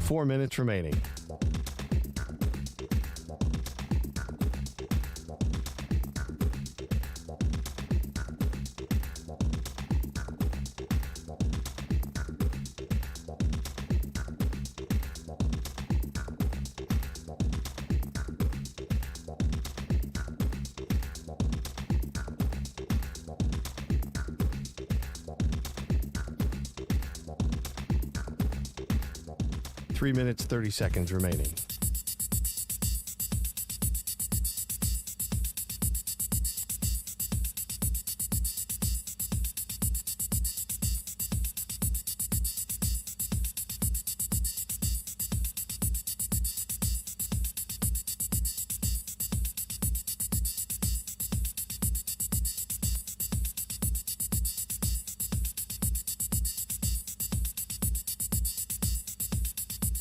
4 minutes remaining. Three minutes, 30 seconds remaining.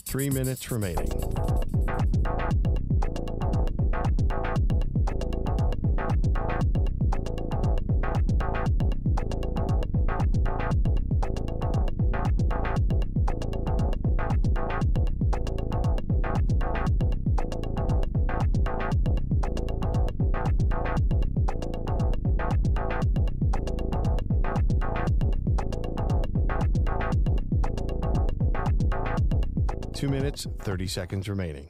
Three minutes remaining. Two minutes, 30 seconds remaining.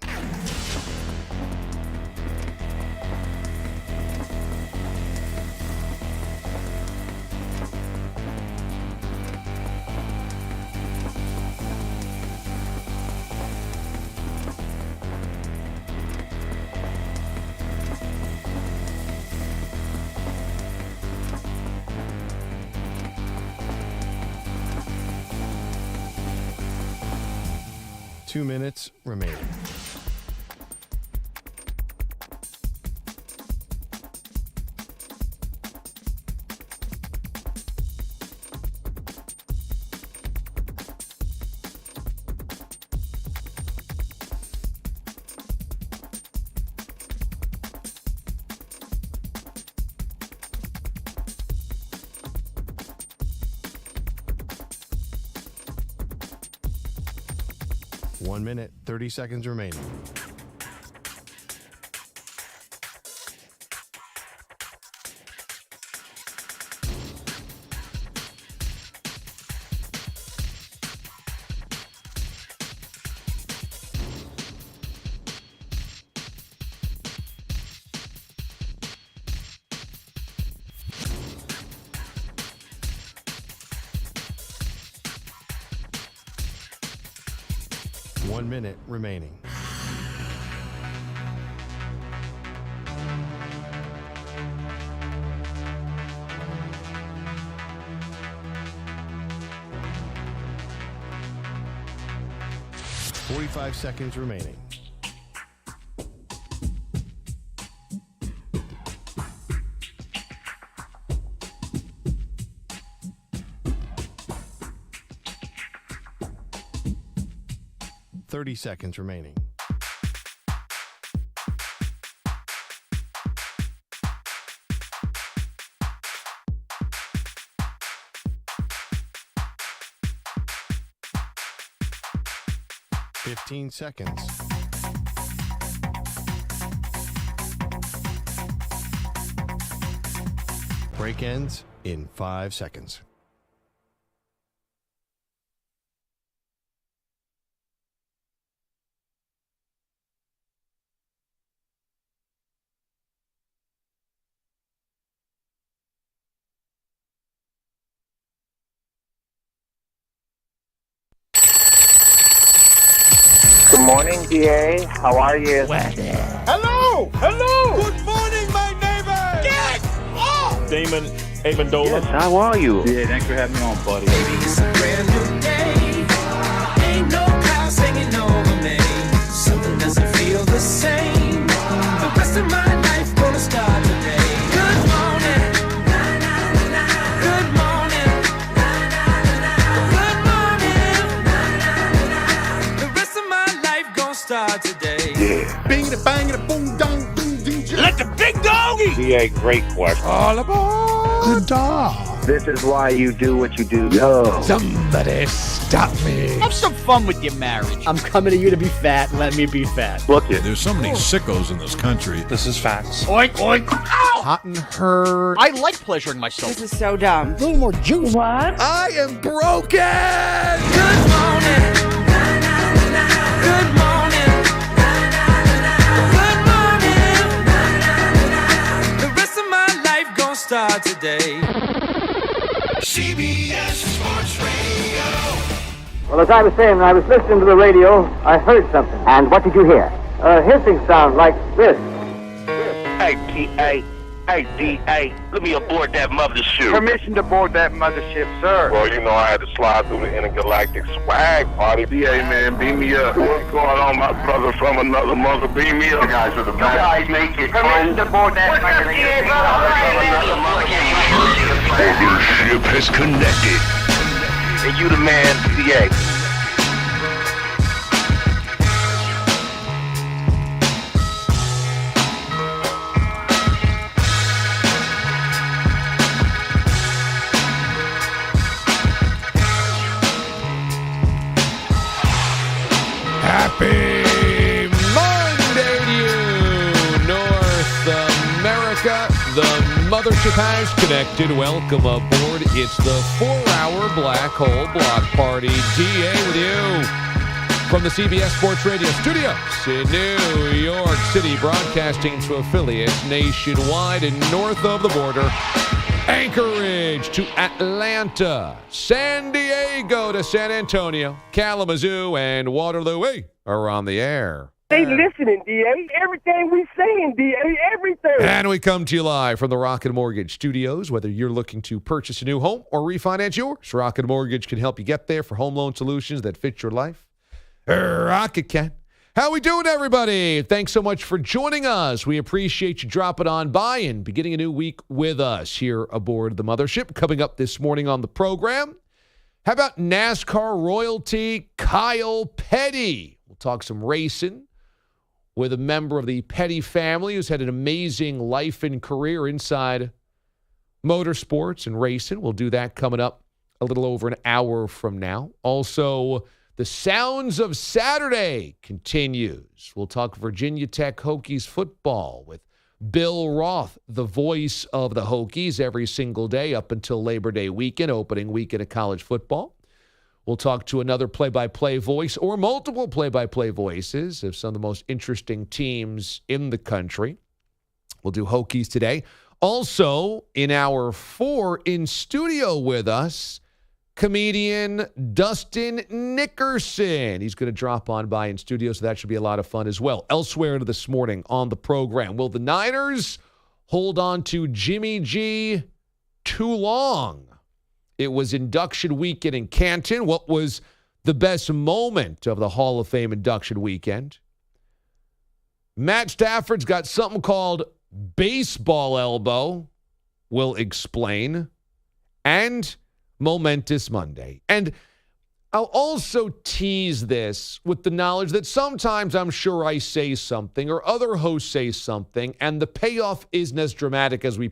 Two minutes remaining. One minute, 30 seconds remaining. One minute remaining. Forty-five seconds remaining. Thirty seconds remaining. Fifteen seconds. Break ends in 5 seconds. Good morning, DA. How are you? Hello! Hello! Good morning, my neighbor! Get off! Damon Amendolara. Yes, how are you? Yeah, thanks for having me on, buddy. Baby, it's a brand new day. Ain't no clouds hanging over me. Something doesn't feel the same. The rest of my life gonna start today. Good morning. Good morning. Good morning. The rest of my life gonna start today. Yeah. Bing the bang the boom dong boom ding. Let the big doggy. DA, great question. All aboard. The dog. This is why you do what you do. Somebody stop me. Have some fun with your marriage. I'm coming to you to be fat. Let me be fat. Look it. There's so many sickos in this country. This is facts. Oink, oink. Ow! Hot and hurt. I like pleasuring myself. This is so dumb. A little more juice. What? I am broken. Good morning. Good morning. Good morning. The rest of my life gon' start today. CBS Sports Radio. Well, as I was saying, I was listening to the radio. I heard something. And what did you hear? A hissing sound like this. Hey, T.A. Hey, D.A. Let me aboard that mothership. Permission to board that mothership, sir. Well, you know I had to slide through the intergalactic swag party. D.A., man, beam me up. What's going on, my brother from another mother? Beam me up. You guys are the best. You guys make it Permission to board that mothership. The ship has connected. And you the man, D.A. Happy Monday to you, North America. The mothership has connected. Welcome aboard. It's the 4-hour Black Hole Block Party. DA with you from the CBS Sports Radio studios in New York City, broadcasting to affiliates nationwide and north of the border. Anchorage to Atlanta, San Diego to San Antonio, Kalamazoo, and Waterloo are on the air. They listening, D.A. Everything we saying, D.A. Everything. And we come to you live from the Rocket Mortgage Studios. Whether you're looking to purchase a new home or refinance yours, Rocket Mortgage can help you get there for home loan solutions that fit your life. Rocket can. How we doing, everybody? Thanks so much for joining us. We appreciate you dropping on by and beginning a new week with us here aboard the mothership. Coming up this morning on the program, how about NASCAR royalty Kyle Petty? We'll talk some racing with a member of the Petty family who's had an amazing life and career inside motorsports and racing. We'll do that coming up a little over an hour from now. Also, the Sounds of Saturday continues. We'll talk Virginia Tech Hokies football with Bill Roth, the voice of the Hokies, every single day up until Labor Day weekend, opening weekend of college football. We'll talk to another play-by-play voice or multiple play-by-play voices of some of the most interesting teams in the country. We'll do Hokies today. Also, in hour 4, in studio with us, comedian Dustin Nickerson. He's going to drop on by in studio, so that should be a lot of fun as well. Elsewhere this morning on the program, will the Niners hold on to Jimmy G too long? It was induction weekend in Canton. What was the best moment of the Hall of Fame induction weekend? Matt Stafford's got something called baseball elbow. We'll explain. And momentous Monday. And I'll also tease this with the knowledge that sometimes I'm sure I say something or other hosts say something and the payoff isn't as dramatic as we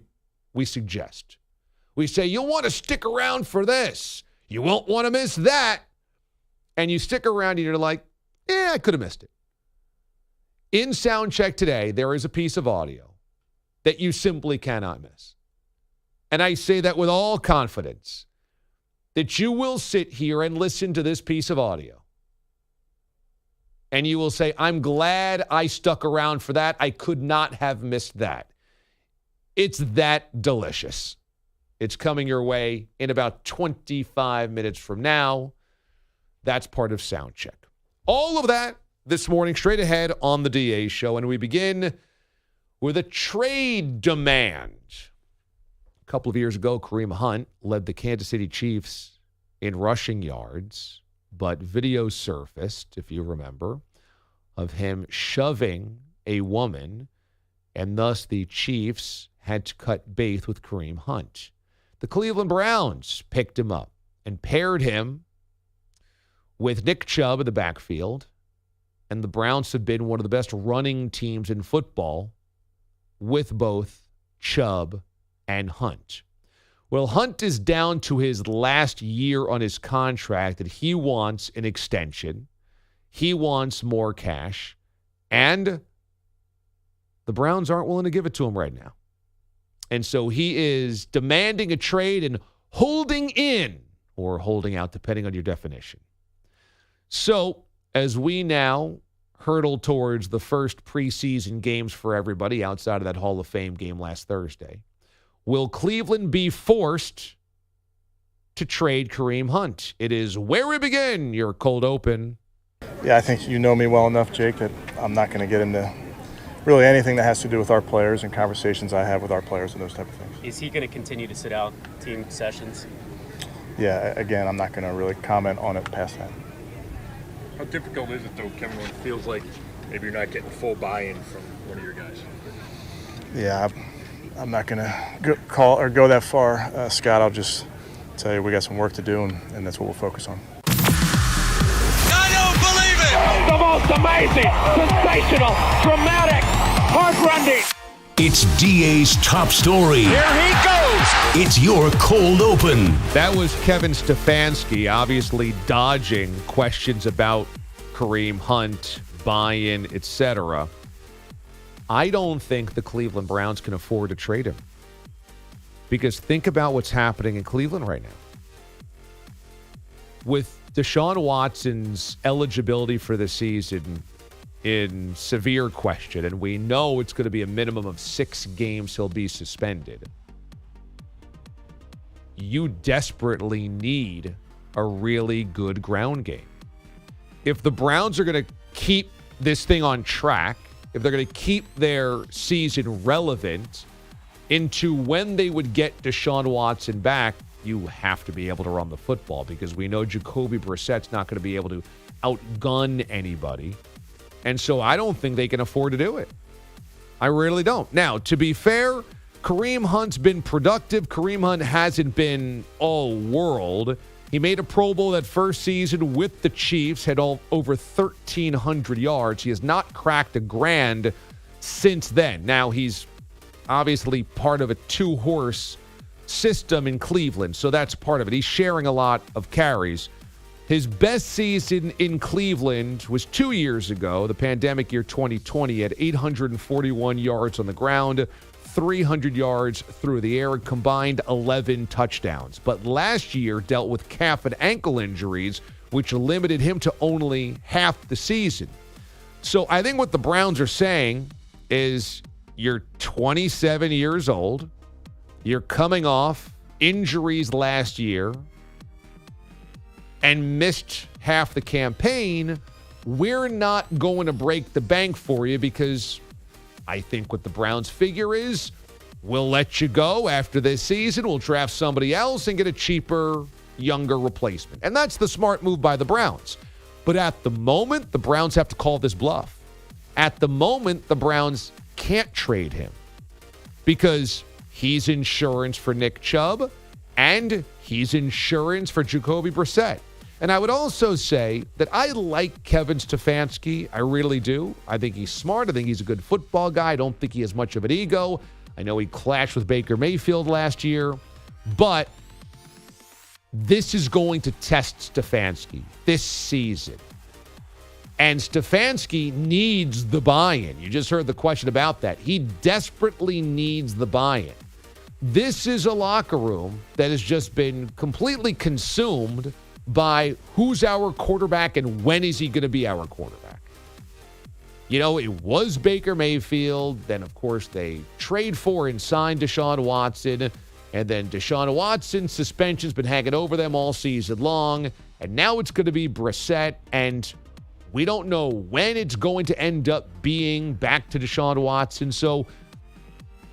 suggest. We say, you'll want to stick around for this. You won't want to miss that. And you stick around and you're like, I could have missed it. In sound check today, there is a piece of audio that you simply cannot miss. And I say that with all confidence, that you will sit here and listen to this piece of audio. And you will say, I'm glad I stuck around for that. I could not have missed that. It's that delicious. It's coming your way in about 25 minutes from now. That's part of Soundcheck. All of that this morning, straight ahead on the DA Show. And we begin with a trade demand. A couple of years ago, Kareem Hunt led the Kansas City Chiefs in rushing yards, but video surfaced, if you remember, of him shoving a woman, and thus the Chiefs had to cut bait with Kareem Hunt. The Cleveland Browns picked him up and paired him with Nick Chubb in the backfield, and the Browns have been one of the best running teams in football with both Chubb and Hunt. Well, Hunt is down to his last year on his contract, and he wants an extension. He wants more cash, and the Browns aren't willing to give it to him right now. And so he is demanding a trade and holding in, or holding out, depending on your definition. So as we now hurtle towards the first preseason games for everybody outside of that Hall of Fame game last Thursday, will Cleveland be forced to trade Kareem Hunt? It is where we begin your cold open. Yeah, I think you know me well enough, Jake, that I'm not going to get into really anything that has to do with our players and conversations I have with our players and those type of things. Is he going to continue to sit out team sessions? Yeah, again, I'm not going to really comment on it past that. How difficult is it, though, Kevin, when it feels like maybe you're not getting full buy-in from one of your guys? Yeah, I'm not going to go that far, Scott. I'll just tell you we got some work to do, and that's what we'll focus on. I don't believe it! The most amazing, sensational, dramatic, heart-rending. It's DA's top story. Here he goes! It's your cold open. That was Kevin Stefanski, obviously dodging questions about Kareem Hunt, buy-in, etc. I don't think the Cleveland Browns can afford to trade him. Because think about what's happening in Cleveland right now. With Deshaun Watson's eligibility for the season in severe question, and we know it's going to be a minimum of 6 games he'll be suspended, you desperately need a really good ground game. If the Browns are going to keep this thing on track, if they're going to keep their season relevant into when they would get Deshaun Watson back, you have to be able to run the football, because we know Jacoby Brissett's not going to be able to outgun anybody. And so I don't think they can afford to do it. I really don't. Now, to be fair, Kareem Hunt's been productive. Kareem Hunt hasn't been all world. He made a Pro Bowl that first season with the Chiefs, had over 1,300 yards. He has not cracked a grand since then. Now, he's obviously part of a 2-horse system in Cleveland, so that's part of it. He's sharing a lot of carries. His best season in Cleveland was 2 years ago, the pandemic year 2020, at 841 yards on the ground, 300 yards through the air, combined 11 touchdowns. But last year dealt with calf and ankle injuries, which limited him to only half the season. So I think what the Browns are saying is, you're 27 years old, you're coming off injuries last year and missed half the campaign. We're not going to break the bank for you, because I think what the Browns figure is, we'll let you go after this season. We'll draft somebody else and get a cheaper, younger replacement. And that's the smart move by the Browns. But at the moment, the Browns have to call this bluff. At the moment, the Browns can't trade him, because he's insurance for Nick Chubb and he's insurance for Jacoby Brissett. And I would also say that I like Kevin Stefanski. I really do. I think he's smart. I think he's a good football guy. I don't think he has much of an ego. I know he clashed with Baker Mayfield last year. But this is going to test Stefanski this season. And Stefanski needs the buy-in. You just heard the question about that. He desperately needs the buy-in. This is a locker room that has just been completely consumed by who's our quarterback and when is he going to be our quarterback. You know, it was Baker Mayfield. Then, of course, they trade for and sign Deshaun Watson. And then Deshaun Watson's suspension's been hanging over them all season long. And now it's going to be Brissett. And we don't know when it's going to end up being back to Deshaun Watson. So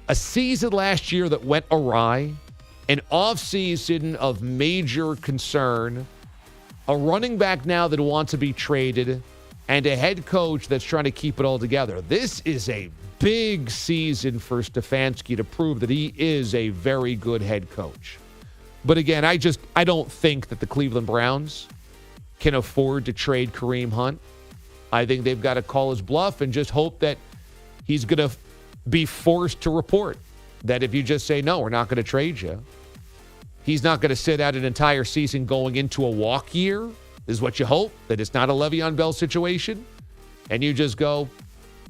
a season last year that went awry, an offseason of major concern, a running back now that wants to be traded, and a head coach that's trying to keep it all together. This is a big season for Stefanski to prove that he is a very good head coach. But again, I don't think that the Cleveland Browns can afford to trade Kareem Hunt. I think they've got to call his bluff and just hope that he's going to be forced to report that if you just say, no, we're not going to trade you, He's not going to sit out an entire season going into a walk year, is what you hope, that it's not a Le'Veon Bell situation. And you just go,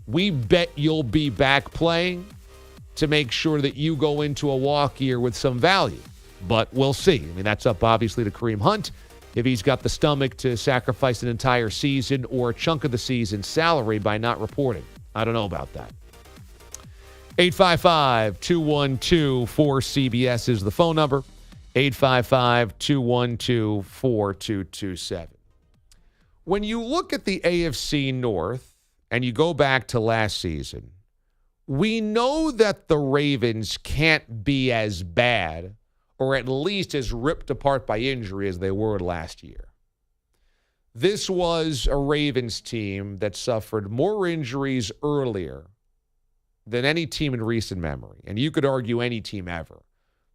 we bet you'll be back playing to make sure that you go into a walk year with some value. But we'll see. I mean, that's up obviously to Kareem Hunt. If he's got the stomach to sacrifice an entire season or a chunk of the season's salary by not reporting. I don't know about that. 855-212-4CBS is the phone number. 855-212-4227. When you look at the AFC North and you go back to last season, we know that the Ravens can't be as bad or at least as ripped apart by injury as they were last year. This was a Ravens team that suffered more injuries earlier than any team in recent memory, and you could argue any team ever.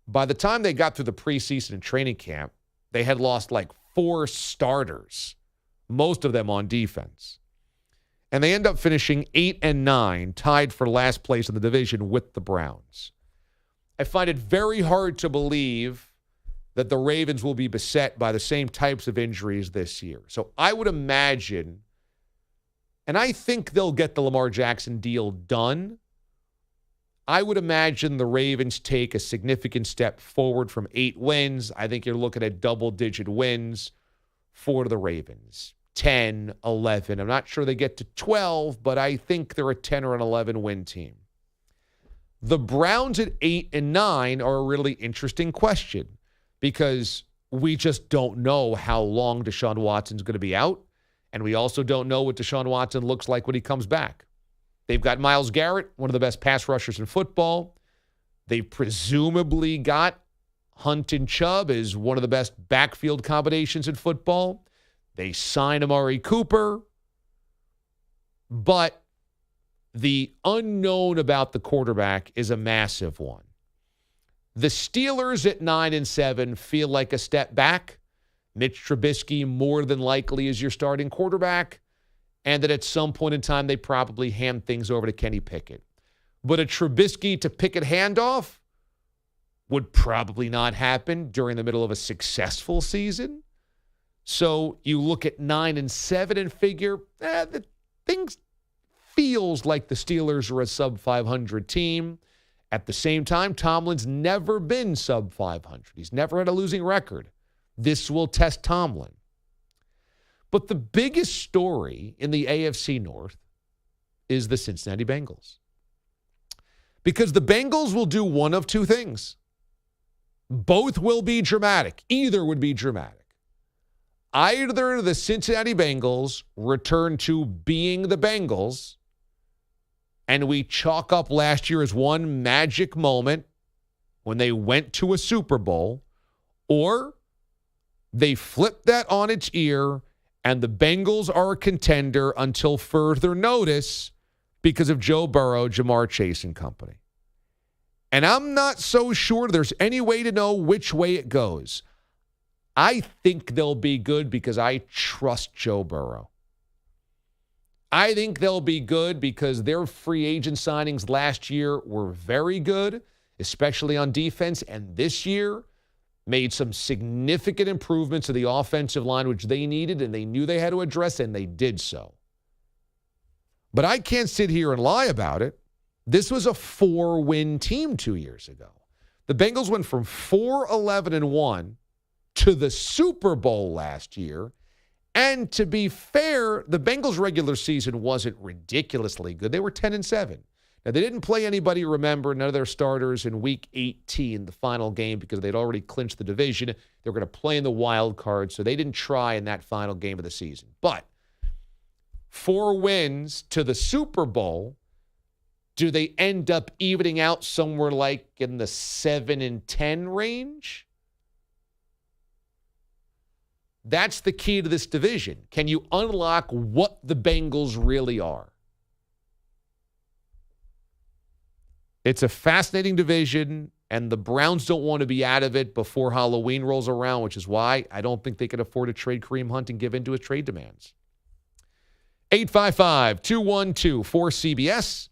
By the time they got through the preseason and training camp, they had lost like 4 starters, most of them on defense. And they end up finishing 8-9, tied for last place in the division with the Browns. I find it very hard to believe that the Ravens will be beset by the same types of injuries this year. So I would imagine, and I think they'll get the Lamar Jackson deal done. I would imagine the Ravens take a significant step forward from 8 wins. I think you're looking at double-digit wins for the Ravens. 10, 11. I'm not sure they get to 12, but I think they're a 10 or an 11 win team. The Browns at 8-9 are a really interesting question because we just don't know how long Deshaun Watson's going to be out, and we also don't know what Deshaun Watson looks like when he comes back. They've got Myles Garrett, one of the best pass rushers in football. They've presumably got Hunt and Chubb as one of the best backfield combinations in football. They sign Amari Cooper. But the unknown about the quarterback is a massive one. The Steelers at 9-7 feel like a step back. Mitch Trubisky more than likely is your starting quarterback. And that at some point in time, they probably hand things over to Kenny Pickett. But a Trubisky to Pickett handoff would probably not happen during the middle of a successful season. So you look at 9-7 and figure, the things feels like the Steelers are a sub-500 team. At the same time, Tomlin's never been sub-500. He's never had a losing record. This will test Tomlin. But the biggest story in the AFC North is the Cincinnati Bengals. Because the Bengals will do one of two things. Both will be dramatic. Either would be dramatic. Either the Cincinnati Bengals return to being the Bengals, and we chalk up last year as one magic moment when they went to a Super Bowl, or they flip that on its ear and the Bengals are a contender until further notice because of Joe Burrow, Jamar Chase, and company. And I'm not so sure there's any way to know which way it goes. I think they'll be good because I trust Joe Burrow. I think they'll be good because their free agent signings last year were very good, especially on defense, and this year made some significant improvements to the offensive line, which they needed and they knew they had to address, and they did so. But I can't sit here and lie about it. This was a 4-win team 2 years ago. The Bengals went from 4-11-1 to the Super Bowl last year. And to be fair, the Bengals' regular season wasn't ridiculously good. They were 10-7. Now, they didn't play anybody, remember, none of their starters in Week 18, the final game, because they'd already clinched the division. They were going to play in the wild card, so they didn't try in that final game of the season. But 4 wins to the Super Bowl, do they end up evening out somewhere like in the 7-10 range? That's the key to this division. Can you unlock what the Bengals really are? It's a fascinating division, and the Browns don't want to be out of it before Halloween rolls around, which is why I don't think they can afford to trade Kareem Hunt and give in to his trade demands. 855-212-4CBS,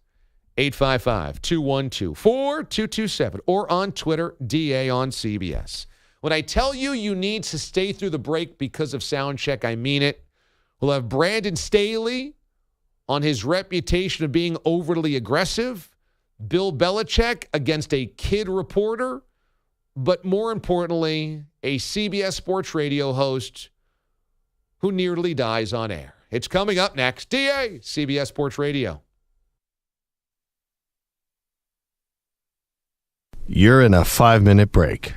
855-212-4227, or on Twitter, DA on CBS. When I tell you you need to stay through the break because of sound check, I mean it. We'll have Brandon Staley on his reputation of being overly aggressive, Bill Belichick against a kid reporter, but more importantly, a CBS Sports Radio host who nearly dies on air. It's coming up next. DA, CBS Sports Radio. You're in a 5-minute break.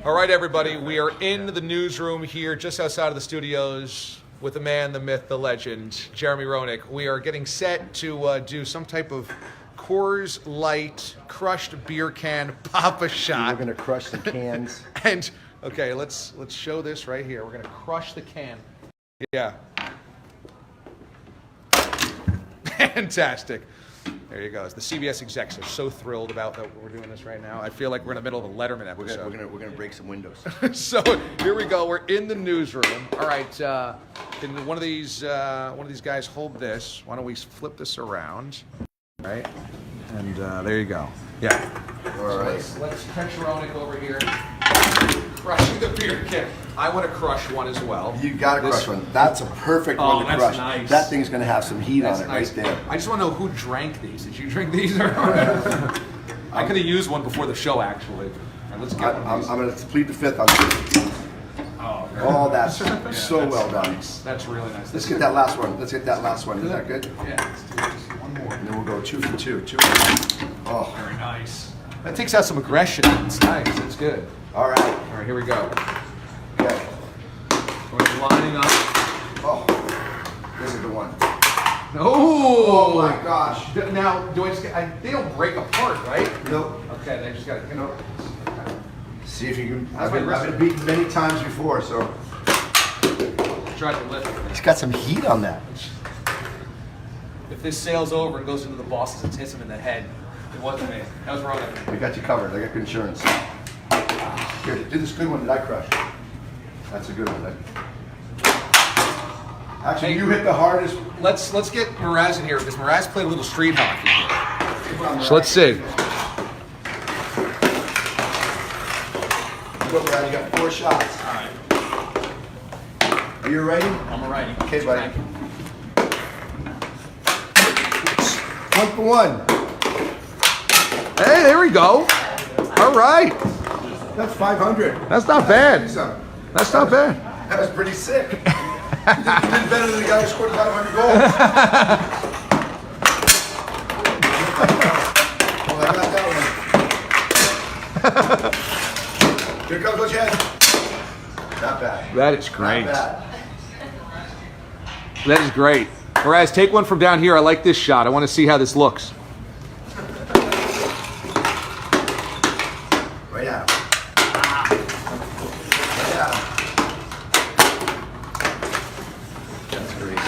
All right, everybody, we are in the newsroom here just outside of the studios with the man, the myth, the legend, Jeremy Roenick. We are getting set to do some type of Coors Light crushed beer can Papa shot. We're going to crush the cans. And, okay, let's show this right here. We're going to crush the can. Yeah. Fantastic. There you go. The CBS execs are so thrilled about that we're doing this right now. I feel like we're in the middle of a Letterman episode. We're gonna break some windows. So here we go. We're in the newsroom. All right. Can one of these guys hold this? Why don't we flip this around? All right. And there you go. Yeah. All right. Let's catch Roenick over here. Crushing the beer can. I want to crush one as well. You got to crush one. That's a perfect one to crush. Nice. That thing's going to have some heat on it right there. I just want to know who drank these. Did you drink these? Or I could have used one before the show, actually. All right, let's get I'm going to plead the fifth on this. Oh, that's so well done. That's really nice. Let's get that last one. Is that good? Yeah, let's do just one more. And then we'll go 2 for 2. Oh, very nice. That takes out some aggression. It's nice. It's good. All right. All right, here we go. Okay. We're lining up. Oh, this is the one. Oh my gosh. Now, they don't break apart, right? Nope. Okay, they just got to, See if you can. I've been beaten many times before, so. Try to lift it. It's got some heat on that. If this sails over and goes into the bosses and hits him in the head, it wasn't me. That was wrong. We got you covered. I got good insurance. Here, do this good one that I crushed. That's a good one. Actually, you hit the hardest. Let's get Mraz in here because Mraz played a little street hockey. So let's see. Go, Brad. You got 4 shots. All right. Are you ready? I'm ready. Okay, buddy. 1 for 1. Hey, there we go. All right. That's 500. That's not bad. That's not bad. That was pretty sick. You did better than the guy who scored 500 goals. Oh, I got that one. Here comes Coach Head. Not bad. That is great. Not bad. That is great. Mraz, take one from down here. I like this shot. I want to see how this looks. Right out. Right out. That's great.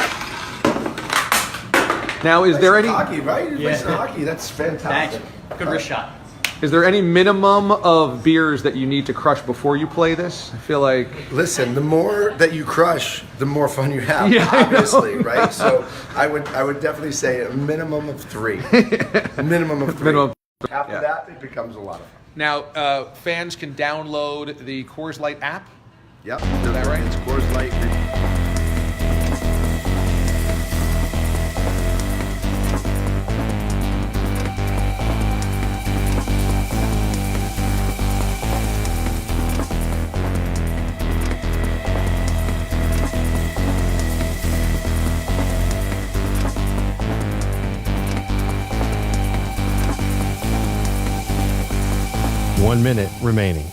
Now, is there any hockey, right? You're Yeah. racing hockey. That's fantastic. Thanks. Good wrist shot. Is there any minimum of beers that you need to crush before you play this? I feel like... Listen, the more that you crush, the more fun you have, Yeah, obviously, right? So I would definitely say a minimum of 3. Minimum of 3. Minimum. After that, it becomes a lot of fun. Now, fans can download the Coors Light app. Yep. Is that right? It's Coors Light. 1 minute remaining.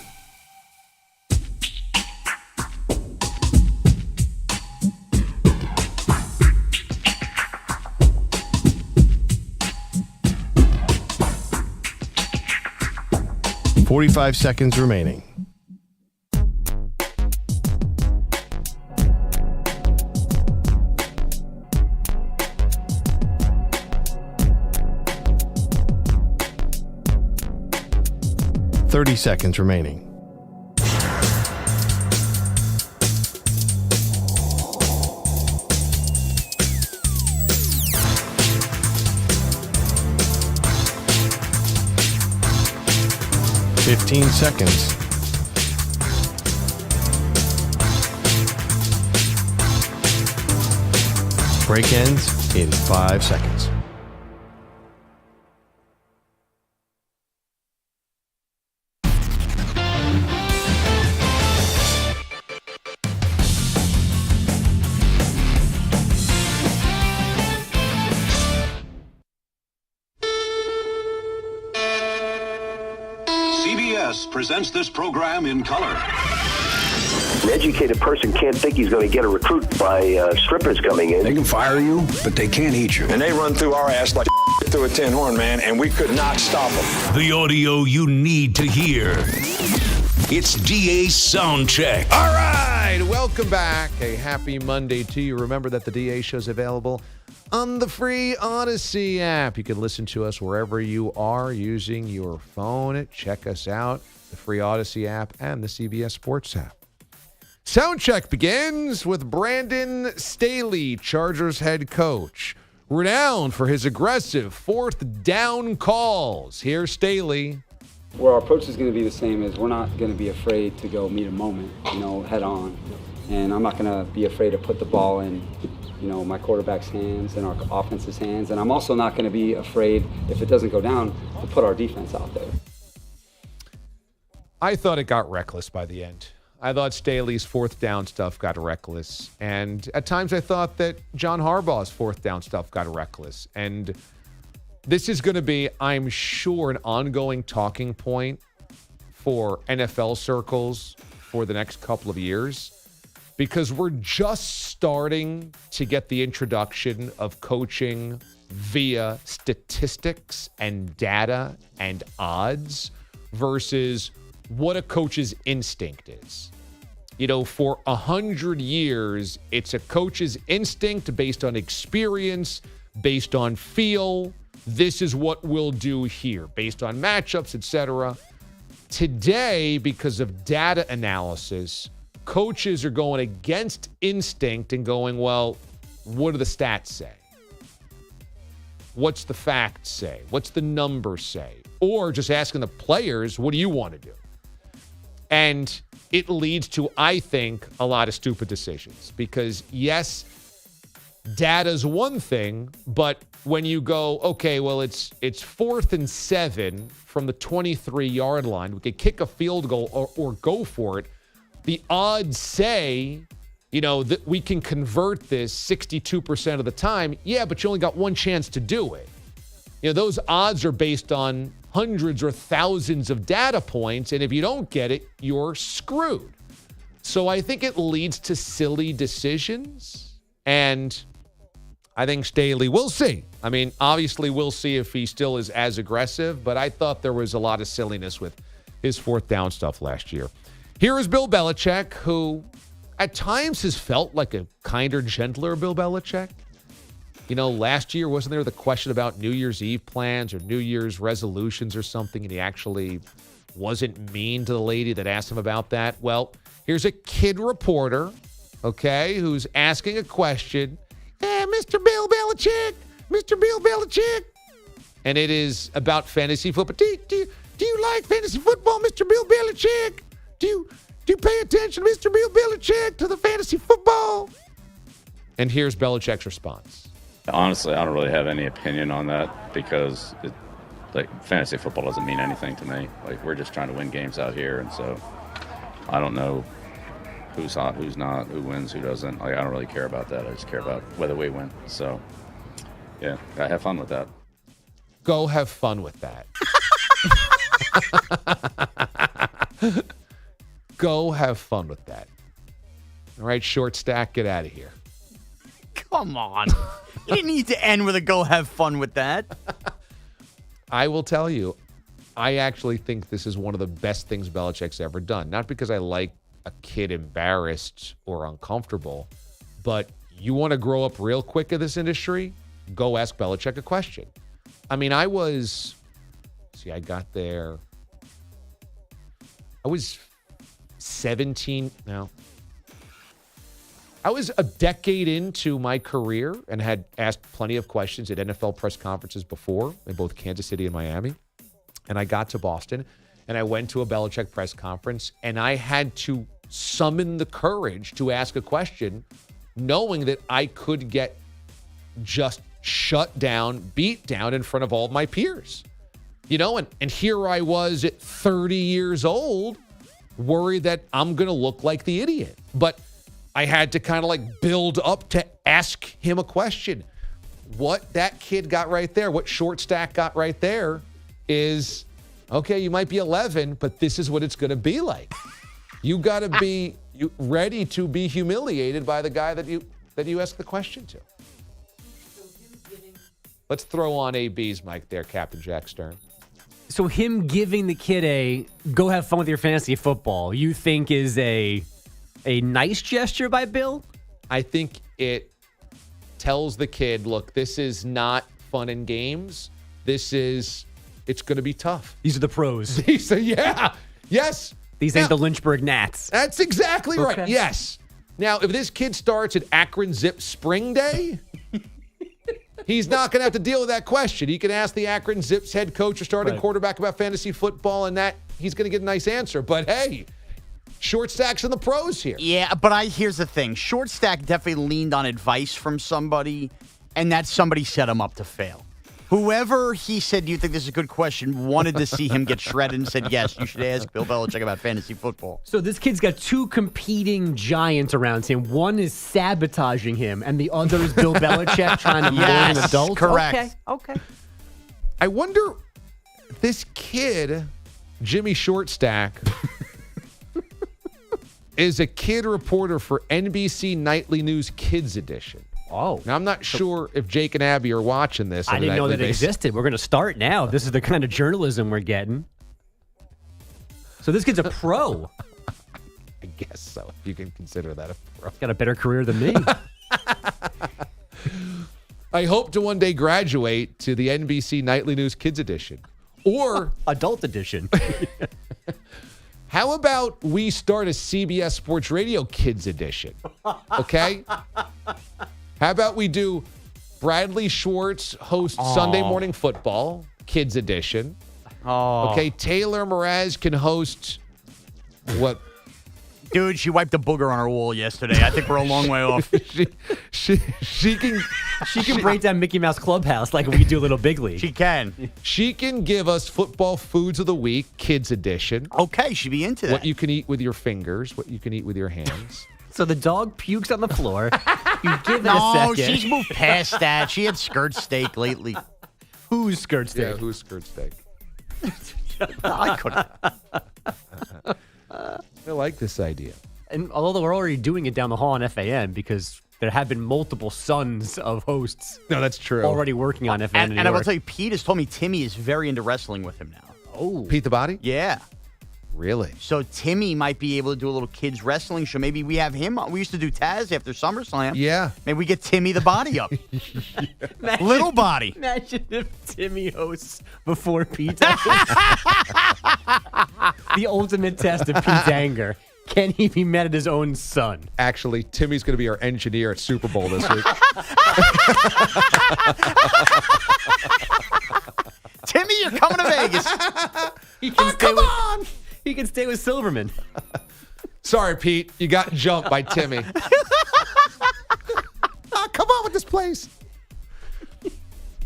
"45 seconds remaining. "30 seconds remaining. 15 seconds. Break ends in 5 seconds. CBS presents this program in color. An educated person can't think he's going to get a recruit by strippers coming in. They can fire you, but they can't eat you. And they run through our ass like through a tin horn, man, and we could not stop them. The audio you need to hear. It's DA's Sound Check. All right, welcome back. A happy Monday to you. Remember that the DA show's available on the free Odyssey app. You can listen to us wherever you are using your phone. Check us out, the free Odyssey app and the CBS Sports app. Soundcheck begins with Brandon Staley, Chargers head coach, renowned for his aggressive fourth down calls. Here's Staley. Well, our approach is going to be the same as we're not going to be afraid to go meet a moment, head on. And I'm not going to be afraid to put the ball in, my quarterback's hands and our offense's hands. And I'm also not going to be afraid, if it doesn't go down, to put our defense out there. I thought it got reckless by the end. I thought Staley's fourth down stuff got reckless. And at times I thought that John Harbaugh's fourth down stuff got reckless. And this is going to be, I'm sure, an ongoing talking point for NFL circles for the next couple of years, because we're just starting to get the introduction of coaching via statistics and data and odds versus what a coach's instinct is. For 100 years, it's a coach's instinct based on experience, based on feel. This is what we'll do here, based on matchups, etc. Today, because of data analysis, coaches are going against instinct and going, well, what do the stats say? What's the facts say? What's the numbers say? Or just asking the players, what do you want to do? And it leads to, I think, a lot of stupid decisions. Because, yes, data's one thing, but when you go, okay, well, it's 4th and 7 from the 23-yard line, we could kick a field goal or go for it. The odds say, that we can convert this 62% of the time. Yeah, but you only got one chance to do it. Those odds are based on hundreds or thousands of data points, and if you don't get it, you're screwed. So I think it leads to silly decisions, and I think Staley, we'll see. I mean, obviously we'll see if he still is as aggressive, but I thought there was a lot of silliness with his fourth down stuff last year. Here is Bill Belichick, who at times has felt like a kinder, gentler Bill Belichick. Last year, wasn't there the question about New Year's Eve plans or New Year's resolutions or something, and he actually wasn't mean to the lady that asked him about that? Well, here's a kid reporter, okay, who's asking a question. Hey, Mr. Bill Belichick. And it is about fantasy football. Do you like fantasy football, Mr. Bill Belichick? Do you pay attention, Mr. Bill Belichick, to the fantasy football? And here's Belichick's response. Honestly, I don't really have any opinion on that because fantasy football doesn't mean anything to me. We're just trying to win games out here, and so I don't know who's hot, who's not, who wins, who doesn't. I don't really care about that. I just care about whether we win. So, yeah, I have fun with that. Go have fun with that. Go have fun with that. All right, short stack, get out of here. Come on. You didn't need to end with a go have fun with that. I will tell you, I actually think this is one of the best things Belichick's ever done. Not because I like a kid embarrassed or uncomfortable, but you want to grow up real quick in this industry? Go ask Belichick a question. I mean, I was 17 now. I was a decade into my career and had asked plenty of questions at NFL press conferences before in both Kansas City and Miami. And I got to Boston and I went to a Belichick press conference, and I had to summon the courage to ask a question, knowing that I could get just shut down, beat down in front of all of my peers. And here I was at 30 years old, worried that I'm going to look like the idiot. But I had to kind of build up to ask him a question. What that kid got right there, what Short Stack got right there is, okay, you might be 11, but this is what it's going to be like. You got to be ready to be humiliated by the guy that you ask the question to. Let's throw on AB's mic there, Captain Jack Stern. So him giving the kid a go have fun with your fantasy football, you think is a nice gesture by Bill? I think it tells the kid, look, this is not fun and games. It's going to be tough. These are the pros. Yeah. Yes. These ain't the Lynchburg Gnats. That's exactly right. Okay. Yes. Now, if this kid starts at Akron Zip Spring Day, he's not going to have to deal with that question. He can ask the Akron Zips head coach or starting quarterback about fantasy football, and that he's going to get a nice answer. But hey, Short Stack's in the pros here. Yeah, but here's the thing. Short Stack definitely leaned on advice from somebody, and that somebody set him up to fail. Whoever he said, do you think this is a good question, wanted to see him get shredded and said, yes, you should ask Bill Belichick about fantasy football. So this kid's got two competing giants around him. One is sabotaging him, and the other is Bill Belichick trying to mold an adult? Correct. Okay. I wonder, this kid, Jimmy Shortstack, is a kid reporter for NBC Nightly News Kids Edition. Oh. Now, I'm not sure if Jake and Abby are watching this. I didn't know that it existed. We're going to start now. This is the kind of journalism we're getting. So this kid's a pro. I guess so, if you can consider that a pro. Got a better career than me. I hope to one day graduate to the NBC Nightly News Kids Edition. Or Adult Edition. How about we start a CBS Sports Radio Kids Edition? Okay? How about we do Bradley Schwartz hosts Sunday Morning Football, Kids Edition. Okay, Taylor Mraz can host what? Dude, she wiped a booger on her wall yesterday. I think we're a long way off. she can break down Mickey Mouse Clubhouse like we do Little Big League. She can. She can give us Football Foods of the Week, Kids Edition. Okay, she'd be into that. What you can eat with your fingers, what you can eat with your hands. So the dog pukes on the floor. You give it a No, second. she's moved past that. She had skirt steak lately. Who's skirt steak? Yeah, who's skirt steak? I couldn't. I like this idea. And although we're already doing it down the hall on FAN because there have been multiple sons of hosts. No, that's true. Already working on FAN. And I will tell you, Pete has told me Timmy is very into wrestling with him now. Oh. Pete the Body? Yeah. Really? So Timmy might be able to do a little kids wrestling show. Maybe we have him. We used to do Taz after SummerSlam. Yeah. Maybe we get Timmy the Body up. Little body. Imagine if Timmy hosts before Pete. The ultimate test of Pete's anger. Can he be mad at his own son? Actually, Timmy's going to be our engineer at Super Bowl this week. Timmy, you're coming to Vegas. He can stay with Silverman. Sorry, Pete. You got jumped by Timmy. Come on with this place. All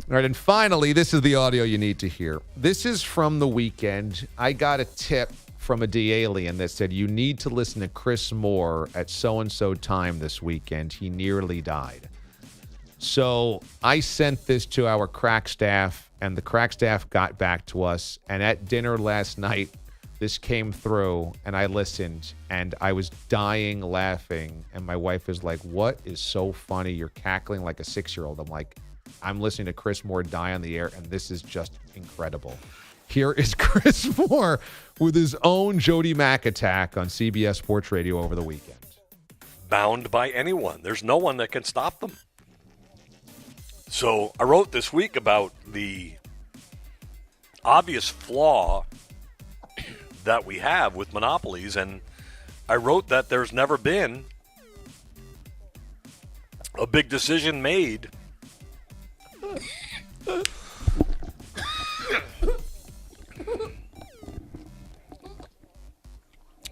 right, and finally, this is the audio you need to hear. This is from the weekend. I got a tip from a D-alien that said, you need to listen to Chris Moore at so-and-so time this weekend. He nearly died. So I sent this to our crack staff, and the crack staff got back to us. And at dinner last night, this came through, and I listened, and I was dying laughing. And my wife is like, what is so funny? You're cackling like a 6-year-old. I'm like, I'm listening to Chris Moore die on the air, and this is just incredible. Here is Chris Moore with his own Jody Mack attack on CBS Sports Radio over the weekend. Bound by anyone. There's no one that can stop them. So I wrote this week about the obvious flaw that we have with monopolies, and I wrote that there's never been a big decision made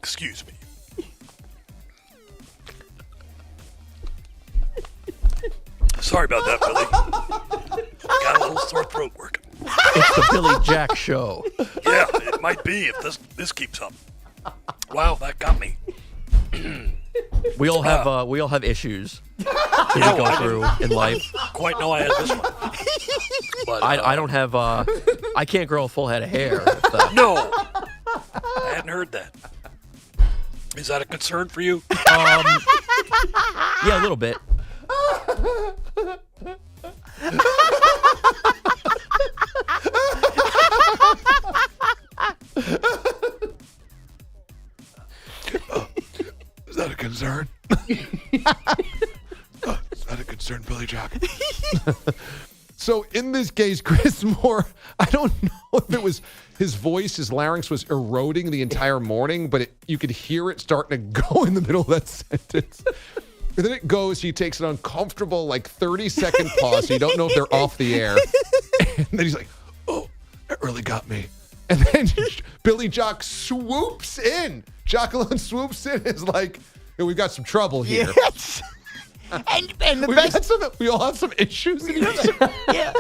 Excuse me. Sorry about that, Billy. Got a little sore throat working. It's the Billy Jack Show. Yeah, it might be if this keeps up. Wow, that got me. We all have issues we go through in life. Quite know I had this one. But, I don't have. I can't grow a full head of hair. No, I hadn't heard that. Is that a concern for you? Yeah, a little bit. Is that a concern? Is that a concern, Billy Jack? So in this case, Chris Moore, I don't know if it was his voice, his larynx was eroding the entire morning, but you could hear it starting to go in the middle of that sentence. And then it goes, he takes an uncomfortable, 30-second pause, so you don't know if they're off the air. And then he's like, oh, that really got me. And then Billy Jock swoops in. Jock alone swoops in, is like, hey, we've got some trouble here. Yes. And the best. We all have some issues in here. Yeah.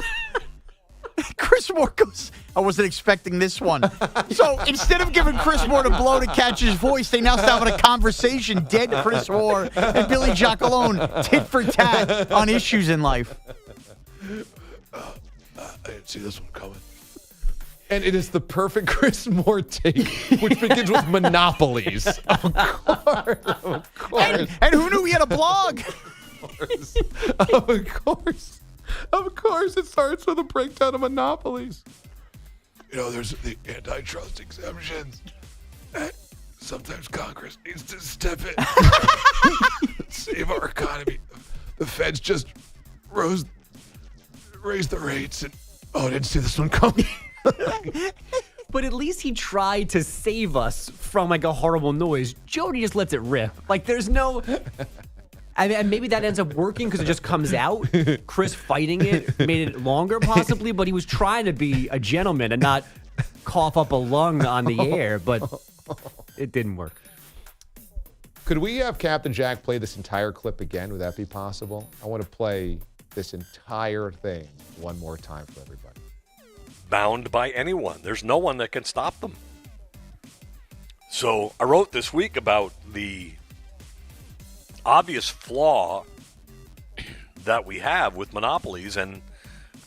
Chris Moore goes, I wasn't expecting this one. So instead of giving Chris Moore the blow to catch his voice, they now start having a conversation. Dead Chris Moore and Billy Jock alone, tit for tat on issues in life. I didn't see this one coming. And it is the perfect Chris Moore take, which begins with monopolies. Of course. And who knew he had a blog? Of course, it starts with a breakdown of monopolies. You know, there's the antitrust exemptions. Sometimes Congress needs to step in, save our economy. The feds just raised the rates, and I didn't see this one coming. But at least he tried to save us from a horrible noise. Jody just lets it rip. There's no. I mean, maybe that ends up working because it just comes out. Chris fighting it made it longer, possibly, but he was trying to be a gentleman and not cough up a lung on the air, but it didn't work. Could we have Captain Jack play this entire clip again? Would that be possible? I want to play this entire thing one more time for everybody. Bound by anyone. There's no one that can stop them. So I wrote this week about the obvious flaw that we have with monopolies, and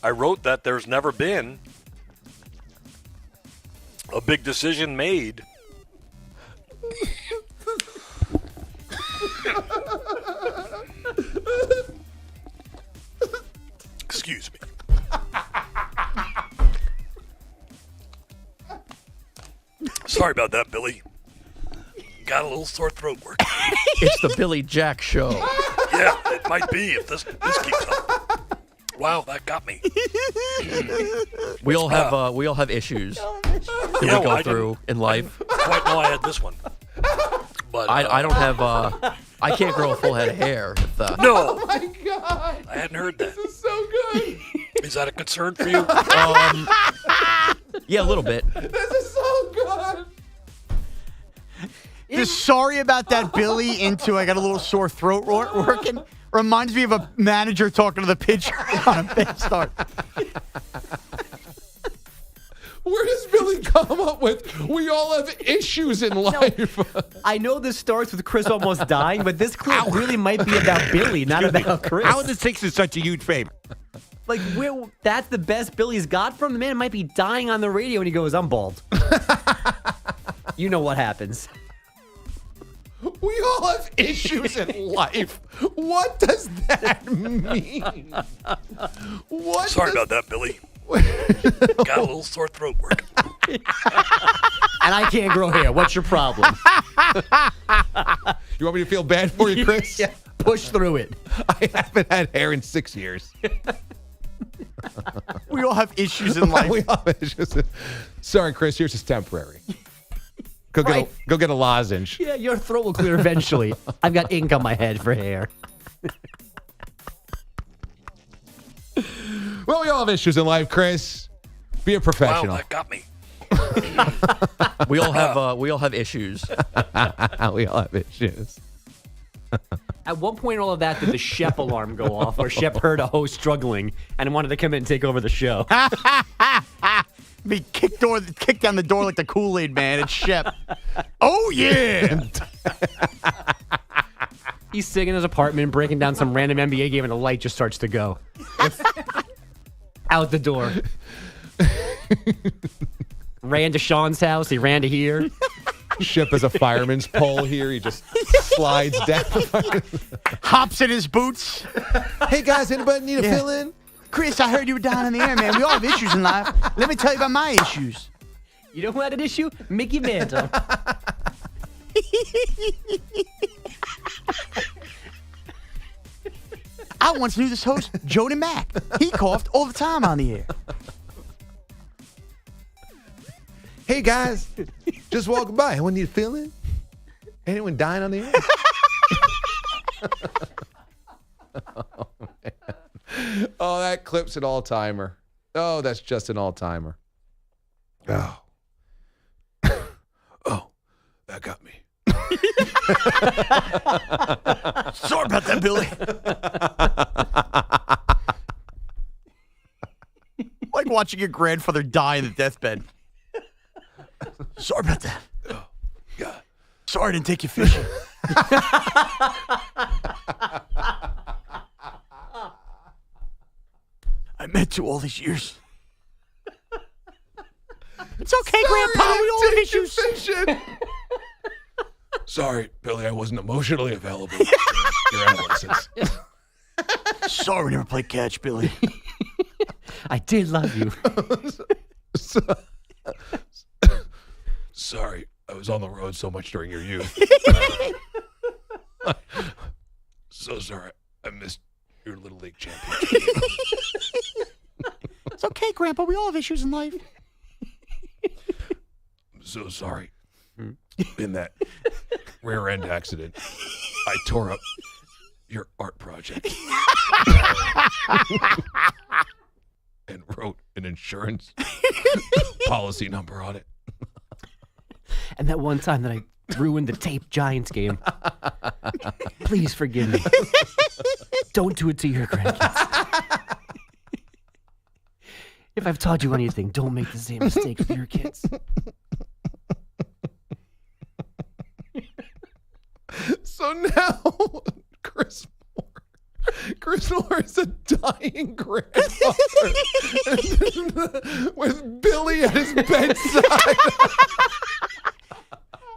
I wrote that there's never been a big decision made excuse me. Sorry about that, Billy. Got a little sore throat working. It's the Billy Jack Show. Yeah, it might be if this keeps up. Wow, that got me. We all have issues that we go through in life. Quite know I had this one. But I don't have. I can't grow a full head of hair. No. Oh my God! I hadn't heard that. This is so good. Is that a concern for you? Yeah, a little bit. This is so good. The sorry about that Billy into I got a little sore throat working reminds me of a manager talking to the pitcher on a bad start. Where does Billy come up with, we all have issues in life? I know this starts with Chris almost dying, but this clip really might be about Billy, not about Chris. How are the Sixers such a huge favor? That's the best Billy's got from the man. Might be dying on the radio, and he goes, "I'm bald." You know what happens. We all have issues in life. What does that mean? Sorry about that, Billy. Got a little sore throat working. And I can't grow hair. What's your problem? You want me to feel bad for you, Chris? Yeah, push through it. I haven't had hair in 6 years. We all have issues in life. We all have issues. Sorry, Chris. Yours is temporary. Go get a lozenge. Yeah, your throat will clear eventually. I've got ink on my head for hair. Well, we all have issues in life, Chris. Be a professional. Wow, that got me. We all have issues. We all have issues. At one point in all of that, did the Shep alarm go off, or Shep heard a host struggling and wanted to come in and take over the show? Be kicked down the door like the Kool-Aid man. It's Shep. Oh, yeah. He's sitting in his apartment, breaking down some random NBA game, and the light just starts to go. Out the door. Ran to Sean's house. He ran to here. Ship as a fireman's pole here. He just slides down. Hops in his boots. Hey, guys, anybody need a fill-in? Chris, I heard you were down in the air, man. We all have issues in life. Let me tell you about my issues. You know who had an issue? Mickey Mantle. I once knew this host, Jody Mack. He coughed all the time on the air. Hey, guys, just walking by. Anyone need a fill-in? Anyone dying on the air? Oh, that clip's an all-timer. Oh, that's just an all-timer. Oh. Oh, that got me. Sorry about that, Billy. Like watching your grandfather die in the deathbed. Sorry about that. Oh, God. Sorry I didn't take you fishing. I meant to all these years. It's okay, Grandpa. We all have issues. Sorry, Billy, I wasn't emotionally available. Your adolescence. Sorry we never played catch, Billy. I did love you. Sorry, I was on the road so much during your youth. So sorry, I missed your Little League championship. It's okay, Grandpa. We all have issues in life. I'm so sorry. In that rear end accident, I tore up your art project and wrote an insurance policy number on it. And that one time that I ruined the tape Giants game. Please forgive me. Don't do it to your grandkids. If I've taught you anything, don't make the same mistake with your kids. So now, Chris Moore is a dying grandfather with Billy at his bedside.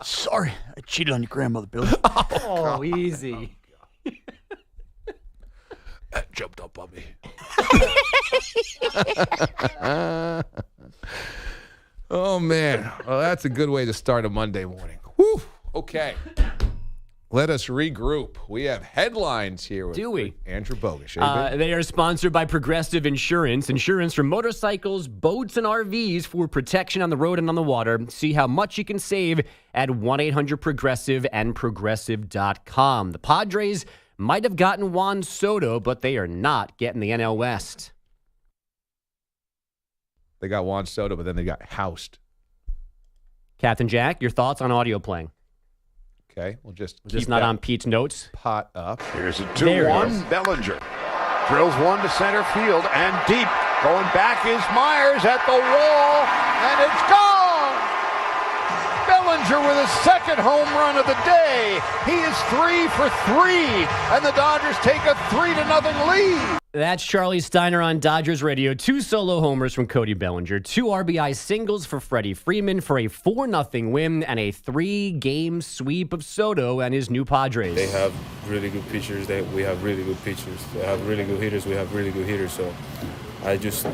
Sorry, I cheated on your grandmother, Billy. Oh, easy. That jumped up on me. Oh, man. Well, that's a good way to start a Monday morning. Whew. Okay. Let us regroup. We have headlines here with Andrew Bogusch. They are sponsored by Progressive Insurance. Insurance for motorcycles, boats, and RVs for protection on the road and on the water. See how much you can save at 1-800-PROGRESSIVE and Progressive.com. The Padres might have gotten Juan Soto, but they are not getting the NL West. They got Juan Soto, but then they got housed. Captain Jack, your thoughts on audio playing? Okay, we'll just keep not on Pete's notes. Pot up. Here's a 2-1. Bellinger drills one to center field and deep. Going back is Myers at the wall, and it's gone. Bellinger with his second home run of the day. He is 3 for 3, and the Dodgers take a 3-0 lead. That's Charlie Steiner on Dodgers Radio. 2 solo homers from Cody Bellinger. 2 RBI singles for Freddie Freeman for a 4-0 win and a 3-game sweep of Soto and his new Padres. They have really good pitchers. We have really good pitchers. They have really good hitters. We have really good hitters. So I just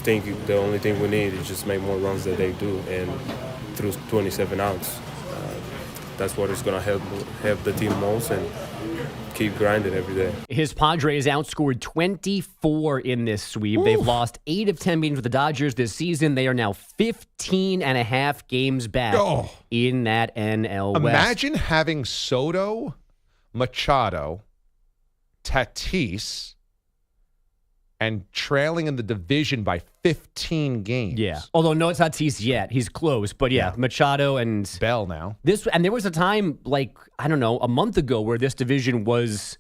think the only thing we need is just make more runs than they do, and through 27 outs. That's what is going to help the team most, and keep grinding every day. His Padres outscored 24 in this sweep. Oof. They've lost 8 of 10 games with the Dodgers this season. They are now 15.5 games back in that NL West. Imagine having Soto, Machado, Tatis, and trailing in the division by 15 games. Yeah. Although no Tatis yet. He's close. But yeah, Machado and Bell now. And there was a time, a month ago where this division was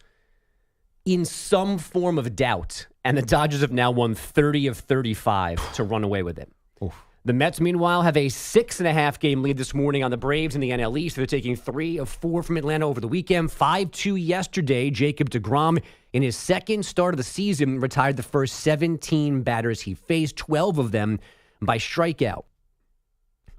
in some form of doubt. And the Dodgers have now won 30 of 35 to run away with it. Oof. The Mets, meanwhile, have a 6.5 game lead this morning on the Braves in the NL East. They're taking 3 of 4 from Atlanta over the weekend. 5-2 yesterday. Jacob deGrom, in his second start of the season, retired the first 17 batters he faced, 12 of them by strikeout.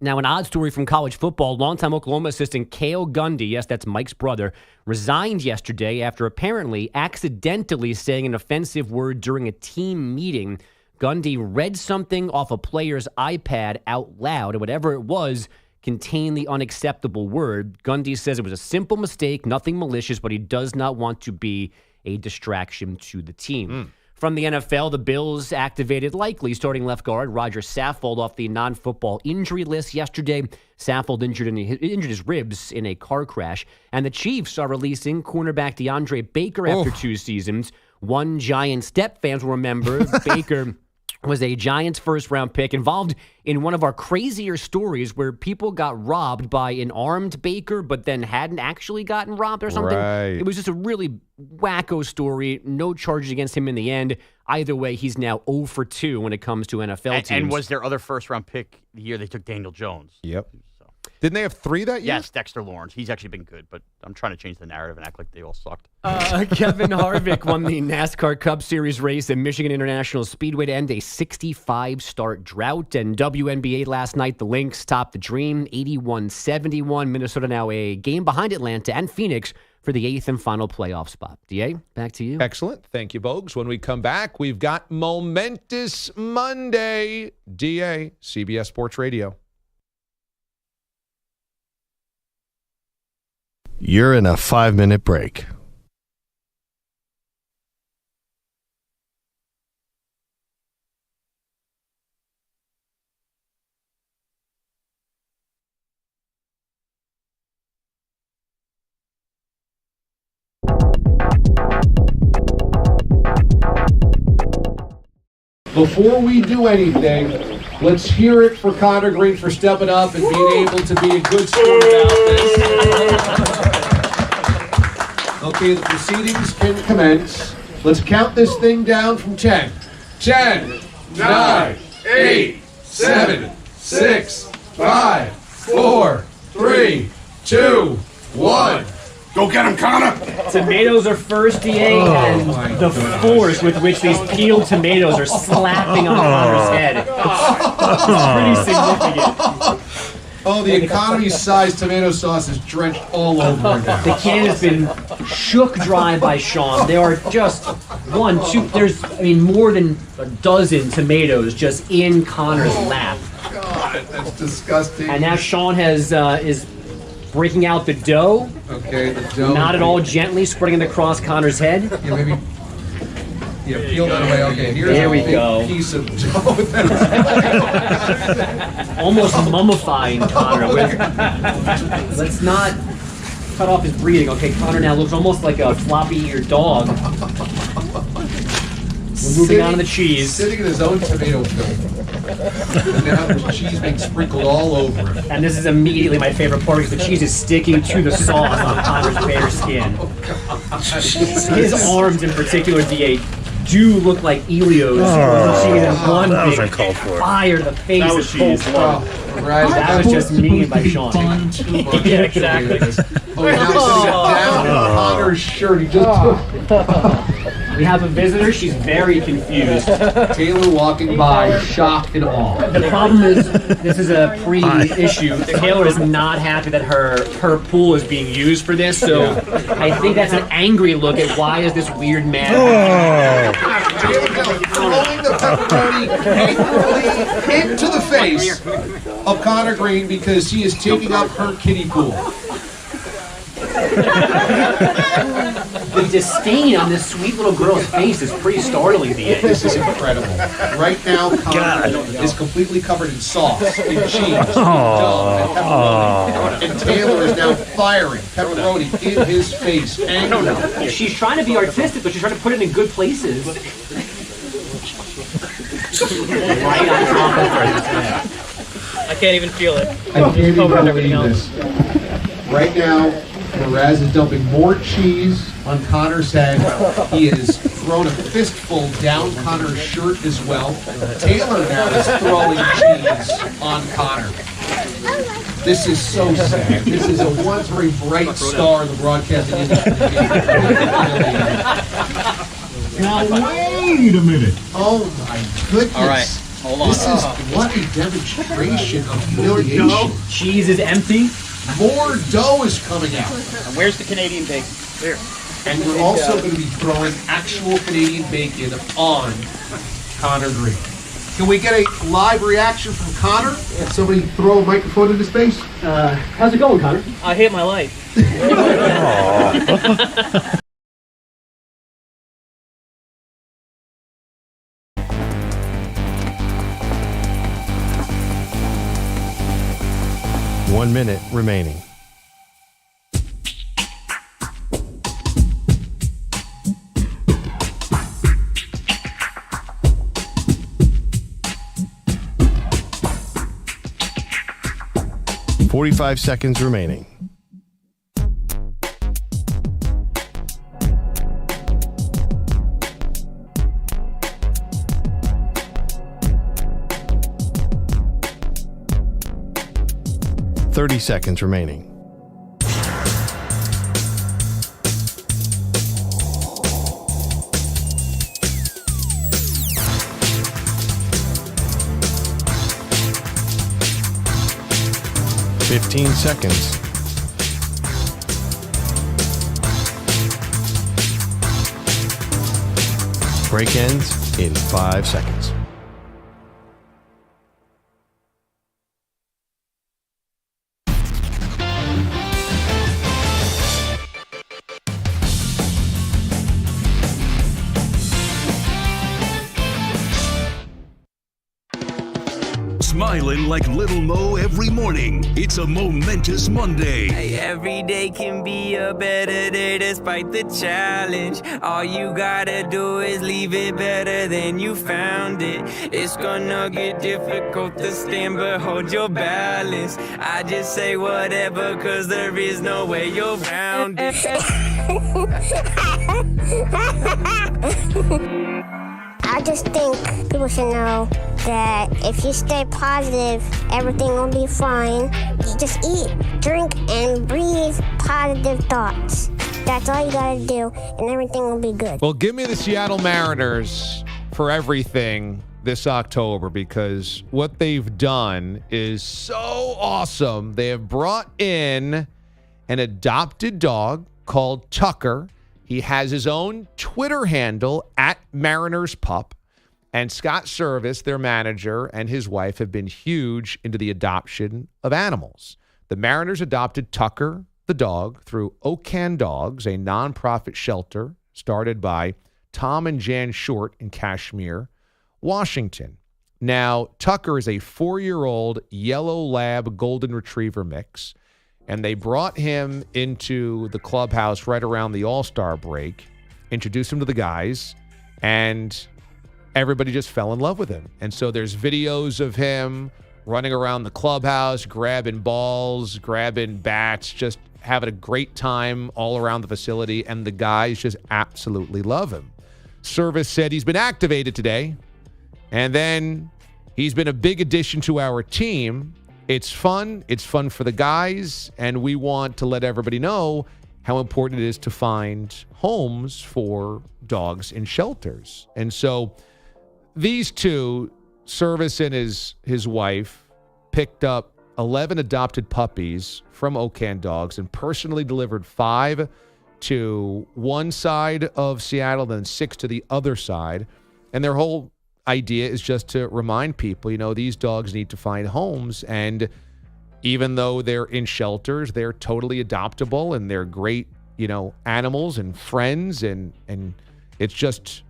Now, an odd story from college football. Longtime Oklahoma assistant Cale Gundy, yes, that's Mike's brother, resigned yesterday after apparently accidentally saying an offensive word during a team meeting. Gundy read something off a player's iPad out loud, and whatever it was contained the unacceptable word. Gundy says it was a simple mistake, nothing malicious, but he does not want to be a distraction to the team. From the NFL, the Bills activated likely starting left guard Roger Saffold off the non-football injury list yesterday. Saffold injured his ribs in a car crash. And the Chiefs are releasing cornerback DeAndre Baker after 2 seasons. One Giant step fans will remember Baker was a Giants first-round pick involved in one of our crazier stories where people got robbed by an armed Baker but then hadn't actually gotten robbed or something. Right. It was just a really wacko story. No charges against him in the end. Either way, he's now 0 for 2 when it comes to NFL teams. And was their other first-round pick the year they took Daniel Jones? Yep. Didn't they have 3 that year? Yes, Dexter Lawrence. He's actually been good, but I'm trying to change the narrative and act like they all sucked. Kevin Harvick won the NASCAR Cup Series race at Michigan International Speedway to end a 65-start drought. And WNBA last night, the Lynx topped the Dream, 81-71. Minnesota now a game behind Atlanta and Phoenix for the 8th and final playoff spot. DA, back to you. Excellent. Thank you, Bogues. When we come back, we've got Momentous Monday. DA, CBS Sports Radio. You're in a 5-minute break. Before we do anything, let's hear it for Connor Green for stepping up and being able to be a good sport about this. Okay, the proceedings can commence. Let's count this thing down from 10. 10, 9, 8, 7, 6, 5, 4, 3, 2, 1. Go get him, Connor! Tomatoes are first, DA, and the force with which these peeled tomatoes are slapping on Connor's head. It's pretty significant. Oh, the economy-sized tomato sauce is drenched all over again. The can has been shook dry by Sean. There are just 1, 2, there's, more than a dozen tomatoes just in Connor's lap. God, that's disgusting. And now Sean is breaking out the dough. Okay, the dough. Not at all gently, spreading it across Connor's head. Yeah, maybe. Yeah, peel that away. Okay, here's there a we big go. Piece of dough. Almost mummifying Connor. Let's not cut off his breathing. Okay, Connor now looks almost like a floppy-eared dog. We're moving on to the cheese. Sitting in his own tomato film. And now there's cheese being sprinkled all over him. And this is immediately my favorite part because the cheese is sticking to the sauce on Connor's bare skin. His arms in particular, DA, do look like Elio's. Cheese in one big fire to the face of cheese. Right. That was just me and by Sean. Yeah, exactly. Oh, now he's sitting down in Connor's shirt. He just We have a visitor. She's very confused. Taylor walking by, shocked and awe. The problem is, this is a pre-issue. Taylor is not happy that her pool is being used for this, so I think that's an angry look at why is this weird man. Taylor now throwing the pepperoni angrily into the face of Connor Green because he is taking up her kiddie pool. The disdain on this sweet little girl's face is pretty startling, DA. This is incredible. Right now, Connor is completely covered in sauce, in cheese, in dough, and pepperoni. And Taylor is now firing pepperoni in his face. I don't know. She's trying to be artistic, but she's trying to put it in good places. Right on top of her. I can't even feel it. I can't even Over believe everything else. this. Right now, Perez is dumping more cheese on Connor's head. He has thrown a fistful down Connor's shirt as well. Taylor now is throwing cheese on Connor. This is so sad. This is a once very bright star of the broadcasting industry. Now wait a minute. Oh my goodness. All right, hold on. This is what a demonstration of humiliation. Cheese is empty. More dough is coming out. And where's the Canadian bacon? Here. And we're also going to be throwing actual Canadian bacon on Connor Green. Can we get a live reaction from Connor? Somebody throw a microphone into space? How's it going, Connor? I hate my life. 1 minute remaining. .45 seconds remaining. .30 seconds remaining. .15 seconds. Break ends in 5 seconds. Smiling like Little Mo every morning. It's a momentous Monday. Hey, every day can be a better day despite the challenge. All you gotta do is leave it better than you found it. It's gonna get difficult to stand, but hold your balance. I just say whatever, cause there is no way you're around it. I just think people should know that if you stay positive, everything will be fine. You just eat, drink, and breathe positive thoughts. That's all you gotta do, and everything will be good. Well, give me the Seattle Mariners for everything this October, because what they've done is so awesome. They have brought in an adopted dog called Tucker. He has his own Twitter handle @MarinersPup. And Scott Service, their manager, and his wife have been huge into the adoption of animals. The Mariners adopted Tucker, the dog, through Okan Dogs, a nonprofit shelter started by Tom and Jan Short in Kashmir, Washington. Now, Tucker is a 4-year-old yellow lab golden retriever mix. And they brought him into the clubhouse right around the All-Star break, introduced him to the guys, and everybody just fell in love with him. And so there's videos of him running around the clubhouse, grabbing balls, grabbing bats, just having a great time all around the facility, and the guys just absolutely love him. Service said he's been activated today, and then he's been a big addition to our team. It's fun. It's fun for the guys, and we want to let everybody know how important it is to find homes for dogs in shelters. And so these two, Service and his wife, picked up 11 adopted puppies from Okan Dogs and personally delivered 5 to one side of Seattle, then 6 to the other side. And their whole idea is just to remind people, these dogs need to find homes, and even though they're in shelters, they're totally adoptable, and they're great, animals and friends, and it's just,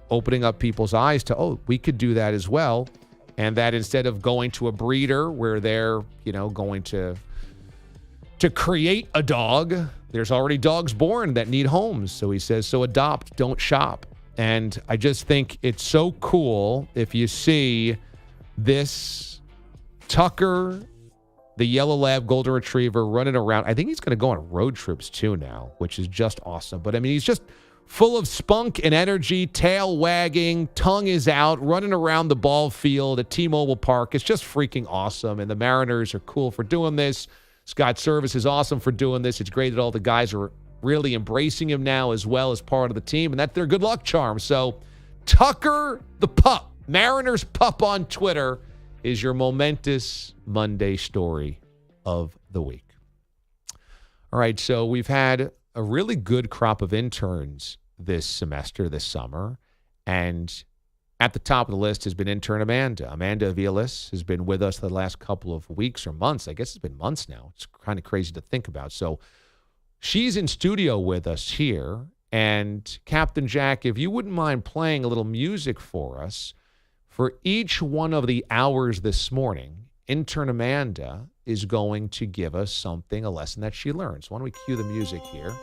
opening up people's eyes to, oh, we could do that as well, and that instead of going to a breeder where they're, going to create a dog, there's already dogs born that need homes. So he says, so adopt, don't shop. And I just think it's so cool if you see this Tucker, the yellow lab golden retriever, running around. I think he's going to go on road trips too now, which is just awesome. But, I mean, he's just full of spunk and energy, tail wagging, tongue is out, running around the ball field at T-Mobile Park. It's just freaking awesome, and the Mariners are cool for doing this. Scott Service is awesome for doing this. It's great that all the guys are really embracing him now as well as part of the team, and that's their good luck charm. So Tucker the pup, Mariners pup on Twitter, is your momentous Monday story of the week. All right, so we've had a really good crop of interns this semester, this summer, and at the top of the list has been intern Amanda. Amanda Aviles has been with us the last couple of weeks or months. I guess it's been months now. It's kind of crazy to think about. So she's in studio with us here. And Captain Jack, if you wouldn't mind playing a little music for us, for each one of the hours this morning, intern Amanda is going to give us something, a lesson that she learned. So why don't we cue the music here?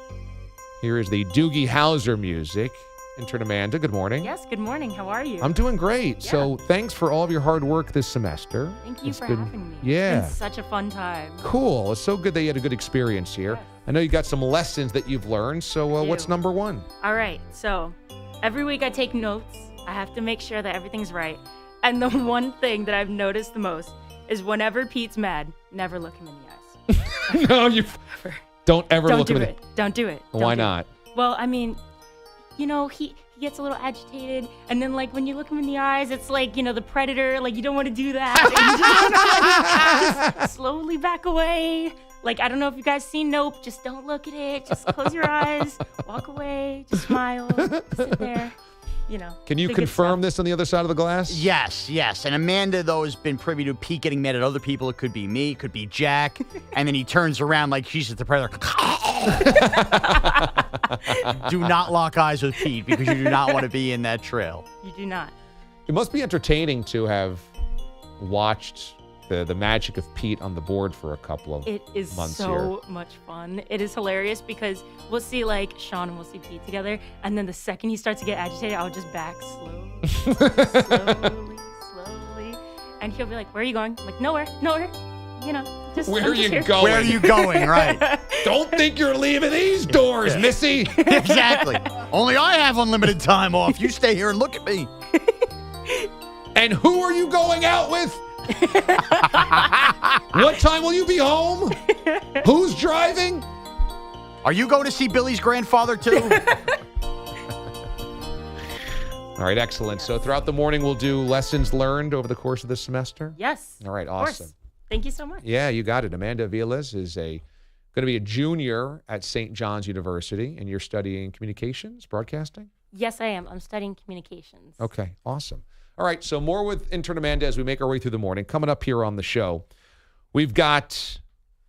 Here is the Doogie Howser music. Intern Amanda, good morning. Yes, good morning. How are you? I'm doing great. Yeah. So thanks for all of your hard work this semester. Thank you for having me. Yeah. It's been such a fun time. Cool. It's so good that you had a good experience here. Yes. I know you got some lessons that you've learned. So what's number one? All right. So every week I take notes. I have to make sure that everything's right. And the one thing that I've noticed the most is whenever Pete's mad, never look him in the eyes. No, you don't ever look him in the eyes. Don't do it. Why not? Well, I mean, you know, he gets a little agitated, and then, like, when you look him in the eyes, it's like, you know, the predator, like, you don't want to do that. Just slowly back away. Like, I don't know if you guys seen Nope. Just don't look at it. Just close your eyes, walk away, just smile, sit there. You know. Can you confirm this on the other side of the glass? Yes. And Amanda, though, has been privy to Pete getting mad at other people. It could be me, it could be Jack. And then he turns around like she's at the predator. Do not lock eyes with Pete because you do not want to be in that trail. You do not. It must be entertaining to have watched the magic of Pete on the board for a couple of months here. It is so much fun. It is hilarious because we'll see, like, Sean and we'll see Pete together, and then the second he starts to get agitated, I'll just back slowly, and he'll be like, "Where are you going?" I'm like, nowhere. You know, just Where are you going? Where are you going? Right. Don't think you're leaving these doors, Missy. Exactly. Only I have unlimited time off. You stay here and look at me. And who are you going out with? What time will you be home? Who's driving? Are you going to see Billy's grandfather too? All right, excellent. So throughout the morning, we'll do lessons learned over the course of this semester? Yes. All right, awesome. Of course. Thank you so much. Yeah, you got it. Amanda Aviles is going to be a junior at St. John's University, and you're studying communications, broadcasting? Yes, I am. I'm studying communications. Okay, awesome. All right, so more with intern Amanda as we make our way through the morning. Coming up here on the show, we've got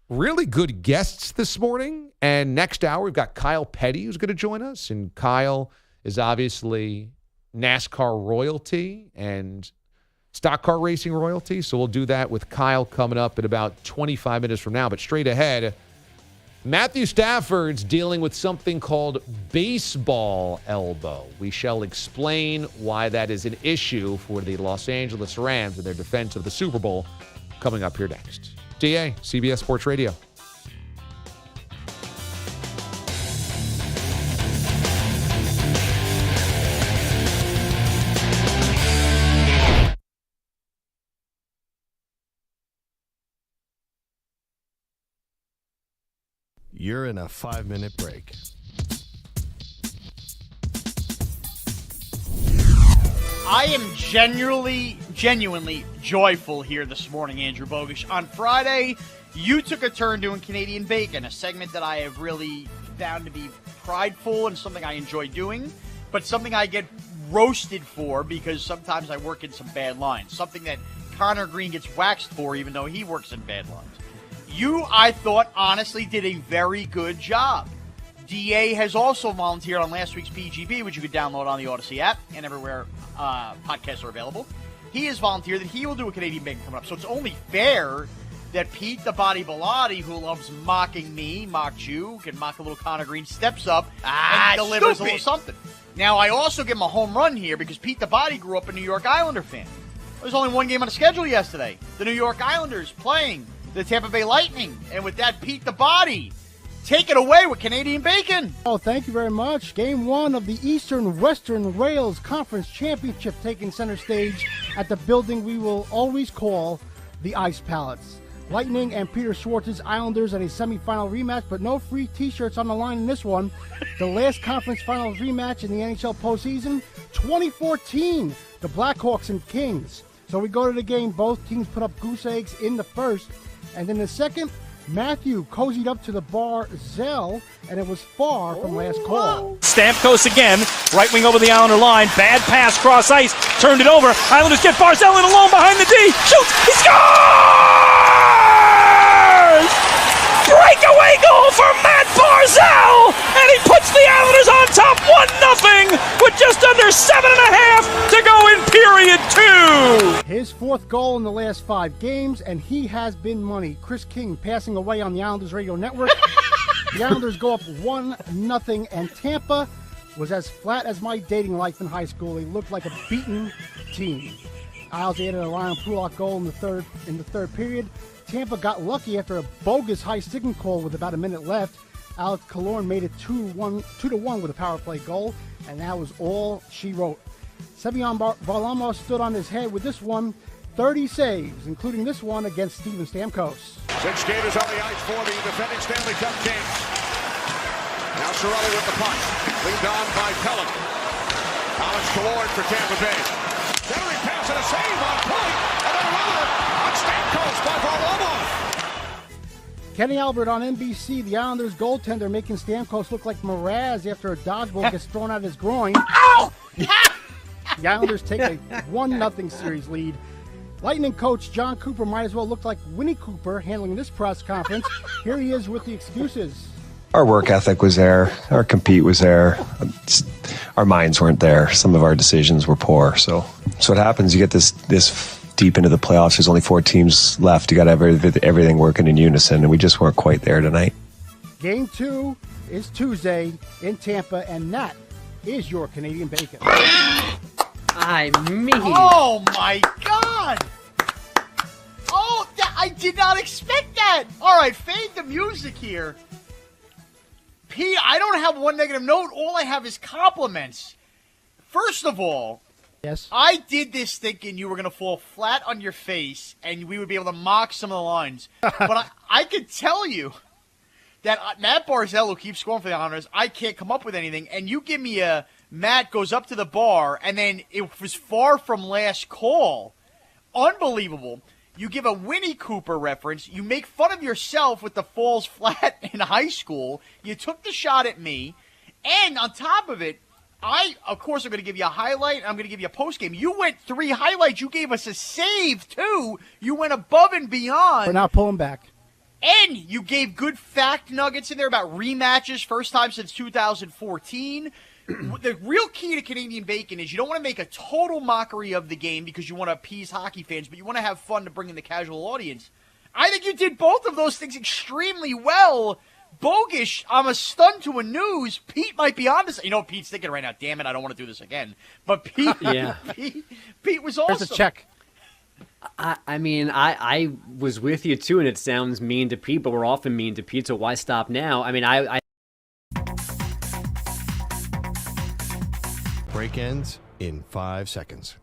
really good guests this morning. And next hour, we've got Kyle Petty who's going to join us. And Kyle is obviously NASCAR royalty and stock car racing royalty. So we'll do that with Kyle coming up in about 25 minutes from now. But straight ahead, Matthew Stafford's dealing with something called baseball elbow. We shall explain why that is an issue for the Los Angeles Rams in their defense of the Super Bowl coming up here next. DA, CBS Sports Radio. You're in a 5-minute break. I am genuinely joyful here this morning, Andrew Bogish. On Friday, you took a turn doing Canadian Bacon, a segment that I have really found to be prideful and something I enjoy doing, but something I get roasted for because sometimes I work in some bad lines. Something that Connor Green gets waxed for even though he works in bad lines. You, I thought, honestly did a very good job. DA has also volunteered on last week's PGB, which you could download on the Odyssey app and everywhere podcasts are available. He has volunteered that he will do a Canadian Bacon coming up. So it's only fair that Pete the Body Bilotti, who loves mocking me, mocked you, can mock a little Connor Green, steps up and delivers a little something. Now, I also give him a home run here because Pete the Body grew up a New York Islander fan. There's only one game on the schedule yesterday. The New York Islanders playing the Tampa Bay Lightning. And with that, Pete the Body, take it away with Canadian Bacon. Oh, thank you very much. Game 1 of the Eastern Western Rails Conference Championship taking center stage at the building we will always call the Ice Palace. Lightning and Peter Schwartz's Islanders in a semifinal rematch, but no free T-shirts on the line in this one. The last conference finals rematch in the NHL postseason, 2014, the Blackhawks and Kings. So we go to the game. Both teams put up goose eggs in the first. And in the second, Matthew cozied up to the Barzell, and it was far from last call. Stamkos again, right wing over the Islander line. Bad pass, cross ice, turned it over. Islanders get Barzell in alone behind the D. Shoots, he scores! Breakaway goal for Matt Barzell, and he puts the Islanders on top 1-0 with just under 7.5 to go in period 2. His fourth goal in the last 5 games, and he has been money. Chris King passing away on the Islanders radio network. The Islanders go up 1-0, and Tampa was as flat as my dating life in high school. They looked like a beaten team. Isles added a Ryan Pulak goal in the third period. Tampa got lucky after a bogus high sticking call with about a minute left. Alex Killorn made it 2-1 with a power play goal, and that was all she wrote. Semyon Varlamov stood on his head with this one, 30 saves, including this one against Steven Stamkos. 6 skaters on the ice for the defending Stanley Cup Kings. Now Cirelli with the puck, leaned on by Pellet. Alex Killorn for Tampa Bay. Centering pass and a save on point, and another on Stamkos by Varlamov. Kenny Albert on NBC, the Islanders goaltender making Stamkos look like Mraz after a dodgeball gets thrown out his groin. Ow! The Islanders take a 1-0 series lead. Lightning coach John Cooper might as well look like Winnie Cooper handling this press conference. Here he is with the excuses. Our work ethic was there. Our compete was there. Our minds weren't there. Some of our decisions were poor. So what happens, you get this deep into the playoffs. There's only 4 teams left. You got to have everything working in unison, and we just weren't quite there tonight. Game 2 is Tuesday in Tampa, and that is your Canadian Bacon. Oh, my God. Oh, I did not expect that. All right, fade the music here. Pete, I don't have one negative note. All I have is compliments. First of all, yes, I did this thinking you were going to fall flat on your face and we would be able to mock some of the lines. But I could tell you that Matt Barzell, who keeps scoring for the Islanders, I can't come up with anything. And you give me a Matt goes up to the bar, and then it was far from last call. Unbelievable. You give a Winnie Cooper reference. You make fun of yourself with the falls flat in high school. You took the shot at me. And on top of it, of course, I'm going to give you a highlight. I'm going to give you a postgame. You went 3 highlights. You gave us a save, too. You went above and beyond. We're not pulling back. And you gave good fact nuggets in there about rematches, first time since 2014. The real key to Canadian Bacon is you don't want to make a total mockery of the game because you want to appease hockey fans, but you want to have fun to bring in the casual audience. I think you did both of those things extremely well. Bogish, I'm a stun to a news. Pete might be on this. You know, Pete's thinking right now, damn it, I don't want to do this again. But Pete, Yeah. Pete was awesome. There's a check. I mean, I was with you too, and it sounds mean to Pete, but we're often mean to Pete, so why stop now? I mean, I Break ends in 5 seconds.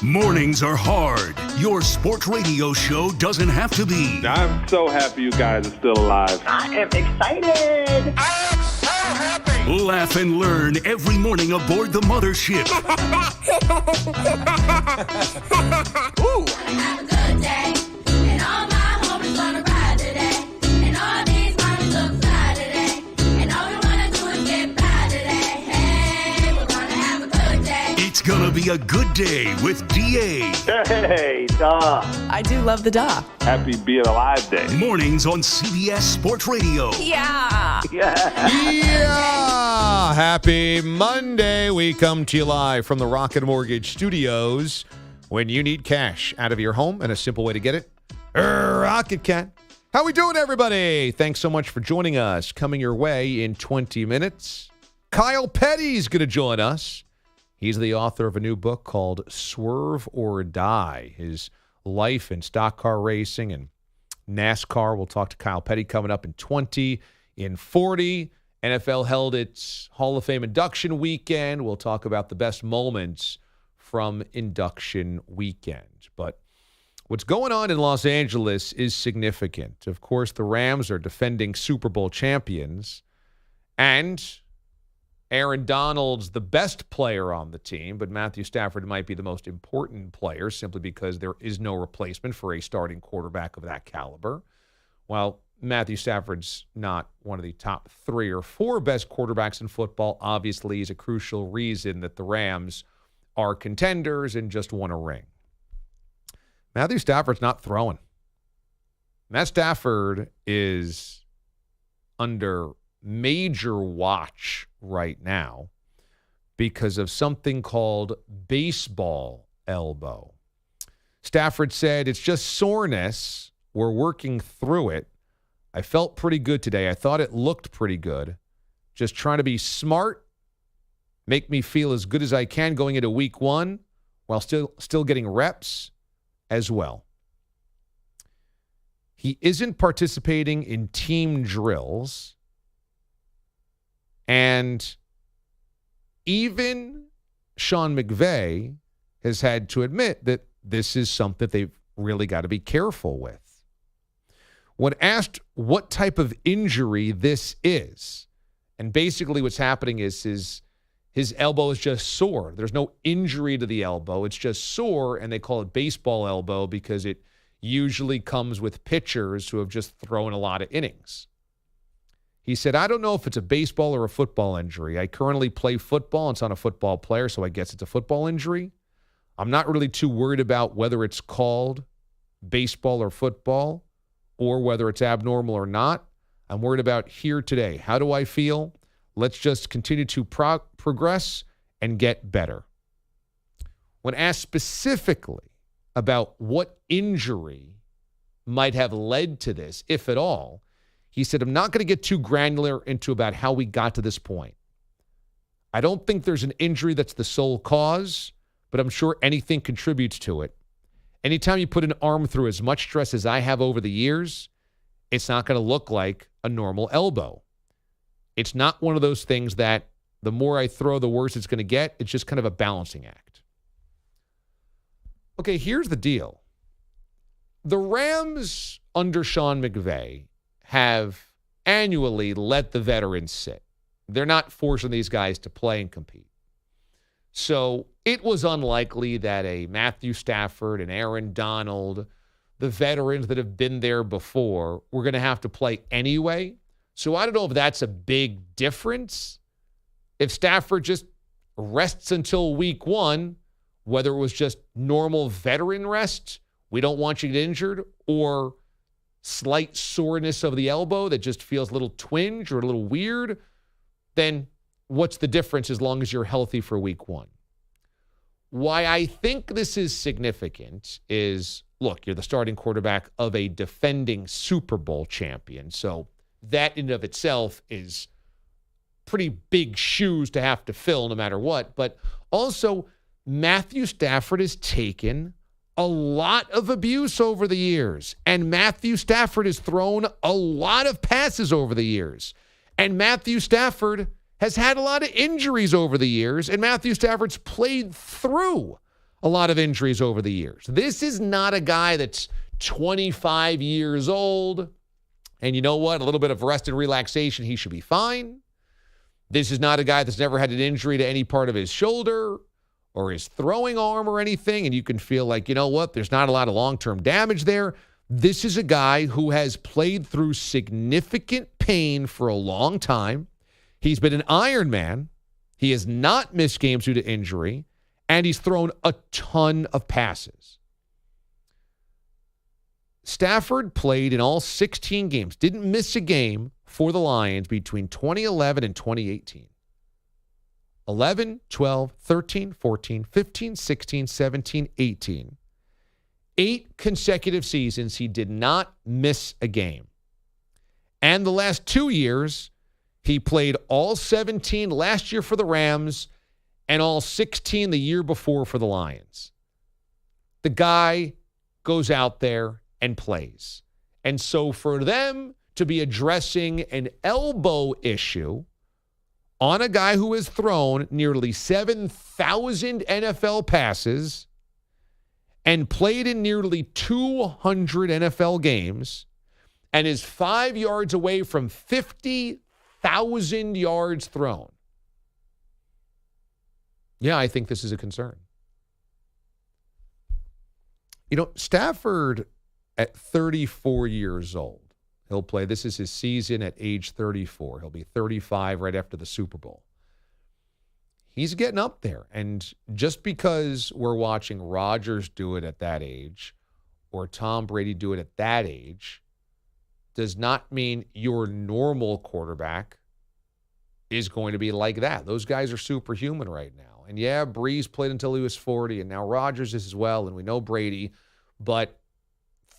Mornings are hard. Your sports radio show doesn't have to be. I'm so happy you guys are still alive. I am excited. I am so happy. Laugh and learn every morning aboard the mothership. Ooh. Have a good day. And all my homies wanna ride today. And all these mommies look fly today. And all we wanna do is get by be a good day with DA. Hey, duh. I do love the da. Happy being alive day. Mornings on CBS Sports Radio. Yeah. Yeah! Happy Monday. We come to you live from the Rocket Mortgage Studios. When you need cash out of your home and a simple way to get it, Rocket Cat. How we doing, everybody? Thanks so much for joining us. Coming your way in 20 minutes, Kyle Petty's going to join us. He's the author of a new book called Swerve or Die, his life in stock car racing and NASCAR. We'll talk to Kyle Petty coming up in 20. In 40, NFL held its Hall of Fame induction weekend. We'll talk about the best moments from induction weekend. But what's going on in Los Angeles is significant. Of course, the Rams are defending Super Bowl champions, and Aaron Donald's the best player on the team, but Matthew Stafford might be the most important player simply because there is no replacement for a starting quarterback of that caliber. While Matthew Stafford's not one of the top 3 or 4 best quarterbacks in football, obviously is a crucial reason that the Rams are contenders and just won a ring. Matthew Stafford's not throwing. Matt Stafford is under major watch right now because of something called baseball elbow. Stafford said, "It's just soreness. We're working through it. I felt pretty good today. I thought it looked pretty good. Just trying to be smart, make me feel as good as I can going into week 1 while still getting reps as well." He isn't participating in team drills. And even Sean McVay has had to admit that this is something they've really got to be careful with. When asked what type of injury this is, and basically what's happening is his elbow is just sore. There's no injury to the elbow. It's just sore, and they call it baseball elbow because it usually comes with pitchers who have just thrown a lot of innings. He said, "I don't know if it's a baseball or a football injury. I currently play football. It's on a football player, so I guess it's a football injury. I'm not really too worried about whether it's called baseball or football or whether it's abnormal or not. I'm worried about here today. How do I feel? Let's just continue to progress and get better." When asked specifically about what injury might have led to this, if at all, he said, "I'm not going to get too granular into about how we got to this point. I don't think there's an injury that's the sole cause, but I'm sure anything contributes to it. Anytime you put an arm through as much stress as I have over the years, it's not going to look like a normal elbow. It's not one of those things that the more I throw, the worse it's going to get. It's just kind of a balancing act." Okay, here's the deal. The Rams under Sean McVay have annually let the veterans sit. They're not forcing these guys to play and compete. So it was unlikely that a Matthew Stafford and Aaron Donald, the veterans that have been there before, were going to have to play anyway. So I don't know if that's a big difference. If Stafford just rests until week 1, whether it was just normal veteran rest, we don't want you to get injured, or slight soreness of the elbow that just feels a little twinge or a little weird, then what's the difference as long as you're healthy for week 1? Why I think this is significant is, look, you're the starting quarterback of a defending Super Bowl champion. So that in and of itself is pretty big shoes to have to fill no matter what. But also, Matthew Stafford has taken a lot of abuse over the years. And Matthew Stafford has thrown a lot of passes over the years. And Matthew Stafford has had a lot of injuries over the years. And Matthew Stafford's played through a lot of injuries over the years. This is not a guy that's 25 years old. And you know what? A little bit of rest and relaxation, he should be fine. This is not a guy that's never had an injury to any part of his shoulder or his throwing arm or anything, and you can feel like, you know what, there's not a lot of long-term damage there. This is a guy who has played through significant pain for a long time. He's been an Iron Man. He has not missed games due to injury, and he's thrown a ton of passes. Stafford played in all 16 games, didn't miss a game for the Lions between 2011 and 2018. 11, 12, 13, 14, 15, 16, 17, 18. 8 consecutive seasons he did not miss a game. And the last 2 years, he played all 17 last year for the Rams and all 16 the year before for the Lions. The guy goes out there and plays. And so for them to be addressing an elbow issue on a guy who has thrown nearly 7,000 NFL passes and played in nearly 200 NFL games and is 5 yards away from 50,000 yards thrown. Yeah, I think this is a concern. You know, Stafford at 34 years old, he'll play. This is his season at age 34. He'll be 35 right after the Super Bowl. He's getting up there. And just because we're watching Rodgers do it at that age or Tom Brady do it at that age does not mean your normal quarterback is going to be like that. Those guys are superhuman right now. And yeah, Breeze played until he was 40, and now Rodgers is as well, and we know Brady. But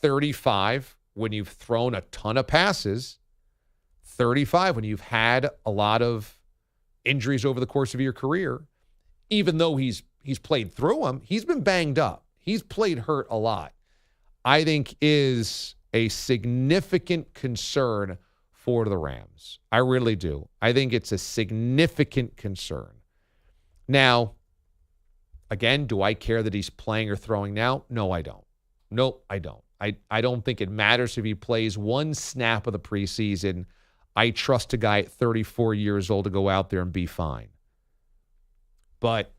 35, when you've thrown a ton of passes, 35, when you've had a lot of injuries over the course of your career, even though he's played through them, he's been banged up. He's played hurt a lot. I think is a significant concern for the Rams. I really do. I think it's a significant concern. Now, again, do I care that he's playing or throwing now? No, I don't. Nope, I don't. I don't think it matters if he plays one snap of the preseason. I trust a guy at 34 years old to go out there and be fine. But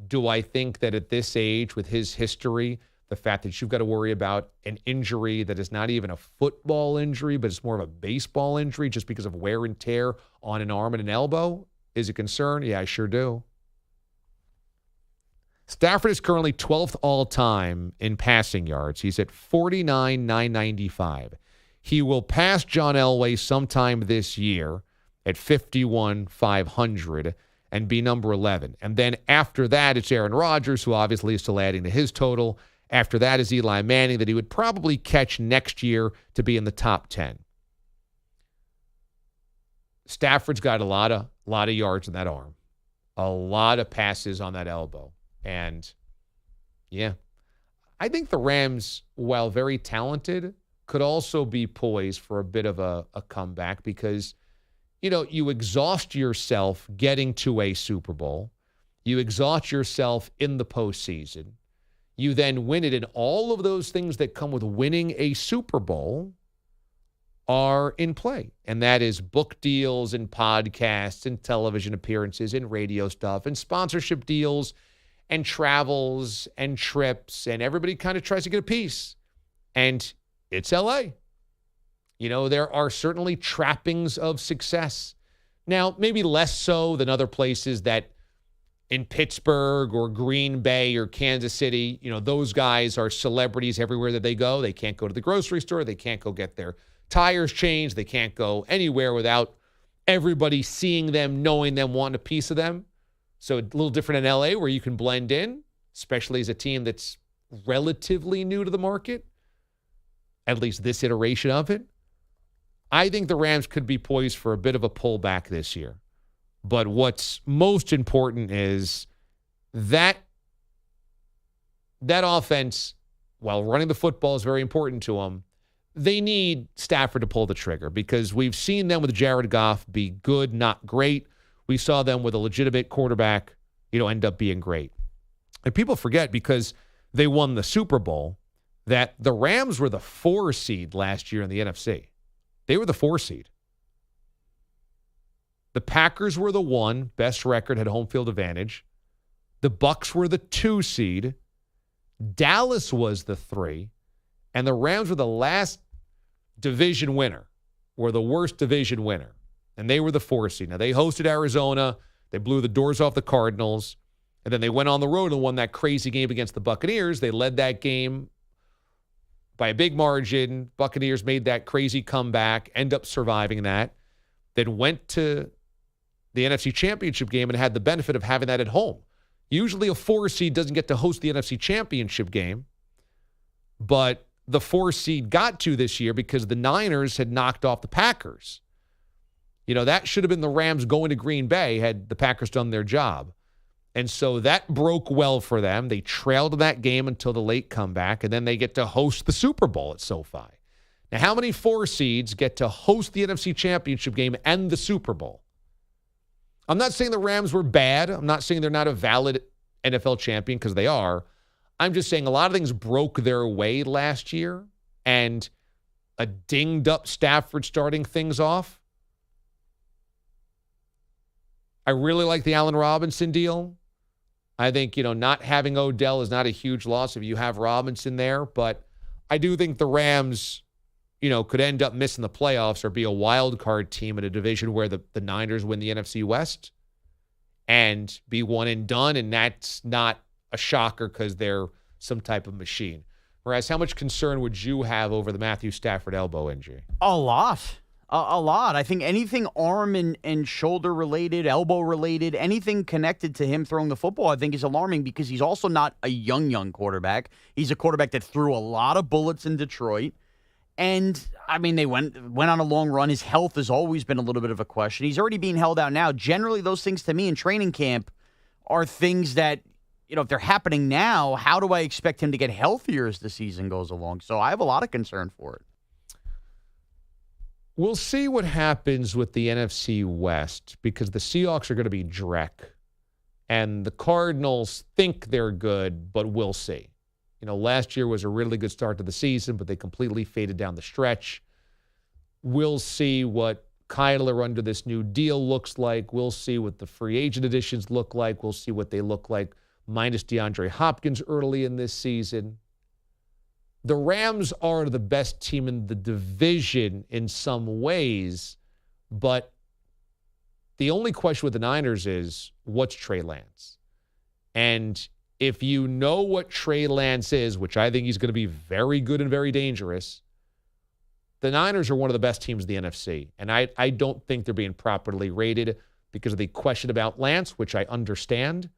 do I think that at this age, with his history, the fact that you've got to worry about an injury that is not even a football injury, but it's more of a baseball injury just because of wear and tear on an arm and an elbow is a concern? Yeah, I sure do. Stafford is currently 12th all-time in passing yards. He's at 49,995. He will pass John Elway sometime this year at 51,500 and be number 11. And then after that, it's Aaron Rodgers, who obviously is still adding to his total. After that is Eli Manning, that he would probably catch next year to be in the top 10. Stafford's got a lot of yards in that arm, a lot of passes on that elbow. And, yeah, I think the Rams, while very talented, could also be poised for a bit of a comeback because, you know, you exhaust yourself getting to a Super Bowl. You exhaust yourself in the postseason. You then win it, and all of those things that come with winning a Super Bowl are in play. And that is book deals and podcasts and television appearances and radio stuff and sponsorship deals and travels and trips, and everybody kind of tries to get a piece. And it's LA. You know, there are certainly trappings of success. Now, maybe less so than other places that in Pittsburgh or Green Bay or Kansas City, you know, those guys are celebrities everywhere that they go. They can't go to the grocery store. They can't go get their tires changed. They can't go anywhere without everybody seeing them, knowing them, wanting a piece of them. So a little different in LA where you can blend in, especially as a team that's relatively new to the market, at least this iteration of it. I think the Rams could be poised for a bit of a pullback this year. But what's most important is that offense, while running the football is very important to them, they need Stafford to pull the trigger because we've seen them with Jared Goff be good, not great. We saw them with a legitimate quarterback, you know, end up being great. And people forget because they won the Super Bowl that the Rams were the 4 seed last year in the NFC. They were the 4 seed. The Packers were the 1, best record, had home field advantage. The Bucs were the 2 seed. Dallas was the 3. And the Rams were the last division winner, were the worst division winner. And they were the 4 seed. Now, they hosted Arizona. They blew the doors off the Cardinals. And then they went on the road and won that crazy game against the Buccaneers. They led that game by a big margin. Buccaneers made that crazy comeback, end up surviving that, then went to the NFC Championship game and had the benefit of having that at home. Usually a 4 seed doesn't get to host the NFC Championship game, but the 4 seed got to this year because the Niners had knocked off the Packers. That should have been the Rams going to Green Bay had the Packers done their job. And so that broke well for them. They trailed in that game until the late comeback, and then they get to host the Super Bowl at SoFi. Now, how many 4 seeds get to host the NFC Championship game and the Super Bowl? I'm not saying the Rams were bad. I'm not saying they're not a valid NFL champion, because they are. I'm just saying a lot of things broke their way last year, and a dinged-up Stafford starting things off. I really like the Allen Robinson deal. I think, not having Odell is not a huge loss if you have Robinson there, but I do think the Rams, could end up missing the playoffs or be a wild card team in a division where the Niners win the NFC West and be one and done, and that's not a shocker because they're some type of machine. Whereas, how much concern would you have over the Matthew Stafford elbow injury? A lot. A lot. I think anything arm and shoulder related, elbow related, anything connected to him throwing the football, I think is alarming, because he's also not a young quarterback. He's a quarterback that threw a lot of bullets in Detroit. And, they went on a long run. His health has always been a little bit of a question. He's already being held out now. Generally, those things to me in training camp are things that, if they're happening now, how do I expect him to get healthier as the season goes along? So I have a lot of concern for it. We'll see what happens with the NFC West, because the Seahawks are going to be dreck, and the Cardinals think they're good, but we'll see. Last year was a really good start to the season, but they completely faded down the stretch. We'll see what Kyler under this new deal looks like. We'll see what the free agent additions look like. We'll see what they look like minus DeAndre Hopkins early in this season. The Rams are the best team in the division in some ways, but the only question with the Niners is, what's Trey Lance? And if you know what Trey Lance is, which I think he's going to be very good and very dangerous, the Niners are one of the best teams in the NFC. And I don't think they're being properly rated because of the question about Lance, which I understand.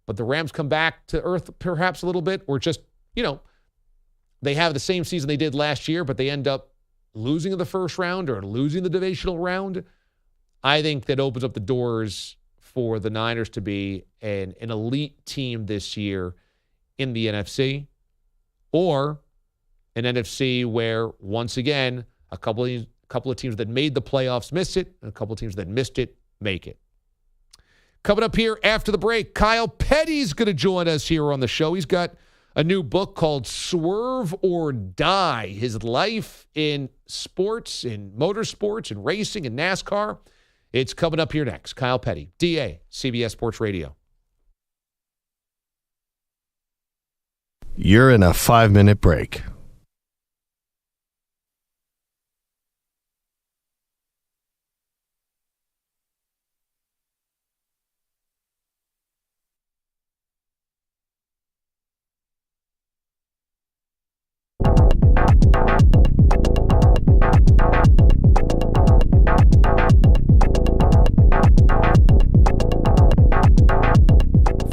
But the Rams come back to earth perhaps a little bit, or just, they have the same season they did last year, but they end up losing in the first round or losing the divisional round. I think that opens up the doors for the Niners to be an elite team this year in the NFC, or an NFC where, once again, a couple of teams that made the playoffs miss it, and a couple of teams that missed it make it. Coming up here after the break, Kyle Petty's going to join us here on the show. He's got a new book called Swerve or Die, his life in sports, in motorsports, in racing, and NASCAR. It's coming up here next. Kyle Petty, DA, CBS Sports Radio. You're in a 5-minute break.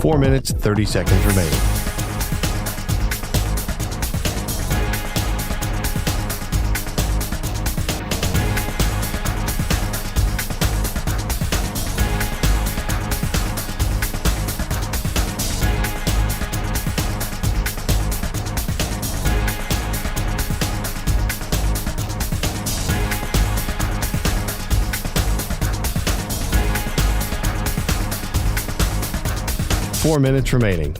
Four minutes, 30 seconds remaining. Four minutes remaining.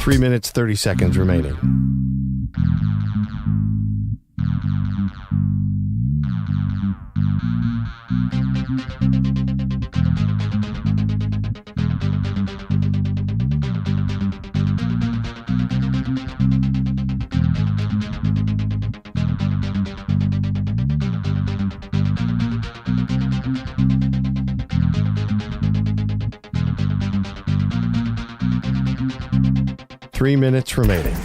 3 minutes, 30 seconds remaining. Three minutes remaining.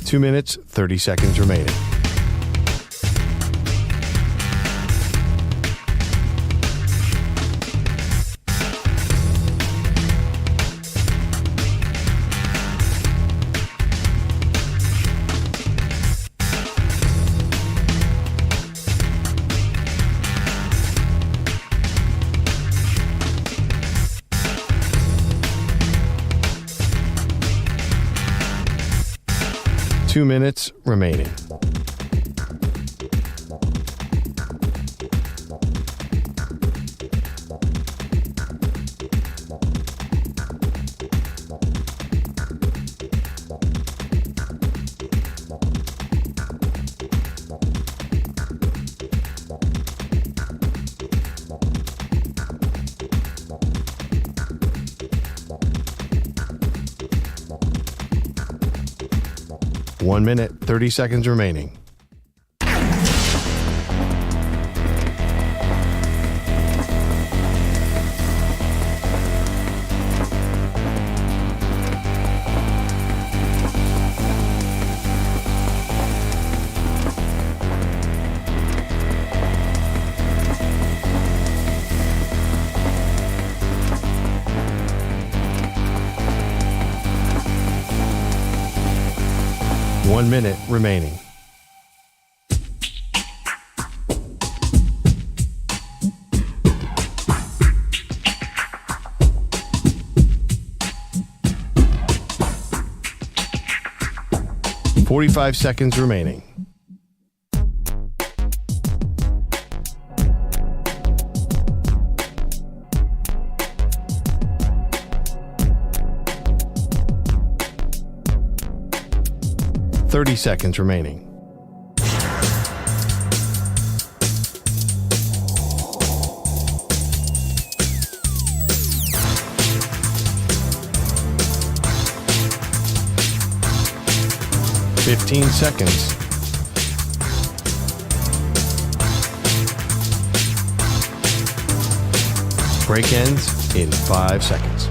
Two minutes, 30 seconds remaining. Two minutes remaining. One minute, 30 seconds remaining. One minute remaining. .45 seconds remaining. .30 seconds remaining. .15 seconds. Break ends in 5 seconds.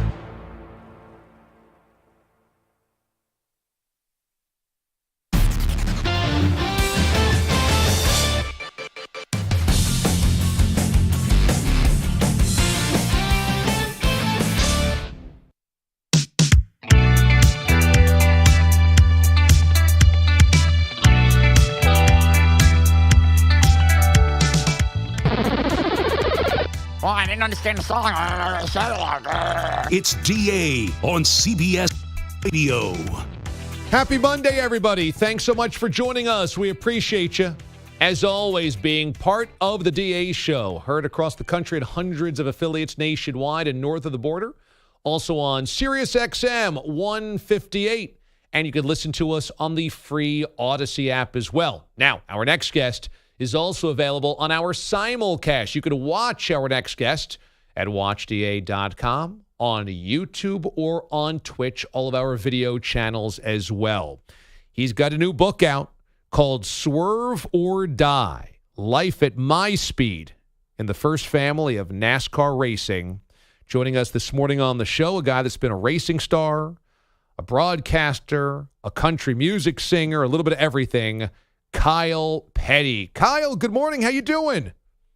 Oh, I didn't understand the song. It's DA on CBS Radio. Happy Monday, everybody. Thanks so much for joining us. We appreciate you. As always, being part of the DA show. Heard across the country at hundreds of affiliates nationwide and north of the border. Also on Sirius XM 158. And you can listen to us on the free Odyssey app as well. Now, our next guest is also available on our simulcast. You can watch our next guest at watchda.com, on YouTube, or on Twitch, all of our video channels as well. He's got a new book out called Swerve or Die, Life at My Speed in the First Family of NASCAR Racing. Joining us this morning on the show, a guy that's been a racing star, a broadcaster, a country music singer, a little bit of everything, Kyle Petty. Kyle, good morning. How you doing?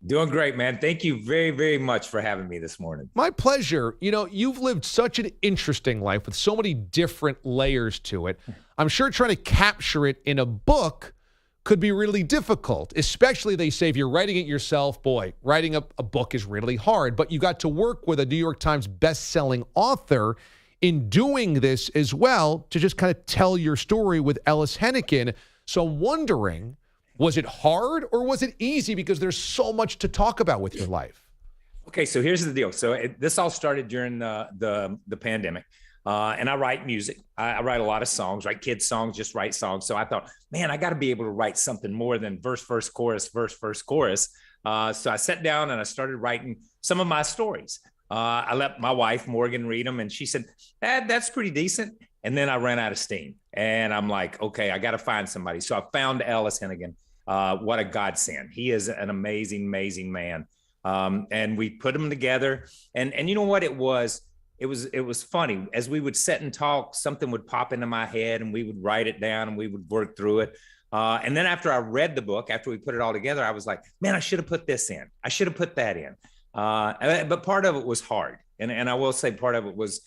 Doing great, man. Thank you very, very much for having me this morning. My pleasure. You know, you've lived such an interesting life with so many different layers to it. I'm sure trying to capture it in a book could be really difficult, especially they say if you're writing it yourself. Boy, writing a book is really hard, but you got to work with a New York Times best-selling author in doing this as well to just kind of tell your story with Ellis Hennigan. So I'm wondering, was it hard or was it easy because there's so much to talk about with your life? Okay, so here's the deal. So this all started during the pandemic, and I write music. I write a lot of songs, write kids songs, just write songs. So I thought, man, I got to be able to write something more than verse, chorus, verse, chorus. So I sat down and I started writing some of my stories. I let my wife, Morgan, read them, and she said, that's pretty decent. And then I ran out of steam. And I'm like, okay, I got to find somebody. So I found Ellis Hennigan. What a godsend. He is an amazing, amazing man. And we put them together. And you know what it was? It was funny. As we would sit and talk, something would pop into my head and we would write it down and we would work through it. And then after I read the book, after we put it all together, I was like, man, I should have put this in. I should have put that in. But part of it was hard. And I will say part of it was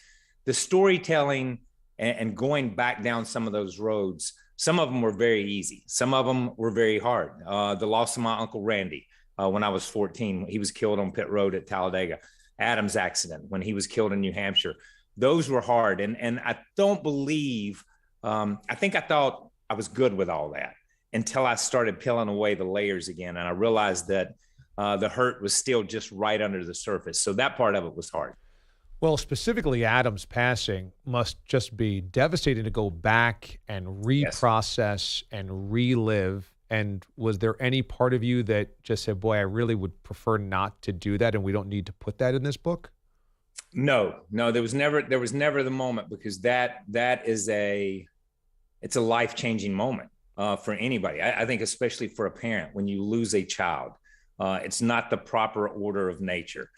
the storytelling and going back down some of those roads. Some of them were very easy. Some of them were very hard. The loss of my Uncle Randy when I was 14. He was killed on Pitt Road at Talladega. Adam's accident when he was killed in New Hampshire. Those were hard. And I don't believe, I think I thought I was good with all that until I started peeling away the layers again. And I realized that the hurt was still just right under the surface. So that part of it was hard. Well, specifically, Adam's passing must just be devastating to go back and reprocess and relive. And was there any part of you that just said, boy, I really would prefer not to do that and we don't need to put that in this book? No, there was never the moment, because it's a life-changing moment for anybody. I think especially for a parent, when you lose a child, it's not the proper order of nature.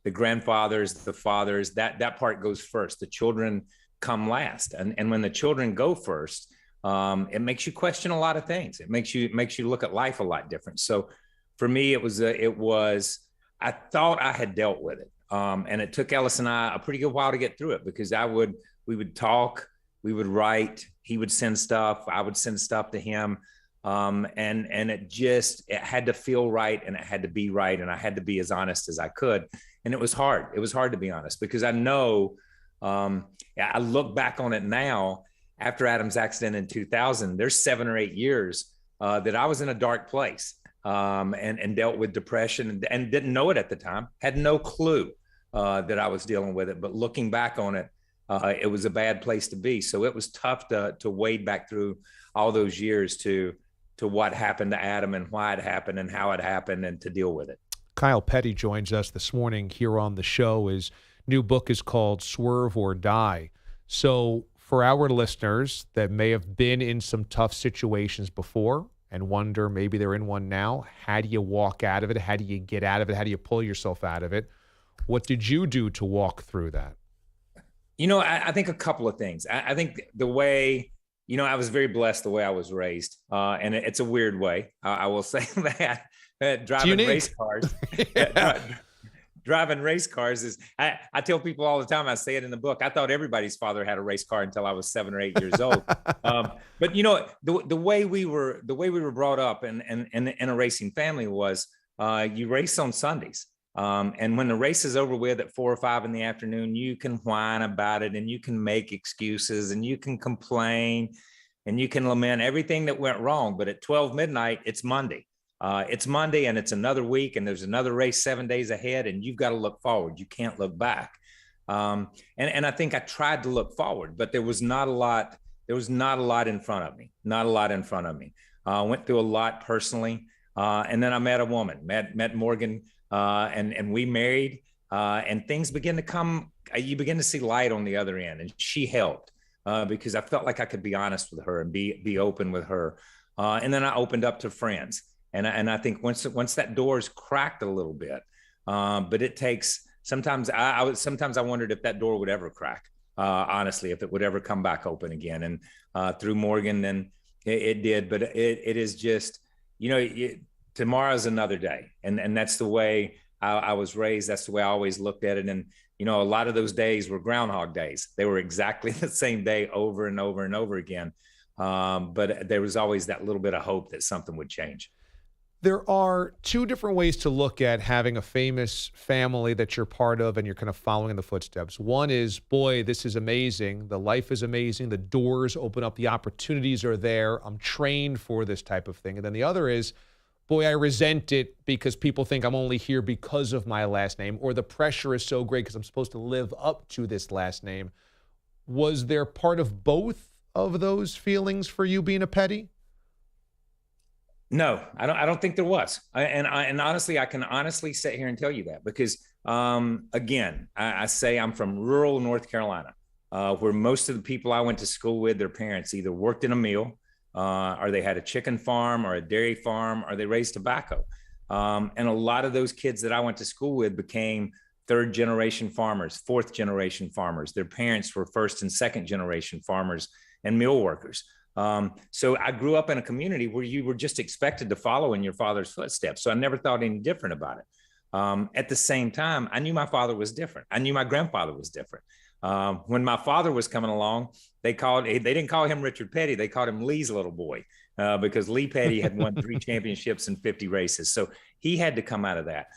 The grandfathers, the fathers, that part goes first. The children come last. And when the children go first, it makes you question a lot of things. It makes you look at life a lot different. So for me, it was, I thought I had dealt with it. And it took Ellis and I a pretty good while to get through it, because we would talk, we would write, he would send stuff, I would send stuff to him. And it had to feel right, and it had to be right. And I had to be as honest as I could. And it was hard. It was hard to be honest, because I know, I look back on it now after Adam's accident in 2000, there's 7 or 8 years that I was in a dark place and dealt with depression and didn't know it at the time, had no clue that I was dealing with it. But looking back on it, it was a bad place to be. So it was tough to wade back through all those years to what happened to Adam and why it happened and how it happened and to deal with it. Kyle Petty joins us this morning here on the show. His new book is called Swerve or Die. So for our listeners that may have been in some tough situations before and wonder maybe they're in one now, how do you walk out of it? How do you get out of it? How do you pull yourself out of it? What did you do to walk through that? I think a couple of things. I think the way, I was very blessed the way I was raised. And it's a weird way. I will say that. Driving race cars. Driving race cars is, I tell people all the time, I say it in the book, I thought everybody's father had a race car until I was 7 or 8 years old. But the way we were brought up in a racing family was you race on Sundays. And when the race is over with at 4 or 5 in the afternoon, you can whine about it and you can make excuses and you can complain and you can lament everything that went wrong. But at 12 midnight, it's Monday. It's Monday and it's another week and there's another race 7 days ahead and you've got to look forward. You can't look back. And I think I tried to look forward, but there was not a lot in front of me. I went through a lot personally. And then I met a woman, met Morgan, and we married, and things begin to come, you begin to see light on the other end. And she helped, because I felt like I could be honest with her and be open with her. And then I opened up to friends. And I think once that door is cracked a little bit, but it takes, sometimes I wondered if that door would ever crack, honestly, if it would ever come back open again. And through Morgan, then it did. But it is just, tomorrow's another day. And that's the way I was raised. That's the way I always looked at it. And, you know, a lot of those days were Groundhog Days. They were exactly the same day over and over and over again. But there was always that little bit of hope that something would change. There are two different ways to look at having a famous family that you're part of and you're kind of following in the footsteps. One is, boy, this is amazing. The life is amazing. The doors open up. The opportunities are there. I'm trained for this type of thing. And then the other is, boy, I resent it because people think I'm only here because of my last name, or the pressure is so great because I'm supposed to live up to this last name. Was there part of both of those feelings for you being a Petty? No, I don't think there was. And honestly, I can honestly sit here and tell you that because, again, I say I'm from rural North Carolina, where most of the people I went to school with, their parents either worked in a mill, or they had a chicken farm or a dairy farm, or they raised tobacco. And a lot of those kids that I went to school with became third generation farmers, fourth generation farmers. Their parents were first and second generation farmers and mill workers. So I grew up in a community where you were just expected to follow in your father's footsteps. So I never thought any different about it. At the same time, I knew my father was different. I knew my grandfather was different. When my father was coming along, they didn't call him Richard Petty. They called him Lee's little boy, because Lee Petty had won 3 championships and 50 races. So he had to come out of that.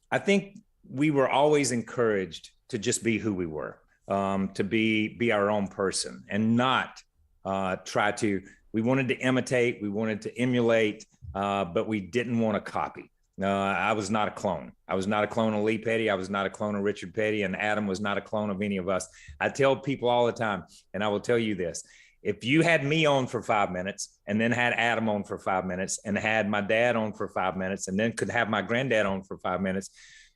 I think we were always encouraged to just be who we were, to be our own person and not we wanted to imitate, we wanted to emulate, but we didn't want to copy. I was not a clone. I was not a clone of Lee Petty. I was not a clone of Richard Petty, and Adam was not a clone of any of us. I tell people all the time, and I will tell you this, if you had me on for 5 minutes and then had Adam on for 5 minutes and had my dad on for 5 minutes and then could have my granddad on for 5 minutes,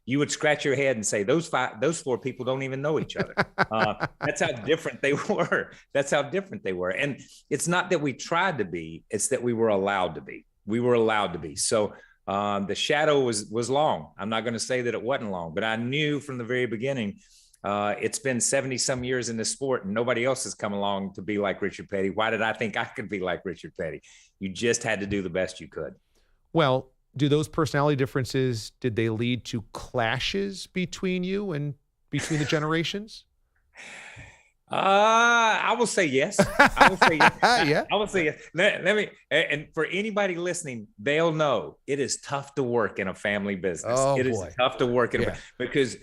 you would scratch your head and say, those 4 people don't even know each other. That's how different they were. That's how different they were. And it's not that we tried to be, it's that we were allowed to be. We were allowed to be. So the shadow was long. I'm not going to say that it wasn't long, but I knew from the very beginning, it's been 70 some years in this sport and nobody else has come along to be like Richard Petty. Why did I think I could be like Richard Petty? You just had to do the best you could. Well, do those personality differences, did they lead to clashes between you and between the generations? I will say yes. I will say yes. Yeah. I will say yes. Let me, and for anybody listening, they'll know it is tough to work in a family business. It is tough to work because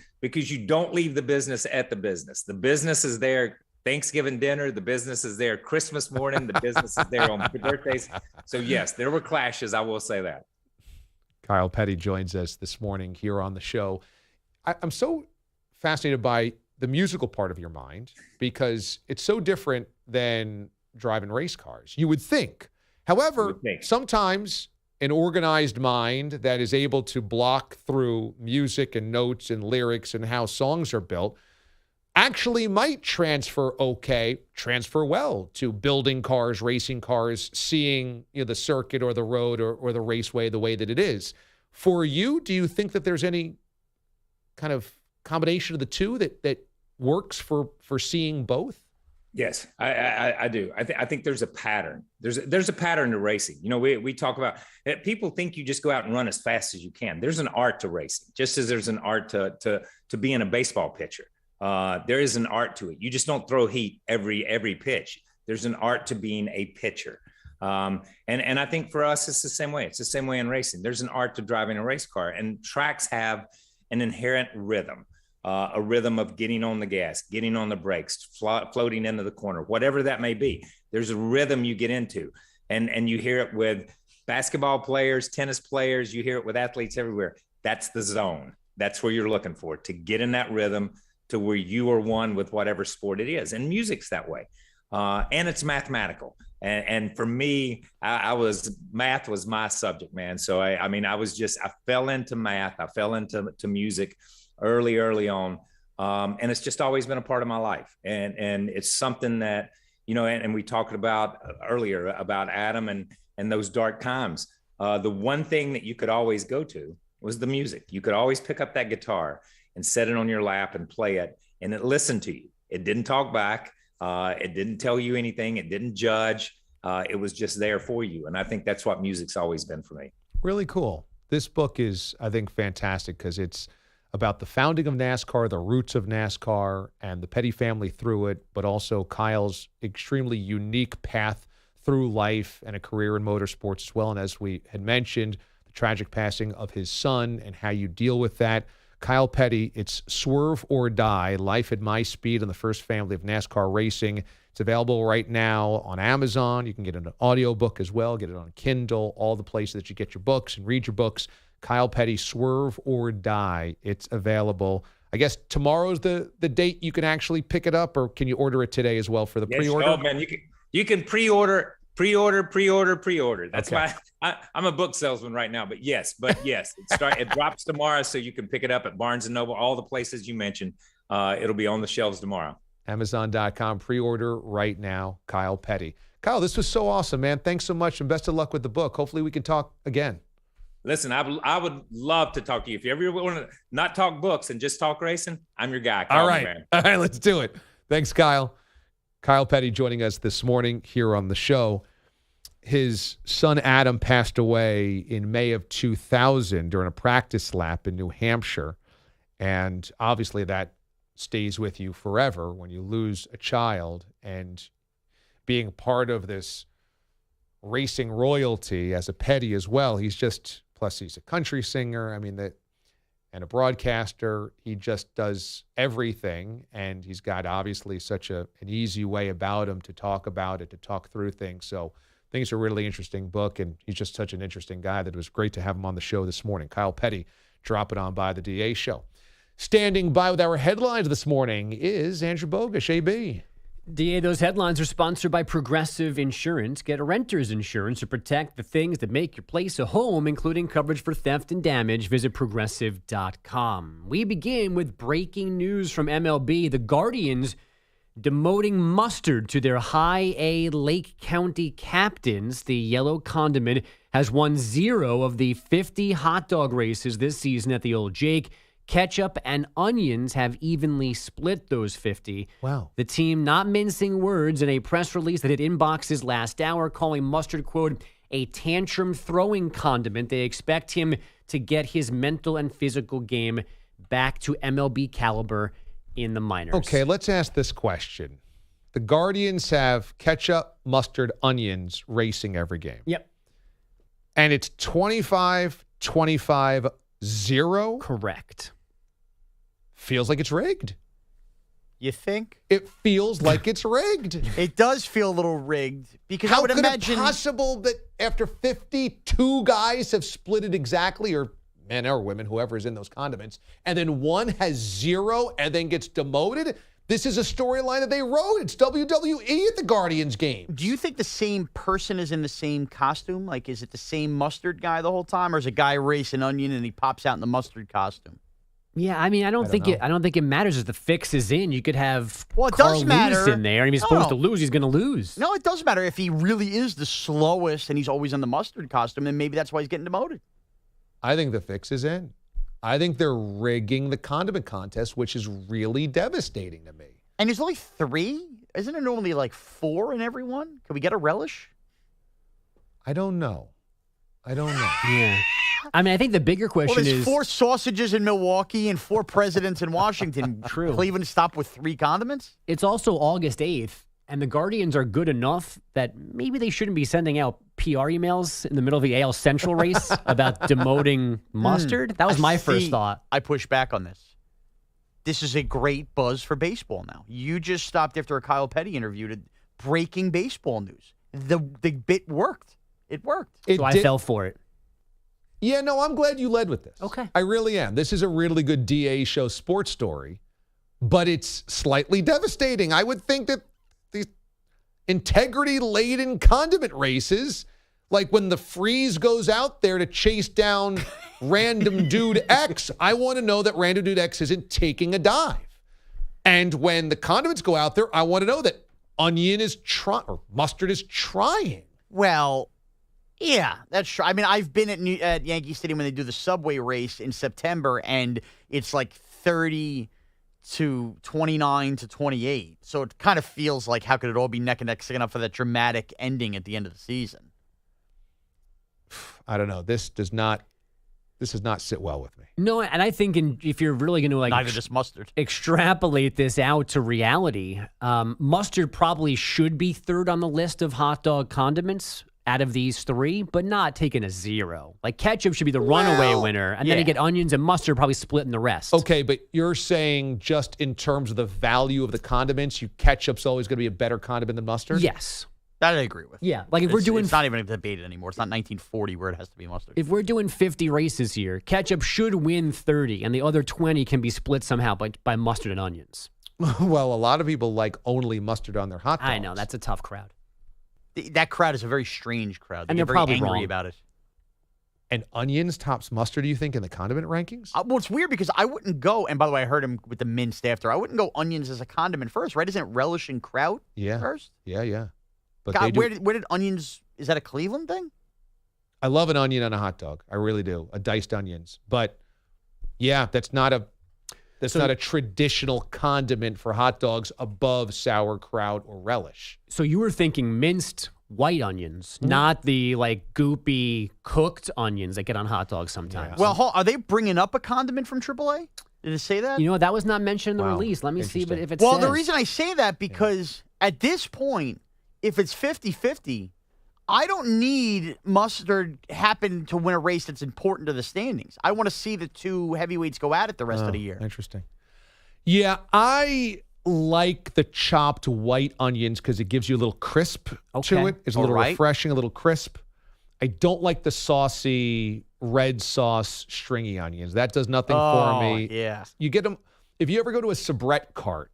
you don't leave the business at the business. The business is there Thanksgiving dinner, the business is there Christmas morning, the business is there on birthdays. So yes, there were clashes. I will say that. Kyle Petty joins us this morning here on the show. I'm so fascinated by the musical part of your mind because it's so different than driving race cars. You would think. However, sometimes an organized mind that is able to block through music and notes and lyrics and how songs are built actually might transfer well to building cars, racing cars, seeing the circuit or the road or the raceway the way that it is. For you, do you think that there's any kind of combination of the two that works for seeing both? Yes, I do. I think there's a pattern. There's a pattern to racing. We talk about it. People think you just go out and run as fast as you can. There's an art to racing, just as there's an art to being a baseball pitcher. There is an art to it. You just don't throw heat every pitch. There's an art to being a pitcher. And I think for us, it's the same way. It's the same way in racing. There's an art to driving a race car, and tracks have an inherent rhythm, a rhythm of getting on the gas, getting on the brakes, floating into the corner, whatever that may be. There's a rhythm you get into, and you hear it with basketball players, tennis players. You hear it with athletes everywhere. That's the zone. That's where you're looking for, to get in that rhythm to where you are one with whatever sport it is. And music's that way. And it's mathematical. And for me, math was my subject, man. So I fell into math. I fell into music early on. And it's just always been a part of my life. And it's something that, and we talked about earlier about Adam and those dark times. The one thing that you could always go to was the music. You could always pick up that guitar and set it on your lap and play it, and it listened to you. It didn't talk back. It didn't tell you anything. It didn't judge. It was just there for you. And I think that's what music's always been for me. Really cool. This book is, I think, fantastic because it's about the founding of NASCAR, the roots of NASCAR, and the Petty family through it, but also Kyle's extremely unique path through life and a career in motorsports as well. And as we had mentioned, the tragic passing of his son and how you deal with that. Kyle Petty, it's Swerve or Die, Life at My Speed in the First Family of NASCAR Racing. It's available right now on Amazon. You can get an audiobook as well, get it on Kindle, all the places that you get your books and read your books. Kyle Petty, Swerve or Die. It's available. I guess tomorrow's the date you can actually pick it up, or can you order it today as well for the pre-order? Oh, man, you can pre-order. That's okay. why I'm a book salesman right now. But yes, it drops tomorrow, so you can pick it up at Barnes & Noble, all the places you mentioned. It'll be on the shelves tomorrow. Amazon.com, pre-order right now. Kyle Petty. Kyle, this was so awesome, man. Thanks so much, and best of luck with the book. Hopefully we can talk again. Listen, I would love to talk to you. If you ever want to not talk books and just talk racing, I'm your guy. All right, let's do it. Thanks, Kyle. Kyle Petty joining us this morning here on the show. His son Adam passed away in May of 2000 during a practice lap in New Hampshire. And obviously that stays with you forever when you lose a child. And being part of this racing royalty as a Petty as well, plus he's a country singer. I mean, and a broadcaster. He just does everything, and he's got obviously such an easy way about him to talk about it, to talk through things. So I think it's a really interesting book, and he's just such an interesting guy that it was great to have him on the show this morning. Kyle Petty, dropping on by the DA show. Standing by with our headlines this morning is Andrew Bogusch, AB. DA, those headlines are sponsored by Progressive Insurance. Get a renter's insurance to protect the things that make your place a home, including coverage for theft and damage. Visit Progressive.com. We begin with breaking news from MLB. The Guardians demoting Mustard to their High A Lake County captains. The Yellow Condiment has won 0 of the 50 hot dog races this season at the Old Jake. Ketchup and onions have evenly split those 50. Wow. The team not mincing words in a press release that hit inboxes last hour, calling Mustard, quote, a tantrum-throwing condiment. They expect him to get his mental and physical game back to MLB caliber in the minors. Okay, let's ask this question. The Guardians have ketchup, mustard, onions racing every game. Yep. And it's 25-25-0? Correct. Feels like it's rigged. You think? It feels like it's rigged. It does feel a little rigged because How I would could imagine it possible that after 52 guys have split it exactly, or men or women, whoever is in those condiments, and then one has 0 and then gets demoted? This is a storyline that they wrote. It's WWE at the Guardians game. Do you think the same person is in the same costume? Like, is it the same mustard guy the whole time, or is a guy racing onion and he pops out in the mustard costume? Yeah, I mean, I don't think it matters if the fix is in. You could have it Carl does matter. Lewis in there, and if he's supposed to lose, he's going to lose. No, it does matter if he really is the slowest and he's always in the mustard costume, and maybe that's why he's getting demoted. I think the fix is in. I think they're rigging the condiment contest, which is really devastating to me. And there's only 3? Isn't there normally like 4 in every one? Can we get a relish? I don't know. Yeah. I mean, I think the bigger question there's is 4 sausages in Milwaukee and 4 presidents in Washington. True. Cleveland stopped with 3 condiments? It's also August 8th, and the Guardians are good enough that maybe they shouldn't be sending out PR emails in the middle of the AL Central race about demoting Mustard. That was my first thought. I push back on this. This is a great buzz for baseball now. You just stopped after a Kyle Petty interview to breaking baseball news. The bit worked. It worked. I fell for it. Yeah, no, I'm glad you led with this. Okay. I really am. This is a really good DA show sports story, but it's slightly devastating. I would think that these integrity-laden condiment races, like when the Freeze goes out there to chase down random dude X, I want to know that random dude X isn't taking a dive. And when the condiments go out there, I want to know that onion is trying or mustard is trying. Well, yeah, that's true. I mean, I've been at Yankee Stadium when they do the subway race in September, and it's like 30 to 29 to 28. So it kind of feels like how could it all be neck and neck, sticking up for that dramatic ending at the end of the season? I don't know. This does not sit well with me. No, and I think if you're really going to Neither does mustard. extrapolate this out to reality, mustard probably should be third on the list of hot dog condiments out of these three, but not taking a 0. Like ketchup should be the runaway winner, and then you get onions and mustard probably splitting the rest. Okay, but you're saying just in terms of the value of the condiments, ketchup's always going to be a better condiment than mustard? Yes. That I agree with. Yeah, like if we're doing... It's not even a debate anymore. It's not 1940 where it has to be mustard. If we're doing 50 races here, ketchup should win 30, and the other 20 can be split somehow by mustard and onions. Well, a lot of people like only mustard on their hot dogs. I know, that's a tough crowd. That crowd is a very strange crowd. And They're they're very probably angry wrong. about it. And onions tops mustard, do you think, in the condiment rankings? Well, it's weird because I wouldn't go, and by the way, I heard him with the minced after. I wouldn't go onions as a condiment first, right? Isn't it relish and kraut first? Yeah. But God, where did onions, is that a Cleveland thing? I love an onion on a hot dog. I really do. Diced onions. But yeah, that's not a traditional condiment for hot dogs above sauerkraut or relish. So you were thinking minced white onions, not the goopy cooked onions that get on hot dogs sometimes. Well, are they bringing up a condiment from AAA? Did it say that? You know, that was not mentioned in the release. Let me see if it says. Well, the reason I say that because at this point, if it's 50-50, I don't need mustard happen to win a race that's important to the standings. I want to see the two heavyweights go at it the rest of the year. Interesting. Yeah, I like the chopped white onions because it gives you a little crisp to it. It's a little refreshing, a little crisp. I don't like the saucy red sauce stringy onions. That does nothing for me. Yeah. You get them. If you ever go to a soubrette cart,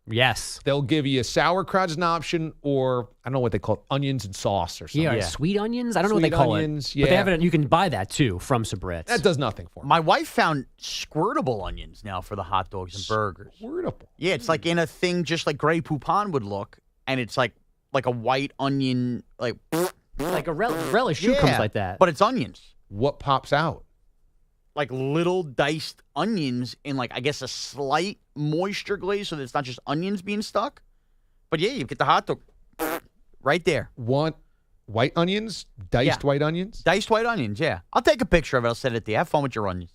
they'll give you a sauerkraut as an option, or I don't know what they call it, onions and sauce or something. Yeah, sweet onions? I don't know what they call onions, it. But they have it, you can buy that too from Soubrettes. That does nothing for me. My wife found squirtable onions now for the hot dogs and burgers. Squirtable? Yeah, it's like in a thing just like Grey Poupon would look, and it's like a white onion, like a relish shoe comes like that. But it's onions. What pops out? Like little diced onions in I guess a slight moisture glaze so that it's not just onions being stuck. But yeah, you get the hot dog right there. Want white onions? Diced white onions? Diced white onions, yeah. I'll take a picture of it. I'll send it to you. Have fun with your onions.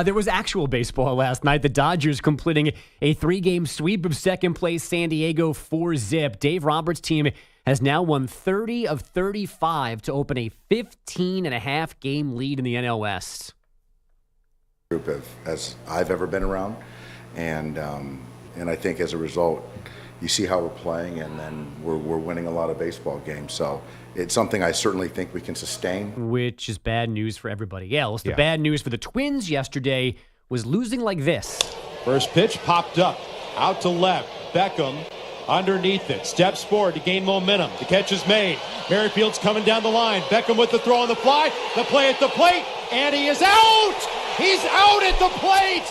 There was actual baseball last night. The Dodgers completing a 3-game sweep of second place San Diego 4-0. Dave Roberts' team has now won 30 of 35 to open a 15.5 game lead in the NL West. Group as I've ever been around, and I think as a result, you see how we're playing, and then we're winning a lot of baseball games. So it's something I certainly think we can sustain. Which is bad news for everybody else. The bad news for the Twins yesterday was losing like this. First pitch popped up, out to left. Beckham underneath it, steps forward to gain momentum. The catch is made. Merrifield's coming down the line. Beckham with the throw on the fly. The play at the plate, and he is out! He's out at the plate!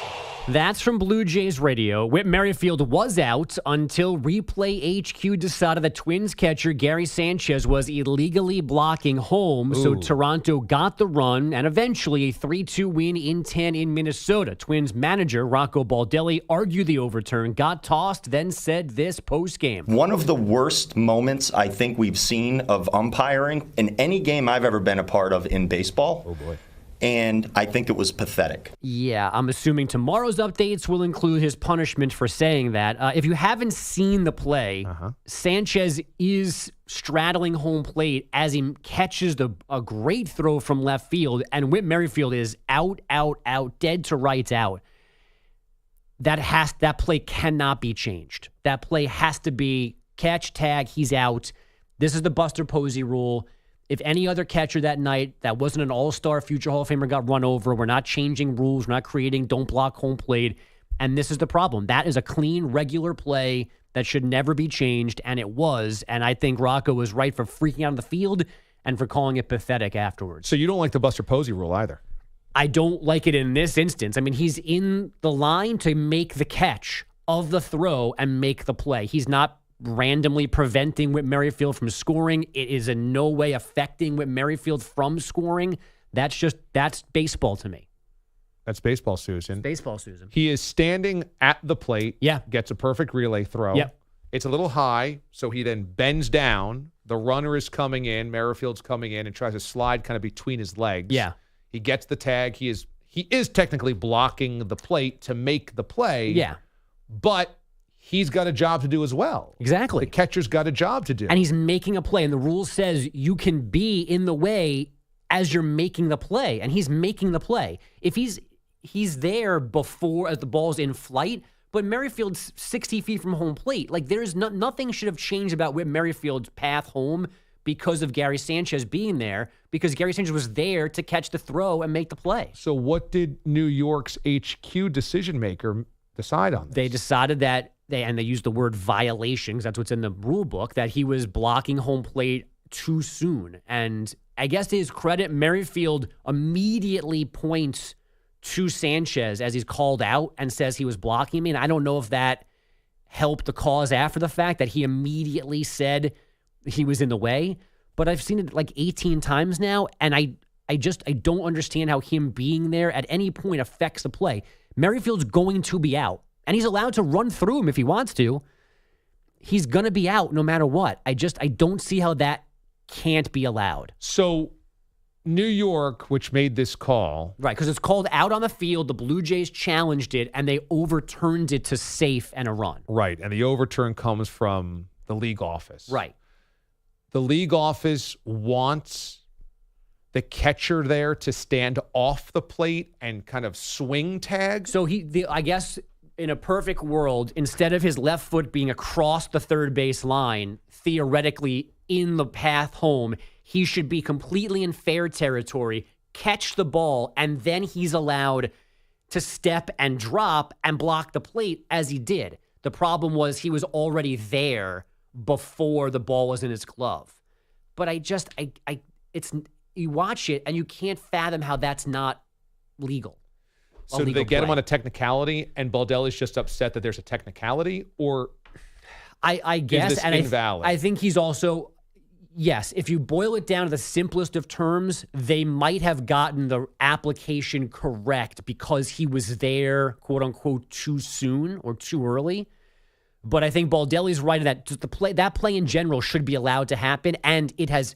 That's from Blue Jays Radio. Whit Merrifield was out until Replay HQ decided the Twins catcher Gary Sanchez was illegally blocking home. So Toronto got the run and eventually a 3-2 win in 10 in Minnesota. Twins manager Rocco Baldelli argued the overturn, got tossed, then said this postgame. One of the worst moments I think we've seen of umpiring in any game I've ever been a part of in baseball. Oh, boy. And I think it was pathetic. Yeah, I'm assuming tomorrow's updates will include his punishment for saying that. If you haven't seen the play, Sanchez is straddling home plate as he catches a great throw from left field, and Whit Merrifield is out, dead to rights out. That play cannot be changed. That play has to be catch, tag, he's out. This is the Buster Posey rule. If any other catcher that night that wasn't an all-star future Hall of Famer got run over, we're not changing rules, we're not creating don't block home plate, and this is the problem. That is a clean, regular play that should never be changed, and it was, and I think Rocco was right for freaking out on the field and for calling it pathetic afterwards. So you don't like the Buster Posey rule either? I don't like it in this instance. I mean, he's in the line to make the catch of the throw and make the play. He's not randomly preventing Whit Merrifield from scoring. It is in no way affecting Whit Merrifield from scoring. That's baseball to me. That's baseball, Susan. Baseball, Susan. He is standing at the plate. Yeah. Gets a perfect relay throw. Yep. It's a little high, so he then bends down. The runner is coming in. Merrifield's coming in and tries to slide kind of between his legs. Yeah. He gets the tag. He is technically blocking the plate to make the play. Yeah. But he's got a job to do as well. Exactly. The catcher's got a job to do. And he's making a play. And the rule says you can be in the way as you're making the play. And he's making the play. If he's there before as the ball's in flight, but Merrifield's 60 feet from home plate. Like, there's nothing should have changed about Merrifield's path home because of Gary Sanchez being there, because Gary Sanchez was there to catch the throw and make the play. So what did New York's HQ decision maker decide on this? They decided that they used the word violation, because that's what's in the rule book, that he was blocking home plate too soon. And I guess to his credit, Merrifield immediately points to Sanchez as he's called out and says he was blocking me. And I don't know if that helped the cause after the fact, that he immediately said he was in the way. But I've seen it like 18 times now, and I don't understand how him being there at any point affects the play. Merrifield's going to be out, and he's allowed to run through him if he wants to. He's going to be out no matter what. I don't see how that can't be allowed. So New York, which made this call. Right, because it's called out on the field. The Blue Jays challenged it, and they overturned it to safe and a run. Right, and the overturn comes from the league office. Right. The league office wants the catcher there to stand off the plate and kind of swing tag. So I guess in a perfect world, instead of his left foot being across the third base line, theoretically in the path home, he should be completely in fair territory, catch the ball, and then he's allowed to step and drop and block the plate as he did. The problem was he was already there before the ball was in his glove. But you watch it and you can't fathom how that's not legal. So did they get him on a technicality and Baldelli's just upset that there's a technicality, or I guess, is this and invalid? I think he's also, yes, if you boil it down to the simplest of terms, they might have gotten the application correct because he was there, quote unquote, too soon or too early. But I think Baldelli's right in that that play in general should be allowed to happen, and it has.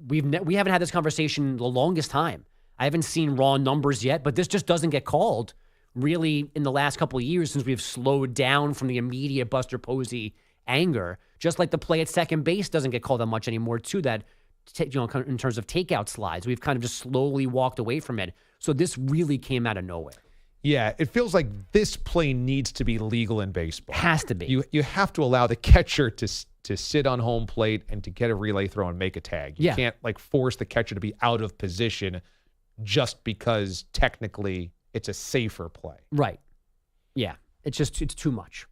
We haven't had this conversation the longest time. I haven't seen raw numbers yet, but this just doesn't get called really in the last couple of years since we've slowed down from the immediate Buster Posey anger. Just like the play at second base doesn't get called that much anymore, too. That in terms of takeout slides, we've kind of just slowly walked away from it. So this really came out of nowhere. Yeah, it feels like this play needs to be legal in baseball. Has to be. You have to allow the catcher to sit on home plate and to get a relay throw and make a tag. You can't force the catcher to be out of position just because technically it's a safer play. Right. Yeah. It's too much.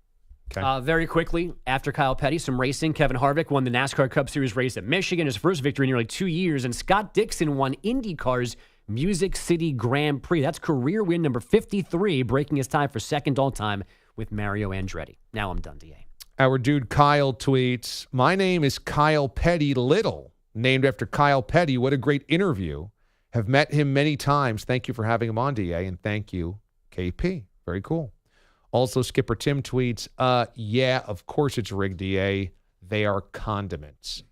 Okay. Very quickly, after Kyle Petty, some racing. Kevin Harvick won the NASCAR Cup Series race at Michigan, his first victory in nearly 2 years, and Scott Dixon won IndyCar's Music City Grand Prix. That's career win number 53, breaking his tie for second all-time with Mario Andretti. Now I'm done, DA. Our dude Kyle tweets, "My name is Kyle Petty Little, named after Kyle Petty. What a great interview. Have met him many times. Thank you for having him on, DA, and thank you, KP." Very cool. Also, Skipper Tim tweets, "Yeah, of course it's rigged, DA. They are condiments."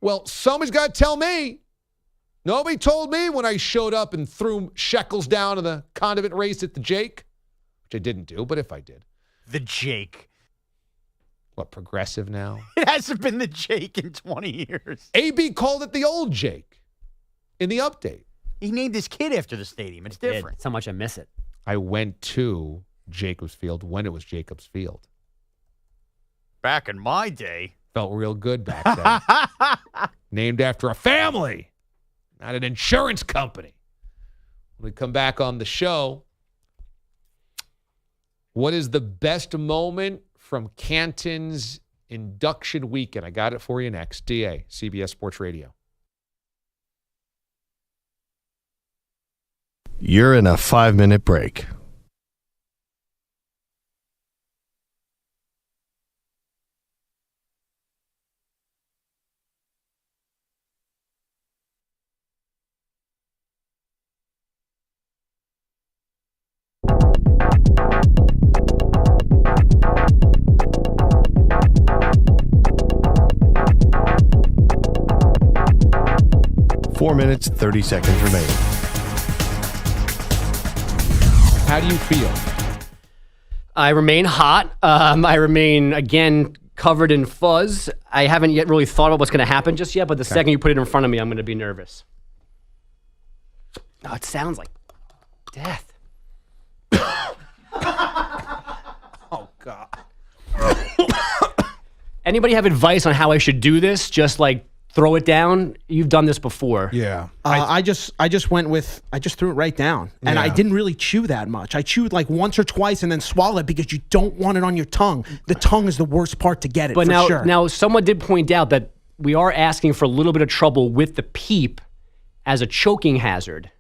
Well, somebody's got to tell me. Nobody told me when I showed up and threw shekels down in the condiment race at the Jake, which I didn't do, but if I did. The Jake. What, progressive now? It hasn't been the Jake in 20 years. AB called it the old Jake in the update. He named his kid after the stadium. It's different. That's how much I miss it. I went to Jacobs Field when it was Jacobs Field. Back in my day. Felt real good back then. Named after a family, not an insurance company. When we come back on the show, what is the best moment from Canton's induction weekend? I got it for you next. DA, CBS Sports Radio. You're in a 5-minute break. 4 minutes, 30 seconds remaining. How do you feel? I remain hot. I remain, again, covered in fuzz. I haven't yet really thought about what's going to happen just yet, but the second you put it in front of me, I'm going to be nervous. Oh, it sounds like death. Oh, God. Anybody have advice on how I should do this? Just like throw it down? You've done this before. Yeah. I just threw it right down. And I didn't really chew that much. I chewed like once or twice and then swallowed it because you don't want it on your tongue. The tongue is the worst part to get it, But for sure. now someone did point out that we are asking for a little bit of trouble with the peep as a choking hazard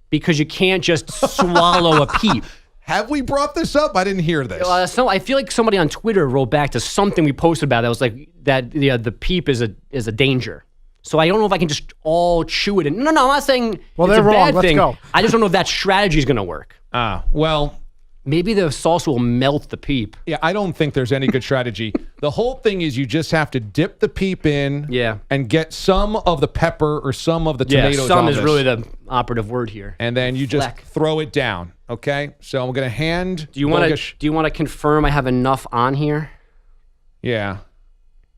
because you can't just swallow a peep. Have we brought this up? I didn't hear this. I feel like somebody on Twitter wrote back to something we posted about that was like that the peep is a danger. So I don't know if I can just all chew it. No, I'm not saying it's they're a wrong. bad Let's thing. go. I just don't know if that strategy is going to work. Well, maybe the salsa will melt the peep. Yeah, I don't think there's any good strategy. The whole thing is you just have to dip the peep in and get some of the pepper or some of the tomatoes some on is this. really the operative word here. And then you just throw it down, okay? So I'm going to hand Do you want to confirm I have enough on here? Yeah.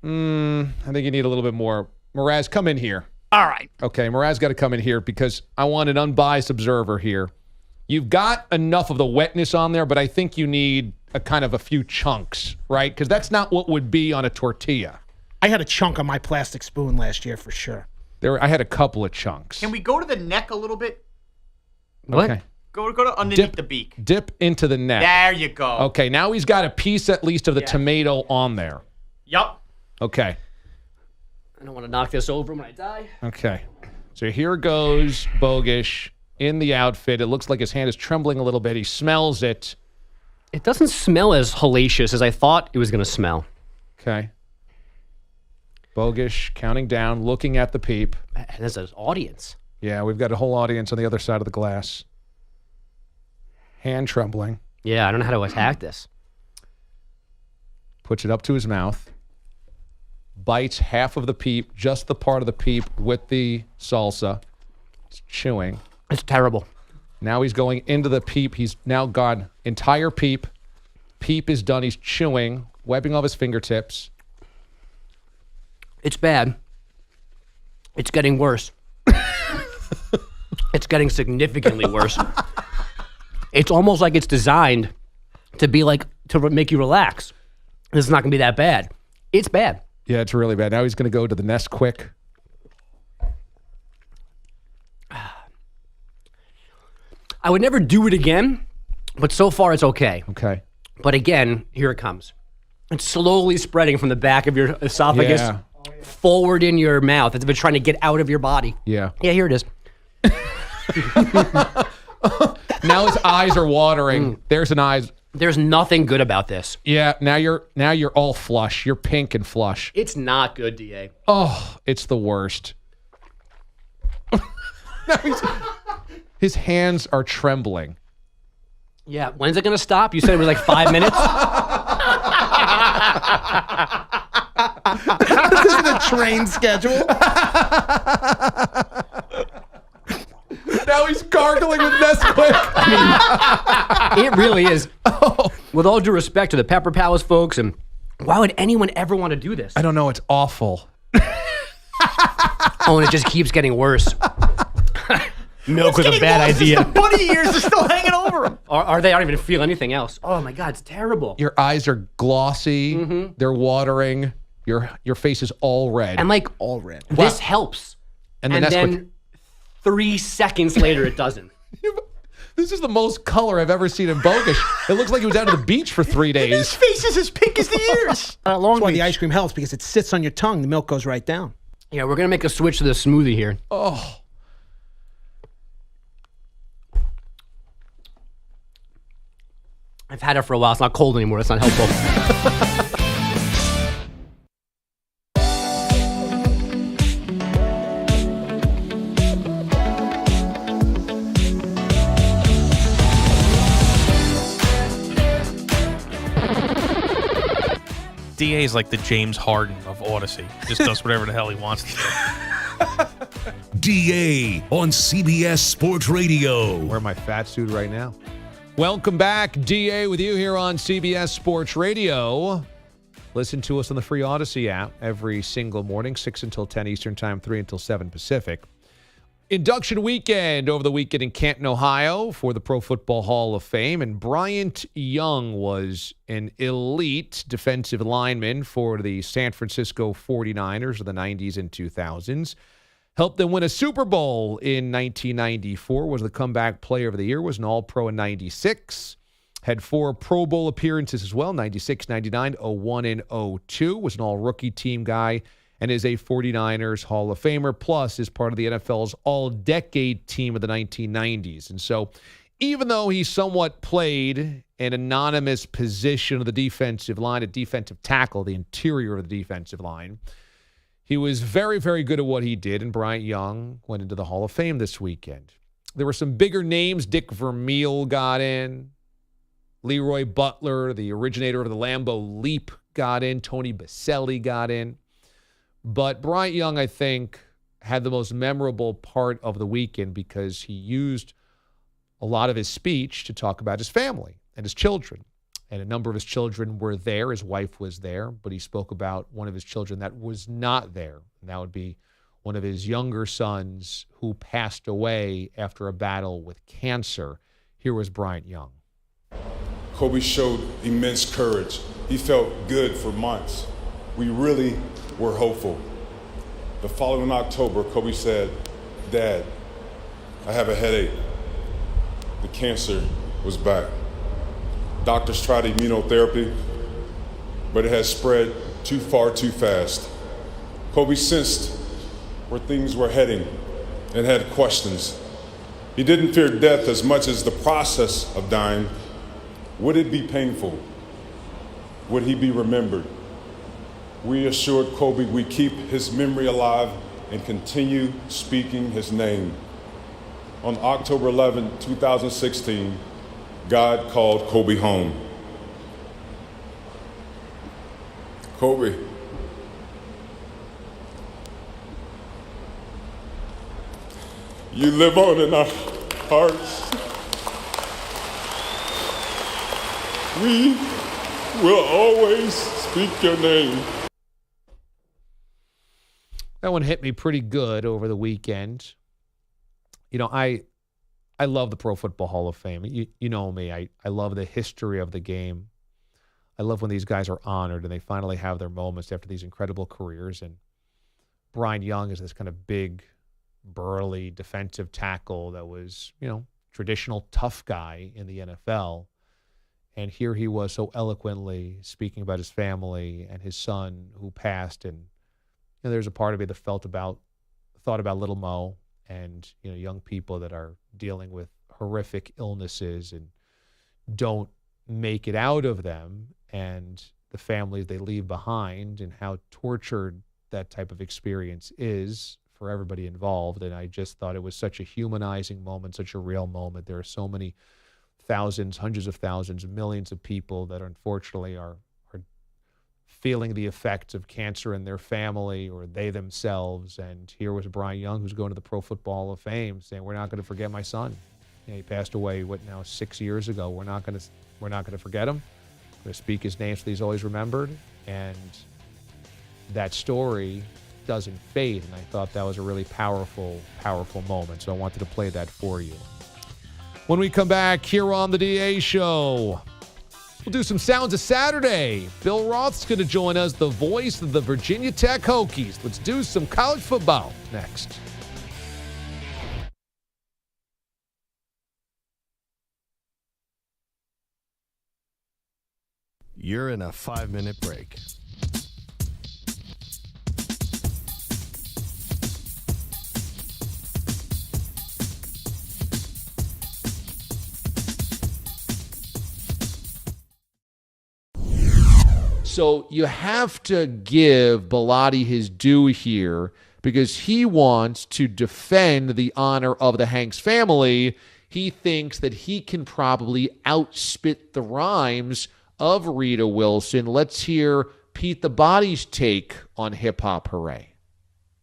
I think you need a little bit more. Mraz, come in here. All right. Okay, Mraz got to come in here because I want an unbiased observer here. You've got enough of the wetness on there, but I think you need a kind of a few chunks, right? Because that's not what would be on a tortilla. I had a chunk on my plastic spoon last year for sure. I had a couple of chunks. Can we go to the neck a little bit? What? Okay. Go to underneath the beak. Dip into the neck. There you go. Okay, now he's got a piece at least of the tomato on there. Yup. Okay. I don't want to knock this over when I die. Okay. So here goes Bogish in the outfit. It looks like his hand is trembling a little bit. He smells it. It doesn't smell as hellacious as I thought it was going to smell. Okay. Bogish counting down, looking at the peep. And there's an audience. Yeah, we've got a whole audience on the other side of the glass. Hand trembling. Yeah, I don't know how to attack this. Puts it up to his mouth. Bites half of the peep, just the part of the peep with the salsa. He's chewing. It's terrible. Now he's going into the peep. He's now gone entire peep. Peep is done. He's chewing, wiping off his fingertips. It's bad. It's getting worse. It's getting significantly worse. It's almost like it's designed to be like, to make you relax. This is not going to be that bad. It's bad. Yeah, it's really bad. Now he's going to go to the Nesquik. I would never do it again, but so far it's okay. Okay. But again, here it comes. It's slowly spreading from the back of your esophagus forward in your mouth. It's been trying to get out of your body. Yeah. Yeah, here it is. Now his eyes are watering. There's an eyes. There's nothing good about this. Yeah, now you're all flush. You're pink and flush. It's not good, DA. Oh, it's the worst. His hands are trembling. Yeah, when's it going to stop? You said it was like 5 minutes? This is a train schedule. Now he's gargling with Nesquik. I mean, it really is. With all due respect to the Pepper Palace folks, and why would anyone ever want to do this? I don't know. It's awful. Oh, and it just keeps getting worse. Milk was a bad idea. The bunny ears are still hanging over him. Are they? I don't even feel anything else. Oh my God, it's terrible. Your eyes are glossy. They're watering. Your face is all red. And like all red. This helps. And then 3 seconds later, it doesn't. This is the most color I've ever seen in Bogish. It looks like he was out at the beach for 3 days. His face is as pink as the ears. That's why the ice cream helps, because it sits on your tongue. The milk goes right down. Yeah, we're going to make a switch to the smoothie here. Oh. I've had it for a while. It's not cold anymore. It's not helpful. DA is like the James Harden of Odyssey. Just does whatever the hell he wants to do. DA on CBS Sports Radio. Wear my fat suit right now. Welcome back. DA with you here on CBS Sports Radio. Listen to us on the free Odyssey app every single morning, 6 until 10 Eastern Time, 3 until 7 Pacific. Induction weekend over the weekend in Canton, Ohio for the Pro Football Hall of Fame. And Bryant Young was an elite defensive lineman for the San Francisco 49ers of the 90s and 2000s. Helped them win a Super Bowl in 1994, was the comeback player of the year, was an All-Pro in 96. Had 4 Pro Bowl appearances as well, 96, 99, 01, and 02. Was an all-rookie team guy and is a 49ers Hall of Famer, plus is part of the NFL's all-decade team of the 1990s. And so even though he somewhat played an anonymous position of the defensive line, a defensive tackle, the interior of the defensive line, he was very, very good at what he did, and Bryant Young went into the Hall of Fame this weekend. There were some bigger names. Dick Vermeil got in. Leroy Butler, the originator of the Lambeau Leap, got in. Tony Baselli got in. But Bryant Young, I think, had the most memorable part of the weekend because he used a lot of his speech to talk about his family and his children. And a number of his children were there. His wife was there. But he spoke about one of his children that was not there. And that would be one of his younger sons who passed away after a battle with cancer. Here was Bryant Young. Kobe showed immense courage. He felt good for months. We really were hopeful. The following October, Kobe said, "Dad, I have a headache." The cancer was back. Doctors tried immunotherapy, but it had spread too far too fast. Kobe sensed where things were heading and had questions. He didn't fear death as much as the process of dying. Would it be painful? Would he be remembered? We assured Kobe we keep his memory alive and continue speaking his name. On October 11, 2016, God called Kobe home. Kobe, you live on in our hearts. We will always speak your name. That one hit me pretty good over the weekend. You know, I love the Pro Football Hall of Fame. You know me. I love the history of the game. I love when these guys are honored and they finally have their moments after these incredible careers. And Bryant Young is this kind of big, burly defensive tackle that was, you know, traditional tough guy in the NFL. And here he was so eloquently speaking about his family and his son who passed. And you know, there's a part of me that thought about little Mo and, you know, young people that are dealing with horrific illnesses and don't make it out of them, and the families they leave behind and how tortured that type of experience is for everybody involved. And I just thought it was such a humanizing moment, such a real moment. There are so many thousands, hundreds of thousands, millions of people that unfortunately are feeling the effects of cancer in their family or they themselves. And here was Bryant Young, who's going to the Pro Football Hall of Fame, saying, "We're not going to forget my son. You know, he passed away, 6 years ago. We're not going to forget him. We're going to speak his name so he's always remembered." And that story doesn't fade. And I thought that was a really powerful, powerful moment. So I wanted to play that for you. When we come back here on the DA Show, we'll do some Sounds of Saturday. Bill Roth's going to join us, the voice of the Virginia Tech Hokies. Let's do some college football next. You're in a 5-minute break. So you have to give Bellotti his due here because he wants to defend the honor of the Hanks family. He thinks that he can probably outspit the rhymes of Rita Wilson. Let's hear Pete the Body's take on Hip Hop Hooray.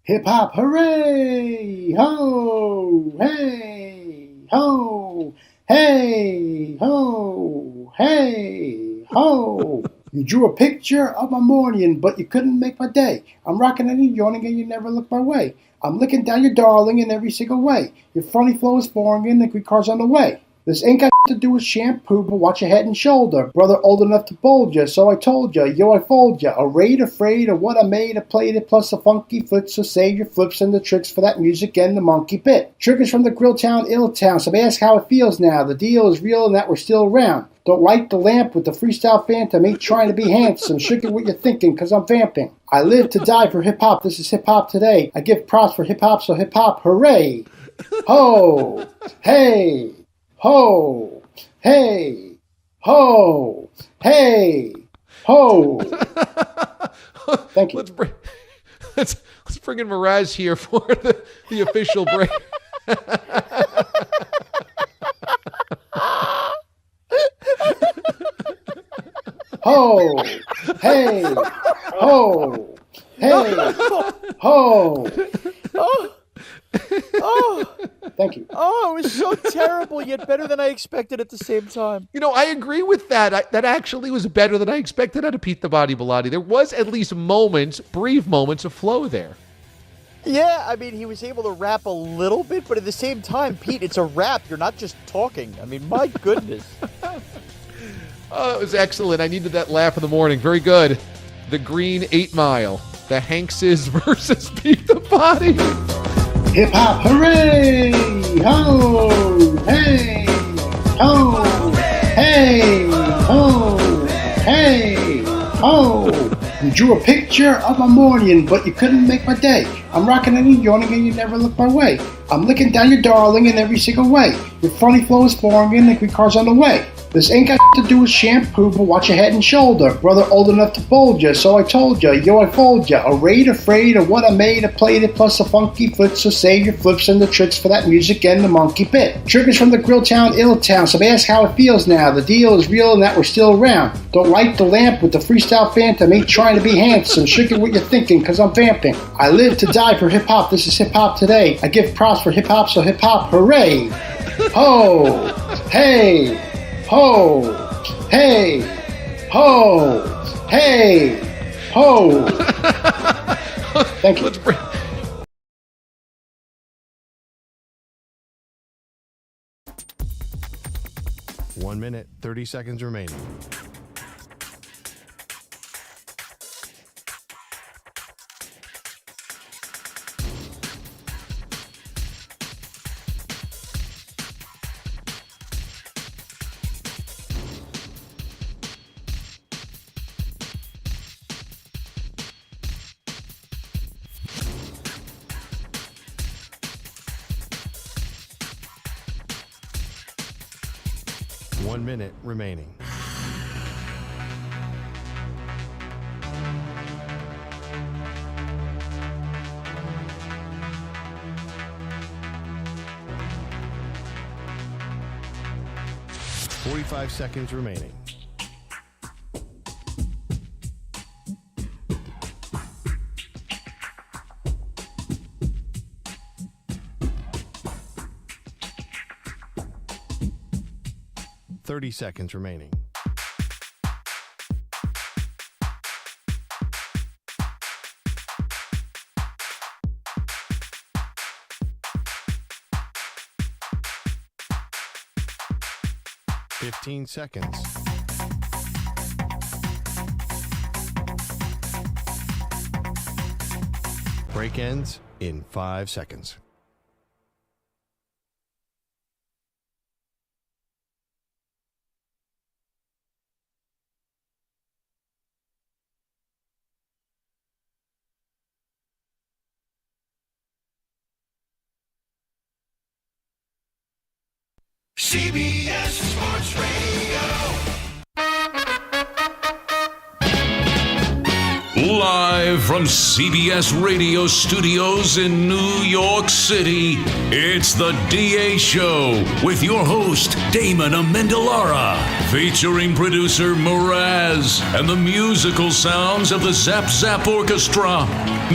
Hip hop, hooray! Ho! Hey! Ho! Hey! Ho! Hey! Ho! You drew a picture of my morning, but you couldn't make my day. I'm rocking and you're yawning and you never look my way. I'm looking down your darling in every single way. Your funny flow is boring and the Greek car's on the way. This ain't got to do with shampoo, but watch your head and shoulder. Brother old enough to bold ya, so I told ya, yo, I fold ya. Arrayed, afraid of what I made, I played it, plus a funky foot, so save your flips and the tricks for that music and the monkey pit. Triggers from the grill town, ill town, so ask how it feels now. The deal is real and that we're still around. Don't light the lamp with the freestyle phantom, ain't trying to be handsome. Sugar what you're thinking, cause I'm vamping. I live to die for hip-hop, this is hip-hop today. I give props for hip-hop, so hip-hop, hooray! Ho! Hey! Ho! Hey! Ho! Hey! Ho! Thank you. Let's bring in Mirage here for the official break. Ho! Hey! Ho! Hey! Ho! Thank you. Oh, it was so terrible, yet better than I expected at the same time. You know, I agree with that. That actually was better than I expected out of Pete the Body Bilotti. There was at least brief moments of flow there. Yeah, I mean, he was able to rap a little bit, but at the same time, Pete, it's a rap. You're not just talking. I mean, my goodness. Oh, it was excellent. I needed that laugh in the morning. Very good. The Green 8 Mile. The Hankses versus Pete the Body. Hip hop, hooray! Ho! Hey! Ho! Hey! Ho! Hey! Ho! You drew a picture of my morning, but you couldn't make my day. I'm rocking and you're yawning and you never look my way. I'm looking down your darling in every single way. Your funny flow is boring and the Greek car's on the way. This ain't got to do with shampoo, but watch your head and shoulder. Brother old enough to bold ya, so I told ya, yo, I fold ya. Arrayed, afraid of what I made, I played it, plus a funky foot, so save your flips and the tricks for that music and the monkey pit. Triggers from the grill town, ill town, so ask how it feels now. The deal is real and that we're still around. Don't light the lamp with the freestyle phantom, ain't trying to be handsome. Sugar what you're thinking, cause I'm vamping. I live to die for hip-hop, this is hip-hop today. I give props for hip-hop, so hip-hop, hooray! Ho! Hey! Ho! Hey! Ho! Hey! Ho! Thank you. 1 minute, 30 seconds remaining. One minute remaining. Forty-five seconds remaining. Seconds remaining. Fifteen seconds. Break ends in 5 seconds. CBS Sports Radio. Live from CBS Radio Studios in New York City, it's the DA Show with your host, Damon Amendolara, featuring producer Mraz and the musical sounds of the Zap Zap Orchestra.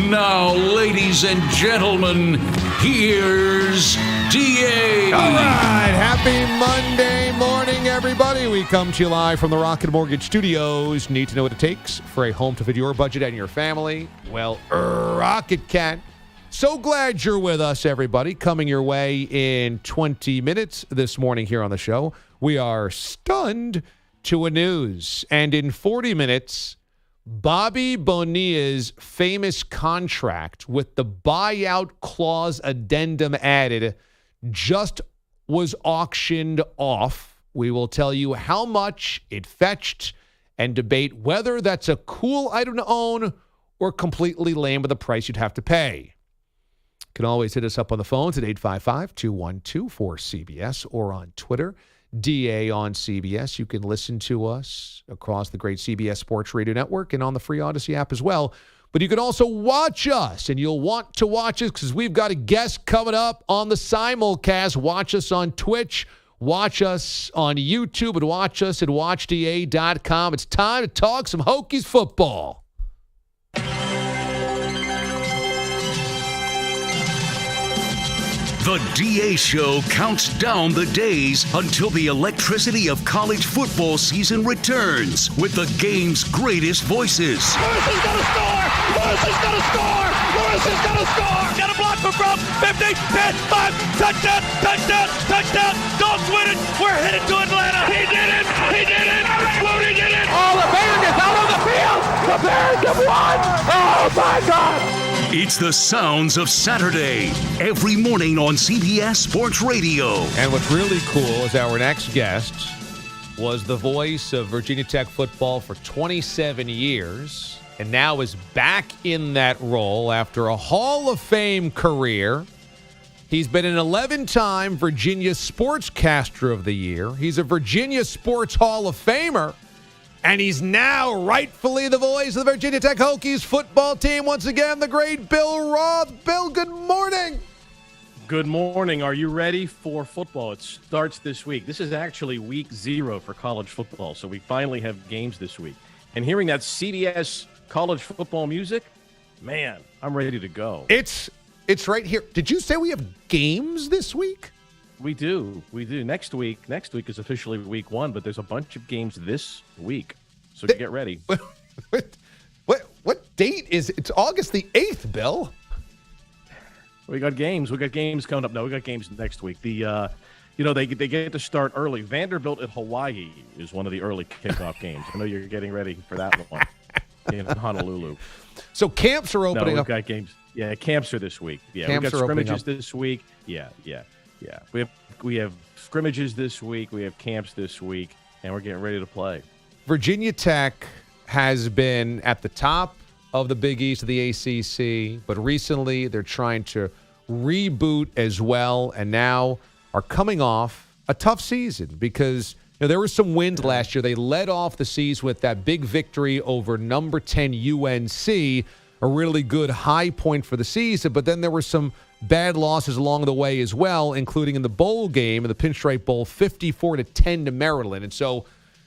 Now, ladies and gentlemen, here's DA. All right, happy Monday morning, everybody. We come to you live from the Rocket Mortgage Studios. Need to know what it takes for a home to fit your budget and your family? Well, Rocket can. So glad you're with us, everybody. Coming your way in 20 minutes this morning here on the show. We are stunned to a news. And in 40 minutes, Bobby Bonilla's famous contract with the buyout clause addendum added just was auctioned off. We will tell you how much it fetched and debate whether that's a cool item to own or completely lame with the price you'd have to pay. You can always hit us up on the phones at 855-212-4CBS or on Twitter, DA on CBS. You can listen to us across the great CBS Sports Radio Network and on the free Odyssey app as well. But you can also watch us, and you'll want to watch us because we've got a guest coming up on the simulcast. Watch us on Twitch, watch us on YouTube, and watch us at watchda.com. It's time to talk some Hokies football. The DA Show counts down the days until the electricity of college football season returns with the game's greatest voices. Lewis is going to score! Lewis is going to score! Lewis is going to score! Got a block from 50, 10, 5, touchdown, touchdown, touchdown! Dogs win it! We're headed to Atlanta! He did it! He did it! Mooney did it! Oh, the Bears is out on the field! The Bears have won! Oh, my God! It's the sounds of Saturday, every morning on CBS Sports Radio. And what's really cool is our next guest was the voice of Virginia Tech football for 27 years and now is back in that role after a Hall of Fame career. He's been an 11-time Virginia Sportscaster of the Year. He's a Virginia Sports Hall of Famer. And he's now rightfully the voice of the Virginia Tech Hokies football team. Once again, the great Bill Roth. Bill, good morning. Good morning. Are you ready for football? It starts this week. This is actually week 0 for college football, so we finally have games this week. And hearing that CBS college football music, man, I'm ready to go. It's right here. Did you say we have games this week? We do. Next week is officially week 1, but there's a bunch of games this week. So get ready. What date is it? It's August the 8th, Bill. We got games. Coming up. No, we got games next week. They get to start early. Vanderbilt at Hawaii is one of the early kickoff games. I know you're getting ready for that one in Honolulu. So camps are opening up. We've got games. Yeah, camps are this week. Yeah, camps we've got scrimmages up this week. Yeah. We have scrimmages this week. We have camps this week, and we're getting ready to play. Virginia Tech has been at the top of the Big East of the ACC, but recently they're trying to reboot as well, and now are coming off a tough season because there were some wins last year. They led off the season with that big victory over number 10 UNC, a really good high point for the season, but then there were some bad losses along the way as well, including in the bowl game, in the Pinstripe Bowl, 54-10 to Maryland. And so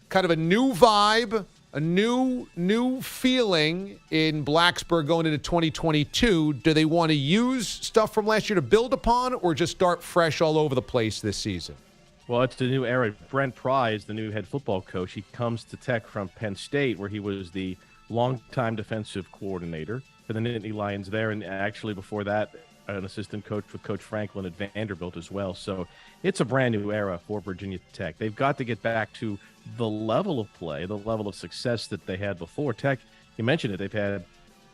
kind of a new vibe, a new feeling in Blacksburg going into 2022. Do they want to use stuff from last year to build upon or just start fresh all over the place this season? Well, it's the new era. Brent Pry is the new head football coach. He comes to Tech from Penn State, where he was the longtime defensive coordinator for the Nittany Lions there, and actually before that, an assistant coach with Coach Franklin at Vanderbilt as well. So it's a brand new era for Virginia Tech. They've got to get back to the level of play, the level of success that they had before. Tech, you mentioned it, they've had,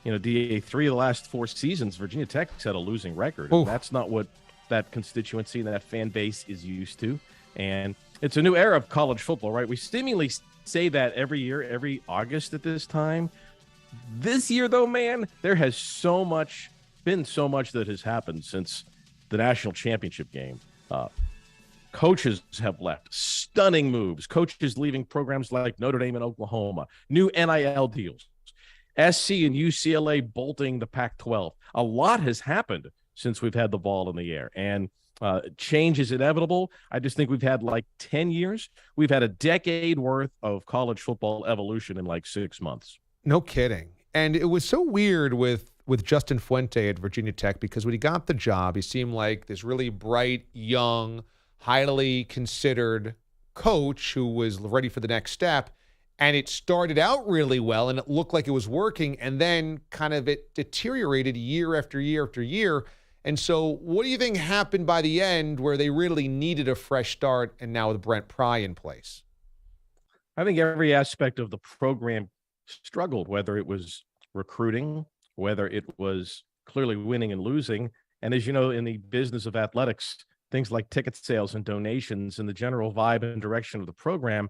DA 3 of the last 4 seasons. Virginia Tech's had a losing record. And that's not what that constituency and that fan base is used to. And it's a new era of college football, right? We seemingly say that every year, every August at this time. This year, though, man, there has been so much that has happened since the national championship game. Coaches have left. Stunning moves. Coaches leaving programs like Notre Dame and Oklahoma. New NIL deals. SC and UCLA bolting the Pac-12. A lot has happened since we've had the ball in the air, and change is inevitable. I just think we've had like 10 years. We've had a decade worth of college football evolution in like 6 months. No kidding. And it was so weird with Justin Fuente at Virginia Tech, because when he got the job, he seemed like this really bright, young, highly considered coach who was ready for the next step. And it started out really well, and it looked like it was working, and then kind of it deteriorated year after year after year. And so what do you think happened by the end where they really needed a fresh start, and now with Brent Pry in place? I think every aspect of the program struggled, whether it was recruiting, whether it was clearly winning and losing. And as you know, in the business of athletics, things like ticket sales and donations and the general vibe and direction of the program,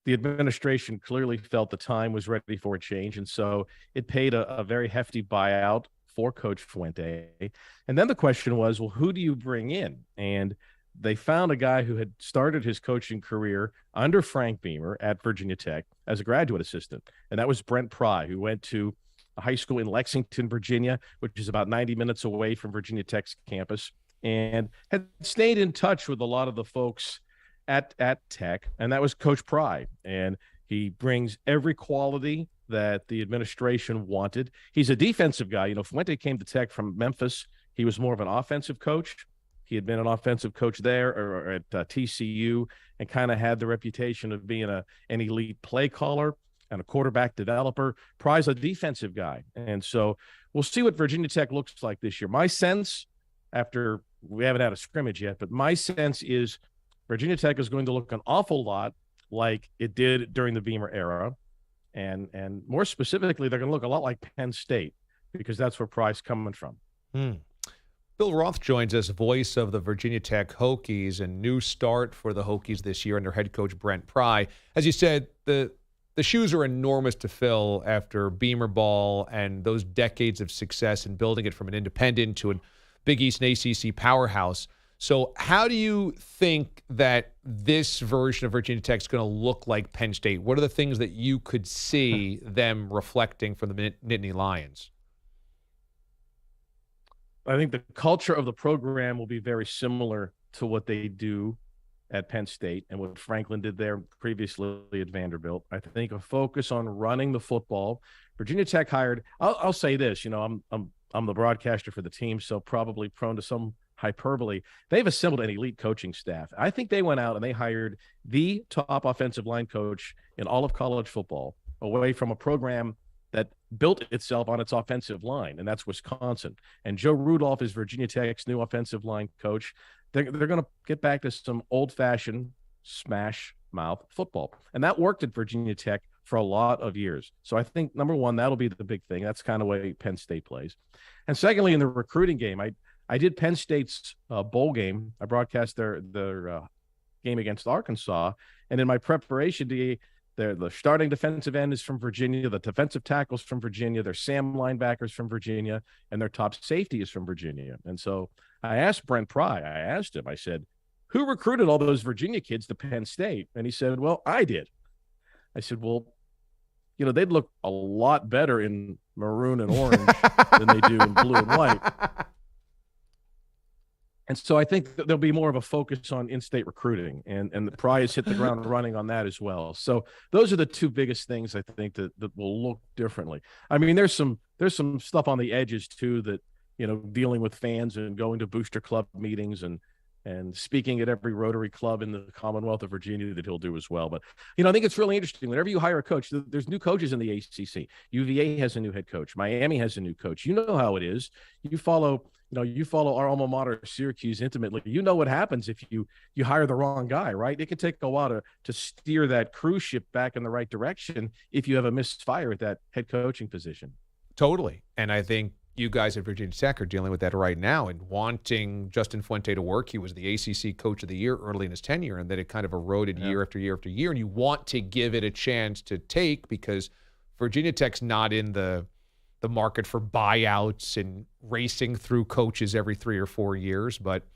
the administration clearly felt the time was ready for a change. And so it paid a very hefty buyout for Coach Fuente. And then the question was, well, who do you bring in? And they found a guy who had started his coaching career under Frank Beamer at Virginia Tech as a graduate assistant. And that was Brent Pry, who went to a high school in Lexington, Virginia, which is about 90 minutes away from Virginia Tech's campus, and had stayed in touch with a lot of the folks at Tech. And that was Coach Pry. And he brings every quality that the administration wanted. He's a defensive guy. You know, Fuente came to Tech from Memphis. He was more of an offensive coach. He had been an offensive coach there or at TCU, and kind of had the reputation of being an elite play caller and a quarterback developer. Pry's a defensive guy. And so we'll see what Virginia Tech looks like this year. My sense, after we haven't had a scrimmage yet, but my sense is Virginia Tech is going to look an awful lot like it did during the Beamer era. And more specifically, they're going to look a lot like Penn State, because that's where Pry's coming from. Bill Roth joins us, voice of the Virginia Tech Hokies, and new start for the Hokies this year under head coach Brent Pry. As you said, the shoes are enormous to fill after Beamer ball and those decades of success in building it from an independent to a Big East and ACC powerhouse. So how do you think that this version of Virginia Tech is going to look like Penn State? What are the things that you could see them reflecting from the Nittany Lions? I think the culture of the program will be very similar to what they do at Penn State and what Franklin did there previously at Vanderbilt. I think a focus on running the football. Virginia Tech hired, I'll say this, you know, I'm the broadcaster for the team, so probably prone to some hyperbole. They've assembled an elite coaching staff. I think they went out and they hired the top offensive line coach in all of college football, away from a program that built itself on its offensive line, and that's Wisconsin. And Joe Rudolph is Virginia Tech's new offensive line coach. They're going to get back to some old-fashioned smash mouth football, and that worked at Virginia Tech for a lot of years. So I think, number one, that'll be the big thing. That's kind of way Penn State plays. And secondly, in the recruiting game, I did Penn State's bowl game. I broadcast their game against Arkansas, and in my preparation, the starting defensive end is from Virginia, the defensive tackles from Virginia, their Sam linebackers from Virginia, and their top safety is from Virginia. And so I asked Brent Pry, I said, who recruited all those Virginia kids to Penn State? And he said, well, I did. I said, well, you know, they'd look a lot better in maroon and orange than they do in blue and white. And so I think that there'll be more of a focus on in-state recruiting, and the Pry has hit the ground running on that as well. So those are the two biggest things I think that will look differently. I mean, there's some stuff on the edges too, that, you know, dealing with fans and going to booster club meetings and speaking at every Rotary club in the Commonwealth of Virginia that he'll do as well. But, you know, I think it's really interesting. Whenever you hire a coach, there's new coaches in the ACC. UVA has a new head coach. Miami has a new coach. You know how it is. You follow our alma mater, Syracuse, intimately. You know what happens if you hire the wrong guy, right? It can take a while to steer that cruise ship back in the right direction if you have a misfire at that head coaching position. Totally. And I think you guys at Virginia Tech are dealing with that right now and wanting Justin Fuente to work. He was the ACC Coach of the Year early in his tenure, and then it kind of eroded year after year after year. And you want to give it a chance to take, because Virginia Tech's not in the market for buyouts and racing through coaches every 3 or 4 years. But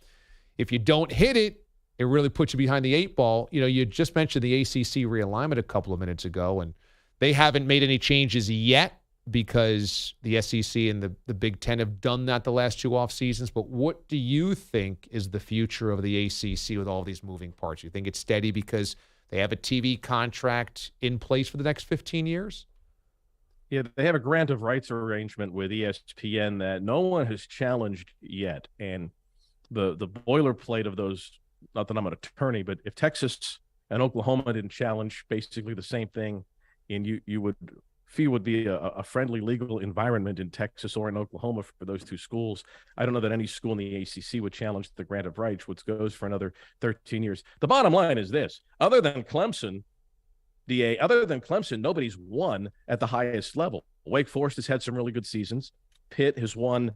if you don't hit it, it really puts you behind the eight ball. You know, you just mentioned the ACC realignment a couple of minutes ago, and they haven't made any changes yet. because the SEC and the Big Ten have done that the last 2 off seasons. But what do you think is the future of the ACC with all these moving parts? You think it's steady because they have a TV contract in place for the next 15 years? Yeah, they have a grant of rights arrangement with ESPN that no one has challenged yet. And the boilerplate of those, not that I'm an attorney, but if Texas and Oklahoma didn't challenge basically the same thing, and you would feel would be a friendly legal environment in Texas or in Oklahoma for those 2 schools. I don't know that any school in the ACC would challenge the grant of rights, which goes for another 13 years. The bottom line is this: other than Clemson, nobody's won at the highest level. Wake Forest has had some really good seasons. Pitt has won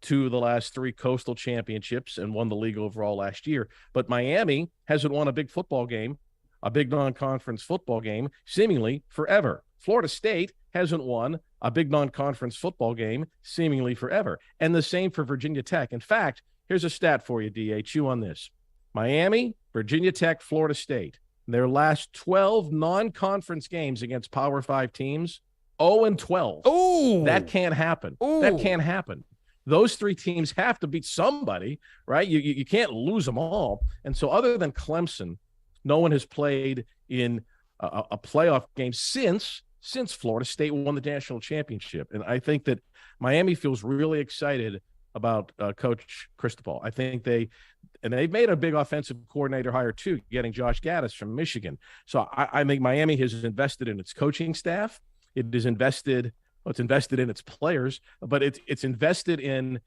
2 of the last 3 coastal championships and won the league overall last year. But Miami hasn't won a big football game, a big non-conference football game, seemingly forever. Florida State hasn't won a big non-conference football game seemingly forever. And the same for Virginia Tech. In fact, here's a stat for you, DA. Chew on this. Miami, Virginia Tech, Florida State. Their last 12 non-conference games against Power 5 teams, 0-12. Ooh. That can't happen. Ooh. That can't happen. Those 3 teams have to beat somebody, right? You can't lose them all. And so other than Clemson, no one has played in a playoff game since Florida State won the national championship. And I think that Miami feels really excited about Coach Cristobal. I think they've made a big offensive coordinator hire too, getting Josh Gaddis from Michigan. So I think Miami has invested in its coaching staff. It is invested in its players, but it's invested in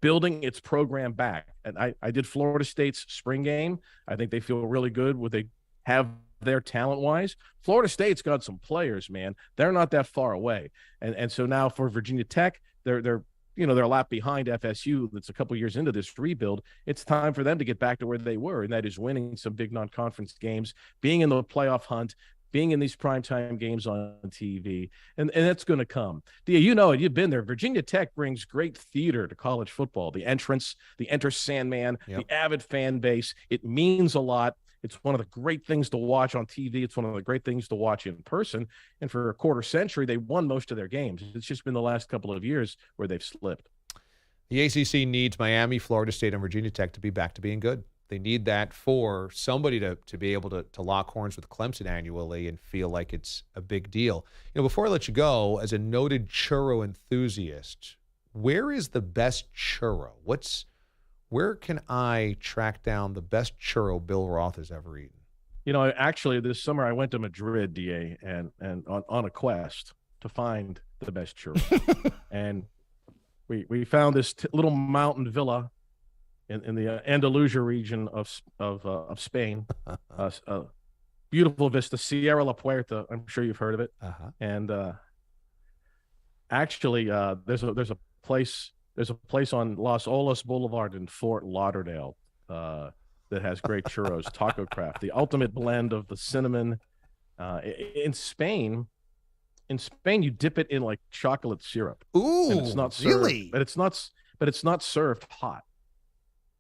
building its program back. And I did Florida State's spring game. I think they feel really good what they have there talent-wise. Florida State's got some players, man. They're not that far away. And so now for Virginia Tech, they're a lap behind FSU that's a couple years into this rebuild. It's time for them to get back to where they were, and that is winning some big non-conference games, being in the playoff hunt, being in these primetime games on TV, and that's going to come. You know it. You've been there. Virginia Tech brings great theater to college football. The entrance, the Enter Sandman, the avid fan base. It means a lot. It's one of the great things to watch on TV. It's one of the great things to watch in person. And for a quarter century, they won most of their games. It's just been the last couple of years where they've slipped. The ACC needs Miami, Florida State, and Virginia Tech to be back to being good. They need that for somebody to be able to lock horns with Clemson annually and feel like it's a big deal. Before I let you go, as a noted churro enthusiast, where is the best churro? Where can I track down the best churro Bill Roth has ever eaten? Actually, this summer I went to Madrid, DA, and on a quest to find the best churro. And we found this little mountain villa in the Andalusia region of Spain. Beautiful vista, Sierra La Puerta. I'm sure you've heard of it. Uh-huh. And actually, there's a place on Los Olas Boulevard in Fort Lauderdale that has great churros. Taco Craft, the ultimate blend of the cinnamon. In Spain, you dip it in like chocolate syrup. Ooh, and it's not served, really? But it's not served hot.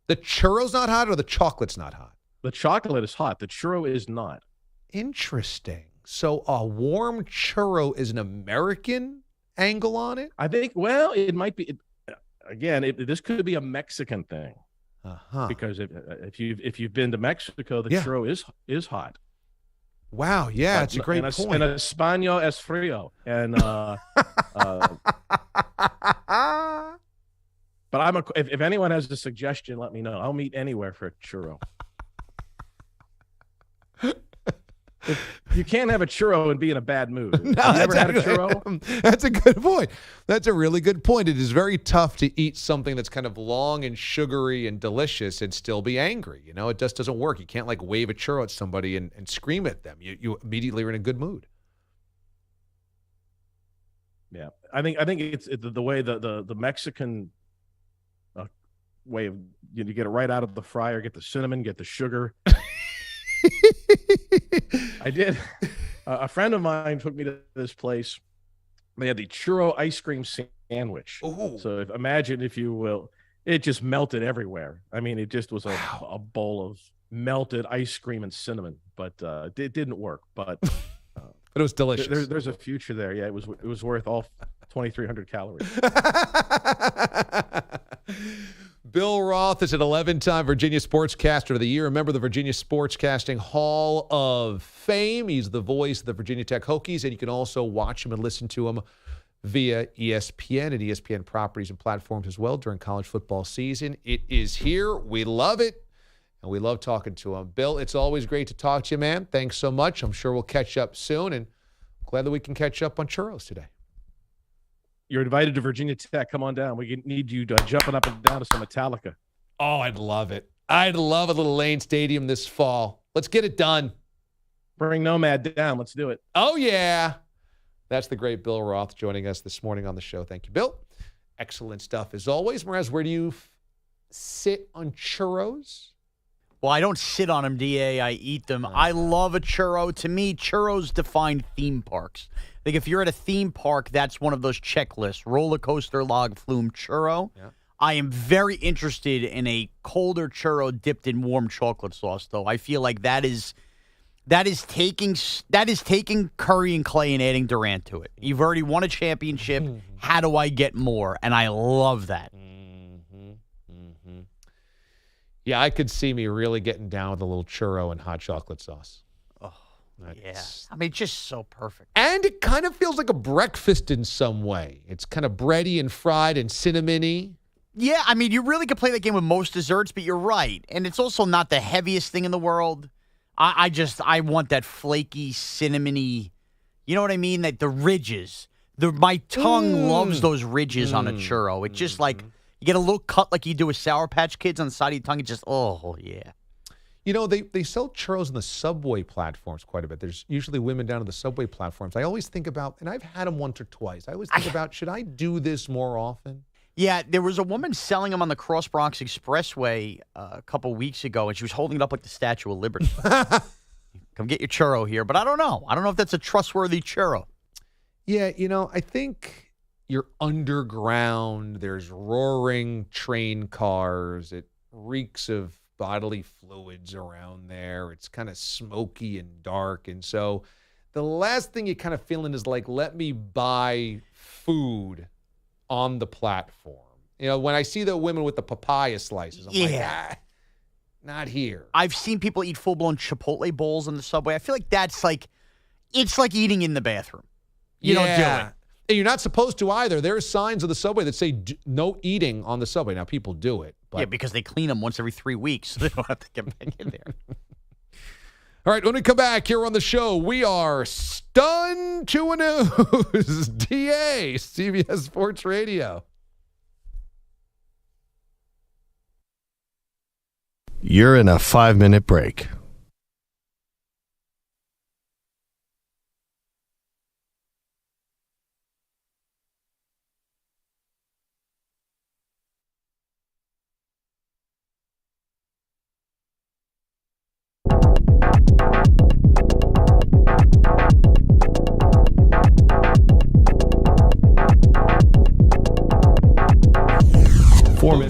The churro's not hot, or the chocolate's not hot? The chocolate is hot. The churro is not. Interesting. So a warm churro is an American angle on it? I think. Well, it might be. This could be a Mexican thing. Uh-huh. Because if you've been to Mexico, the churro is hot. Wow, yeah, it's a great point. And Español es frío. And but if anyone has a suggestion, let me know. I'll meet anywhere for a churro. You can't have a churro and be in a bad mood. No, Have you ever had a churro? That's a good point. That's a really good point. It is very tough to eat something that's kind of long and sugary and delicious and still be angry. It just doesn't work. You can't wave a churro at somebody and scream at them. You immediately are in a good mood. Yeah, I think it's the way the Mexican way of you get it right out of the fryer, get the cinnamon, get the sugar. I did. A friend of mine took me to this place. They had the churro ice cream sandwich. Ooh. So imagine, if you will, it just melted everywhere. I mean, it just was a bowl of melted ice cream and cinnamon, but it didn't work. But But it was delicious. There's a future there. Yeah, it was worth all 2,300 calories. Bill Roth is an 11-time Virginia Sportscaster of the Year, a member of the Virginia Sportscasting Hall of Fame. He's the voice of the Virginia Tech Hokies, and you can also watch him and listen to him via ESPN and ESPN properties and platforms as well during college football season. It is here. We love it, and we love talking to him. Bill, it's always great to talk to you, man. Thanks so much. I'm sure we'll catch up soon, and glad that we can catch up on churros today. You're invited to Virginia Tech. Come on down. We need you jumping up and down to some Metallica. Oh, I'd love it. I'd love a little Lane Stadium this fall. Let's get it done. Bring Nomad down. Let's do it. Oh, yeah. That's the great Bill Roth joining us this morning on the show. Thank you, Bill. Excellent stuff as always. Mraz, where do you sit on churros? Well, I don't sit on them, DA. I eat them. I love a churro. To me, churros define theme parks. Like if you're at a theme park, that's one of those checklists. Roller coaster, log flume, churro. Yeah. I am very interested in a colder churro dipped in warm chocolate sauce, though. I feel like that is taking Curry and Clay and adding Durant to it. You've already won a championship. How do I get more? And I love that. Yeah, I could see me really getting down with a little churro and hot chocolate sauce. Oh, yeah. I mean, just so perfect. And it kind of feels like a breakfast in some way. It's kind of bready and fried and cinnamony. Yeah, I mean, you really could play that game with most desserts, but you're right. And it's also not the heaviest thing in the world. I want that flaky, cinnamony, you know what I mean? Like the ridges. My tongue loves those ridges on a churro. It's just like you get a little cut like you do with Sour Patch Kids on the side of your tongue. It's just, oh, yeah. You know, they sell churros in the subway platforms quite a bit. There's usually women down on the subway platforms. I always think about, and I've had them once or twice, I always think about, should I do this more often? Yeah, there was a woman selling them on the Cross Bronx Expressway a couple weeks ago, and she was holding it up like the Statue of Liberty. Come get your churro here. But I don't know. I don't know if that's a trustworthy churro. Yeah, you know, I think you're underground. There's roaring train cars. It reeks of bodily fluids around there. It's kind of smoky and dark. And so the last thing you're kind of feeling is like, let me buy food on the platform. You know, when I see the women with the papaya slices, I'm like, not here. I've seen people eat full-blown Chipotle bowls on the subway. I feel like that's like, it's like eating in the bathroom. You don't do it. And you're not supposed to either. There are signs of the subway that say no eating on the subway. Now, people do it. But... yeah, because they clean them once every 3 weeks, so they don't have to get back in there. All right, when we come back here on the show, we are stunned to a news. DA, CBS Sports Radio. You're in a 5-minute break.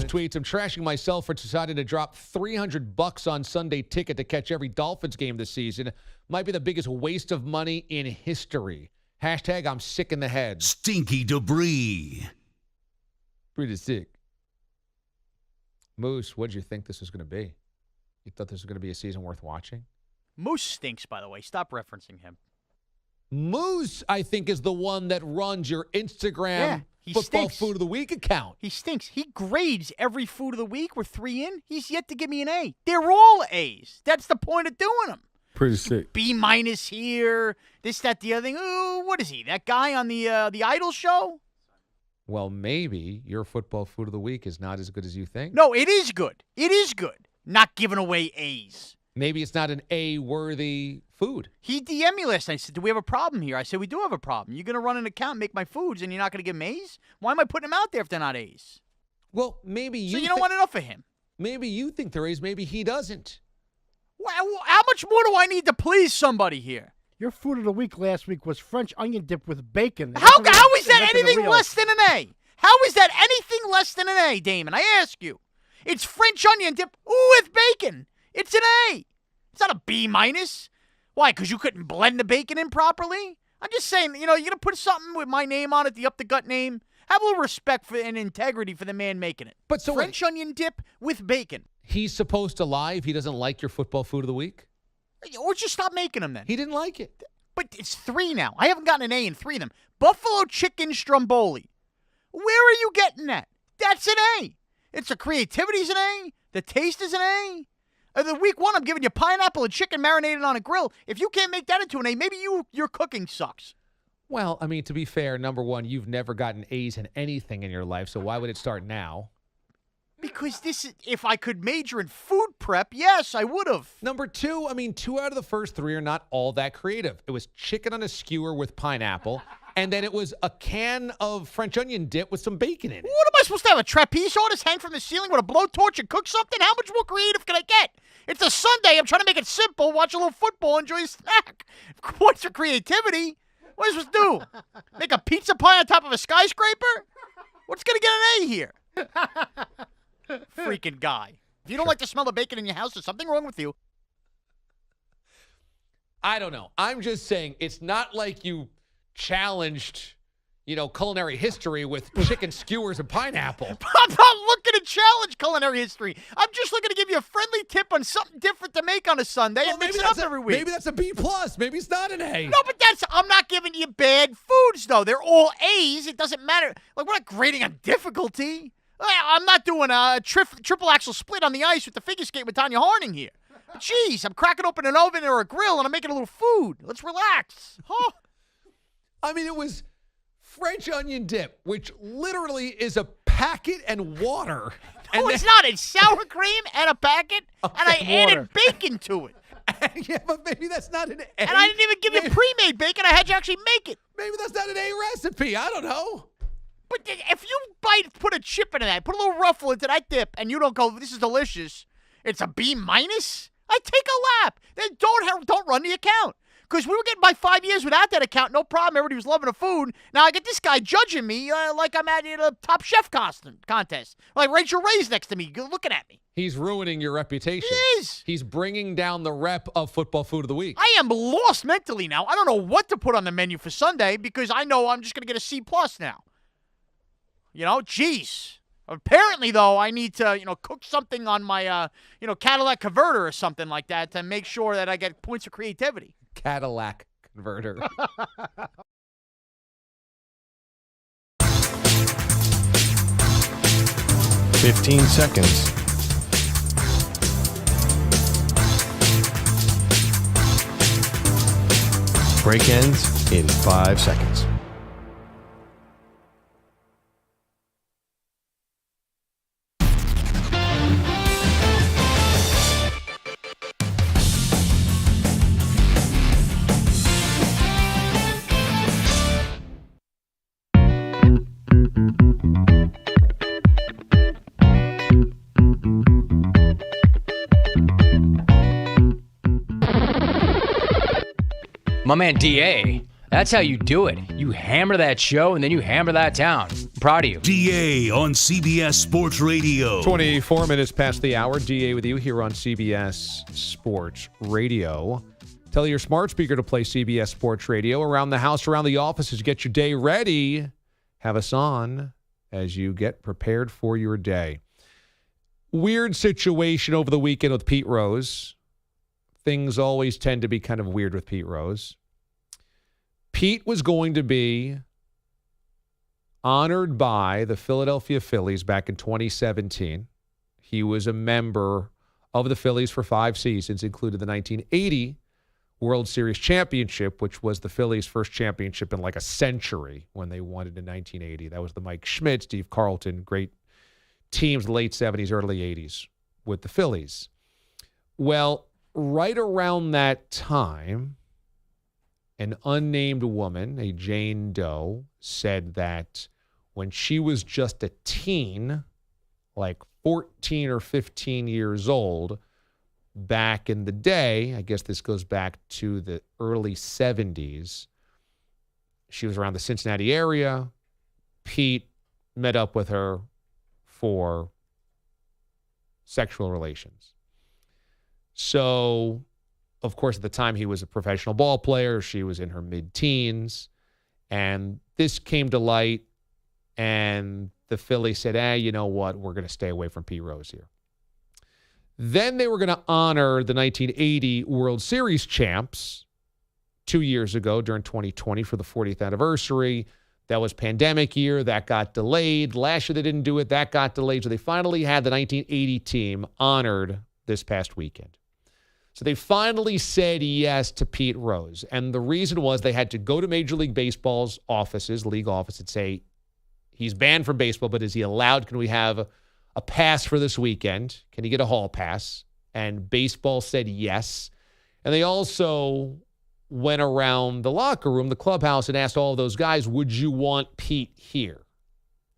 Tweets. I'm trashing myself for deciding to drop $300 on Sunday ticket to catch every Dolphins game this season. Might be the biggest waste of money in history. Hashtag I'm sick in the head. Stinky debris. Pretty sick. Moose, what did you think this was going to be? You thought this was going to be a season worth watching? Moose stinks, by the way. Stop referencing him. Moose, I think, is the one that runs your Instagram Football Food of the Week account. He stinks. He grades every food of the week. We're 3 in. He's yet to give me an A. They're all A's. That's the point of doing them. Pretty sick. B- here. This, that, the other thing. Ooh, what is he? That guy on the Idol show? Well, maybe your Football Food of the Week is not as good as you think. No, it is good. It is good. Not giving away A's. Maybe it's not an A-worthy food. He DM'd me last night. I said, do we have a problem here? I said, we do have a problem. You're going to run an account, make my foods, and you're not going to give them A's? Why am I putting them out there if they're not A's? Well, maybe you... So you don't want enough of him. Maybe you think they're A's. Maybe he doesn't. Well, how much more do I need to please somebody here? Your food of the week last week was French onion dip with bacon. How is that anything less than an A? How is that anything less than an A, Damon? I ask you. It's French onion dip with bacon. It's an A. It's not a B-. Why? Because you couldn't blend the bacon in properly? I'm just saying, you're going to put something with my name on it, the up-the-gut name. Have a little respect for and integrity for the man making it. But so French onion dip with bacon. He's supposed to lie if he doesn't like your football food of the week? Or just stop making them then. He didn't like it. But it's 3 now. I haven't gotten an A in 3 of them. Buffalo chicken stromboli. Where are you getting that? That's an A. It's a creativity's an A. The taste is an A. The week 1, I'm giving you pineapple and chicken marinated on a grill. If you can't make that into an A, maybe your cooking sucks. Well, I mean, to be fair, number one, you've never gotten A's in anything in your life, so why would it start now? Because if I could major in food prep, yes, I would have. Number 2, I mean, 2 out of the first 3 are not all that creative. It was chicken on a skewer with pineapple, and then it was a can of French onion dip with some bacon in it. What am I supposed to have, a trapeze artist hang from the ceiling with a blowtorch and cook something? How much more creative can I get? It's a Sunday. I'm trying to make it simple, watch a little football, enjoy a snack. What's your creativity? What am I supposed to do? Make a pizza pie on top of a skyscraper? What's going to get an A here? Freaking guy. If you don't like the smell of bacon in your house, there's something wrong with you. I don't know. I'm just saying it's not like you challenged, culinary history with chicken skewers and pineapple. I'm not looking to challenge culinary history. I'm just looking to give you a friendly tip on something different to make on a Sunday and mix it up every week. Maybe that's a B+. Maybe it's not an A. No, but I'm not giving you bad foods, though. They're all A's. It doesn't matter. Like, we're not grading on difficulty. I'm not doing a triple axel split on the ice with the figure skate with Tanya Harding here. Jeez, I'm cracking open an oven or a grill and I'm making a little food. Let's relax. Huh? I mean, it was French onion dip, which literally is a packet and water. No, it's not. It's sour cream and a packet, and I added bacon to it. Yeah, but maybe that's not an A. And I didn't even give you pre-made bacon. I had you actually make it. Maybe that's not an A recipe. I don't know. But if you put a chip into that, put a little ruffle into that dip, and you don't go, this is delicious, it's a B-. I take a lap. Then don't run the account. Because we were getting by 5 years without that account, no problem. Everybody was loving the food. Now I get this guy judging me like I'm at a Top Chef contest. Like Rachel Ray's next to me looking at me. He's ruining your reputation. He is. He's bringing down the rep of football food of the week. I am lost mentally now. I don't know what to put on the menu for Sunday because I know I'm just going to get a C+ now. Geez. Apparently, though, I need to, cook something on my, Cadillac converter or something like that to make sure that I get points of creativity. Cadillac converter. "15 seconds. Break ends in 5 seconds. My man DA, that's how you do it. You hammer that show and then you hammer that town. I'm proud of you. DA on CBS Sports Radio. 24 minutes past the hour. DA with you here on CBS Sports Radio. Tell your smart speaker to play CBS Sports Radio around the house, around the offices. Get your day ready. Have us on as you get prepared for your day. Weird situation over the weekend with Pete Rose. Things always tend to be kind of weird with Pete Rose. Pete was going to be honored by the Philadelphia Phillies back in 2017. He was a member of the Phillies for 5 seasons, including the 1980 World Series championship, which was the Phillies' first championship in like a century when they won it in 1980. That was the Mike Schmidt, Steve Carlton, great teams, late 70s, early 80s with the Phillies. Well, right around that time, an unnamed woman, a Jane Doe, said that when she was just a teen, like 14 or 15 years old, back in the day, I guess this goes back to the early 70s, she was around the Cincinnati area. Pete met up with her for sexual relations. So of course, at the time he was a professional ball player. She was in her mid-teens. And this came to light, and the Phillies said, you know what? We're going to stay away from Pete Rose here. Then they were going to honor the 1980 World Series champs 2 years ago during 2020 for the 40th anniversary. That was pandemic year. That got delayed. Last year they didn't do it. That got delayed. So they finally had the 1980 team honored this past weekend. So they finally said yes to Pete Rose. And the reason was they had to go to Major League Baseball's offices, league office, and say, he's banned from baseball, but is he allowed? Can we have a pass for this weekend? Can he get a hall pass? And baseball said yes. And they also went around the locker room, the clubhouse, and asked all of those guys, would you want Pete here?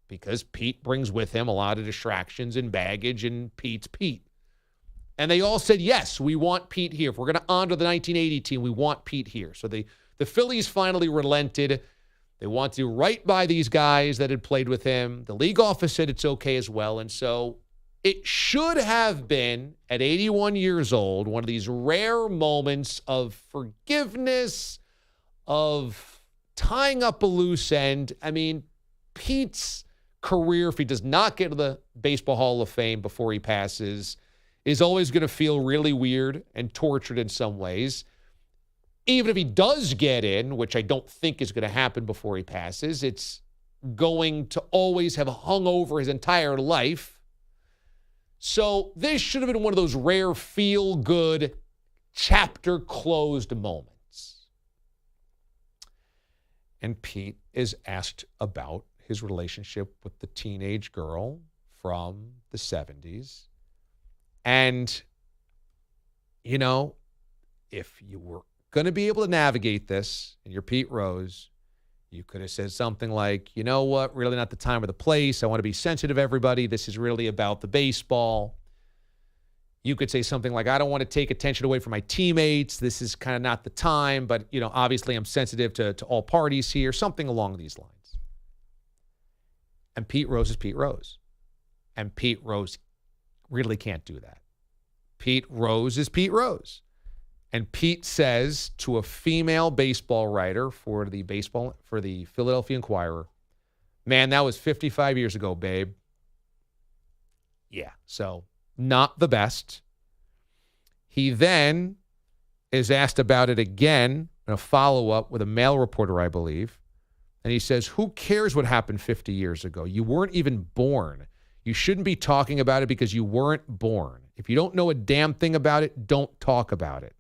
Because Pete brings with him a lot of distractions and baggage, and Pete's Pete. And they all said, yes, we want Pete here. If we're going to honor the 1980 team, we want Pete here. So the Phillies finally relented. They want to do right by these guys that had played with him. The league office said it's okay as well. And so it should have been, at 81 years old, one of these rare moments of forgiveness, of tying up a loose end. I mean, Pete's career, if he does not get to the Baseball Hall of Fame before he passes, is always going to feel really weird and tortured in some ways. Even if he does get in, which I don't think is going to happen before he passes, it's going to always have hung over his entire life. So this should have been one of those rare feel-good, chapter closed moments. And Pete is asked about his relationship with the teenage girl from the 70s. And, you know, if you were going to be able to navigate this and you're Pete Rose, you could have said something like, you know what, really not the time or the place. I want to be sensitive to everybody. This is really about the baseball. You could say something like, I don't want to take attention away from my teammates. This is kind of not the time, but, you know, obviously I'm sensitive to all parties here, something along these lines. And Pete Rose is Pete Rose. And Pete Rose really can't do that. Pete Rose is Pete Rose. And Pete says to a female baseball writer for the Philadelphia Inquirer, man, that was 55 years ago, babe. Yeah, so not the best. He then is asked about it again in a follow-up with a male reporter, I believe. And he says, who cares what happened 50 years ago? You weren't even born. You shouldn't be talking about it because you weren't born. If you don't know a damn thing about it, don't talk about it.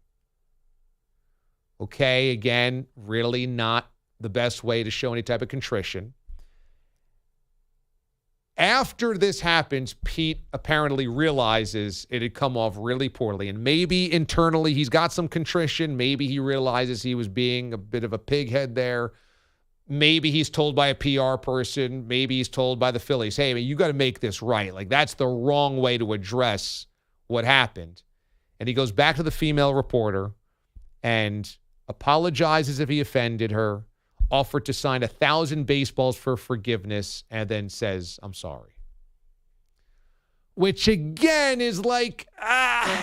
Okay, again, really not the best way to show any type of contrition. After this happens, Pete apparently realizes it had come off really poorly. And maybe internally he's got some contrition. Maybe he realizes he was being a bit of a pighead there. Maybe he's told by a PR person. Maybe he's told by the Phillies, hey, man, you got to make this right. Like, that's the wrong way to address what happened. And he goes back to the female reporter and apologizes if he offended her, offered to sign 1,000 baseballs for forgiveness, and then says, I'm sorry. Which, again, is like,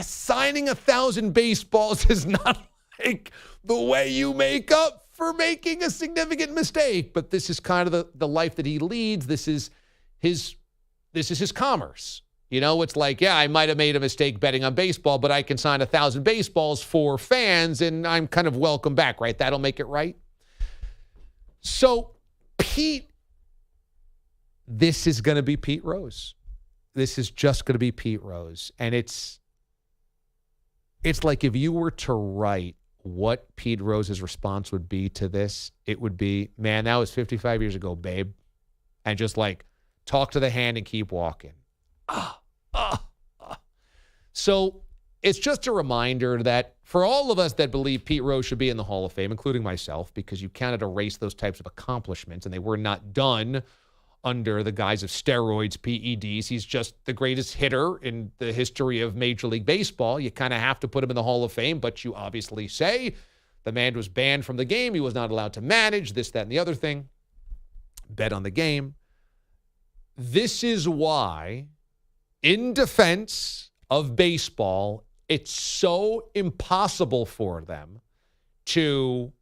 signing 1,000 baseballs is not like the way you make up for making a significant mistake. But this is kind of the life that he leads. This is his commerce. You know, it's like, yeah, I might have made a mistake betting on baseball, but I can sign 1,000 baseballs for fans, and I'm kind of welcome back, right? That'll make it right. So, Pete, this is going to be Pete Rose. This is just going to be Pete Rose. And it's like if you were to write what Pete Rose's response would be to this, it would be, man, that was 55 years ago, babe. And just like, talk to the hand and keep walking. So it's just a reminder that for all of us that believe Pete Rose should be in the Hall of Fame, including myself, because you cannot erase those types of accomplishments, and they were not done under the guise of steroids, PEDs. He's just the greatest hitter in the history of Major League Baseball. You kind of have to put him in the Hall of Fame, but you obviously say the man was banned from the game. He was not allowed to manage this, that, and the other thing. Bet on the game. This is why, in defense of baseball, it's so impossible for them to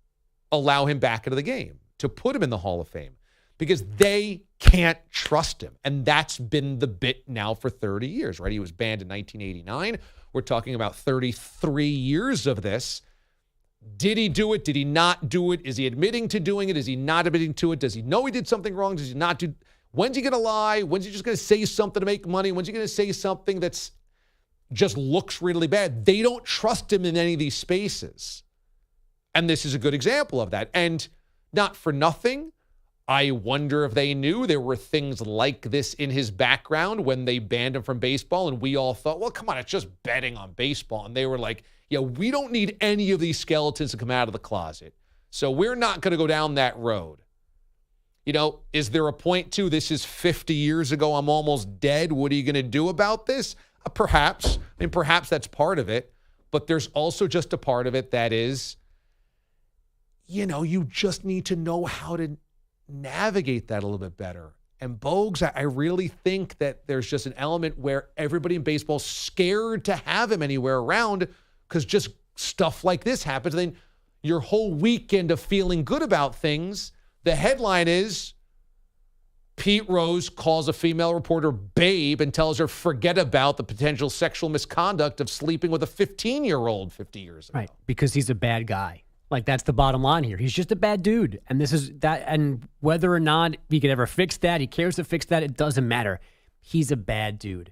allow him back into the game, to put him in the Hall of Fame, because they can't trust him. And that's been the bit now for 30 years, right? He was banned in 1989. We're talking about 33 years of this. Did he do it? Did he not do it? Is he admitting to doing it? Is he not admitting to it? Does he know he did something wrong? Does he not do? When's he going to lie? When's he just going to say something to make money? When's he going to say something that's just looks really bad? They don't trust him in any of these spaces. And this is a good example of that. And not for nothing, I wonder if they knew there were things like this in his background when they banned him from baseball, and we all thought, well, come on, it's just betting on baseball. And they were like, yeah, we don't need any of these skeletons to come out of the closet. So we're not going to go down that road. You know, is there a point to this is 50 years ago, I'm almost dead, what are you going to do about this? Perhaps. I mean, perhaps that's part of it. But there's also just a part of it that is, you know, you just need to know how to navigate that a little bit better. And Bogues, I really think that there's just an element where everybody in baseball is scared to have him anywhere around because just stuff like this happens. And then your whole weekend of feeling good about things, the headline is Pete Rose calls a female reporter babe and tells her forget about the potential sexual misconduct of sleeping with a 15-year-old 50 years ago. Right, because he's a bad guy. Like, that's the bottom line here. He's just a bad dude. And this is that. And whether or not he could ever fix that, he cares to fix that, it doesn't matter. He's a bad dude.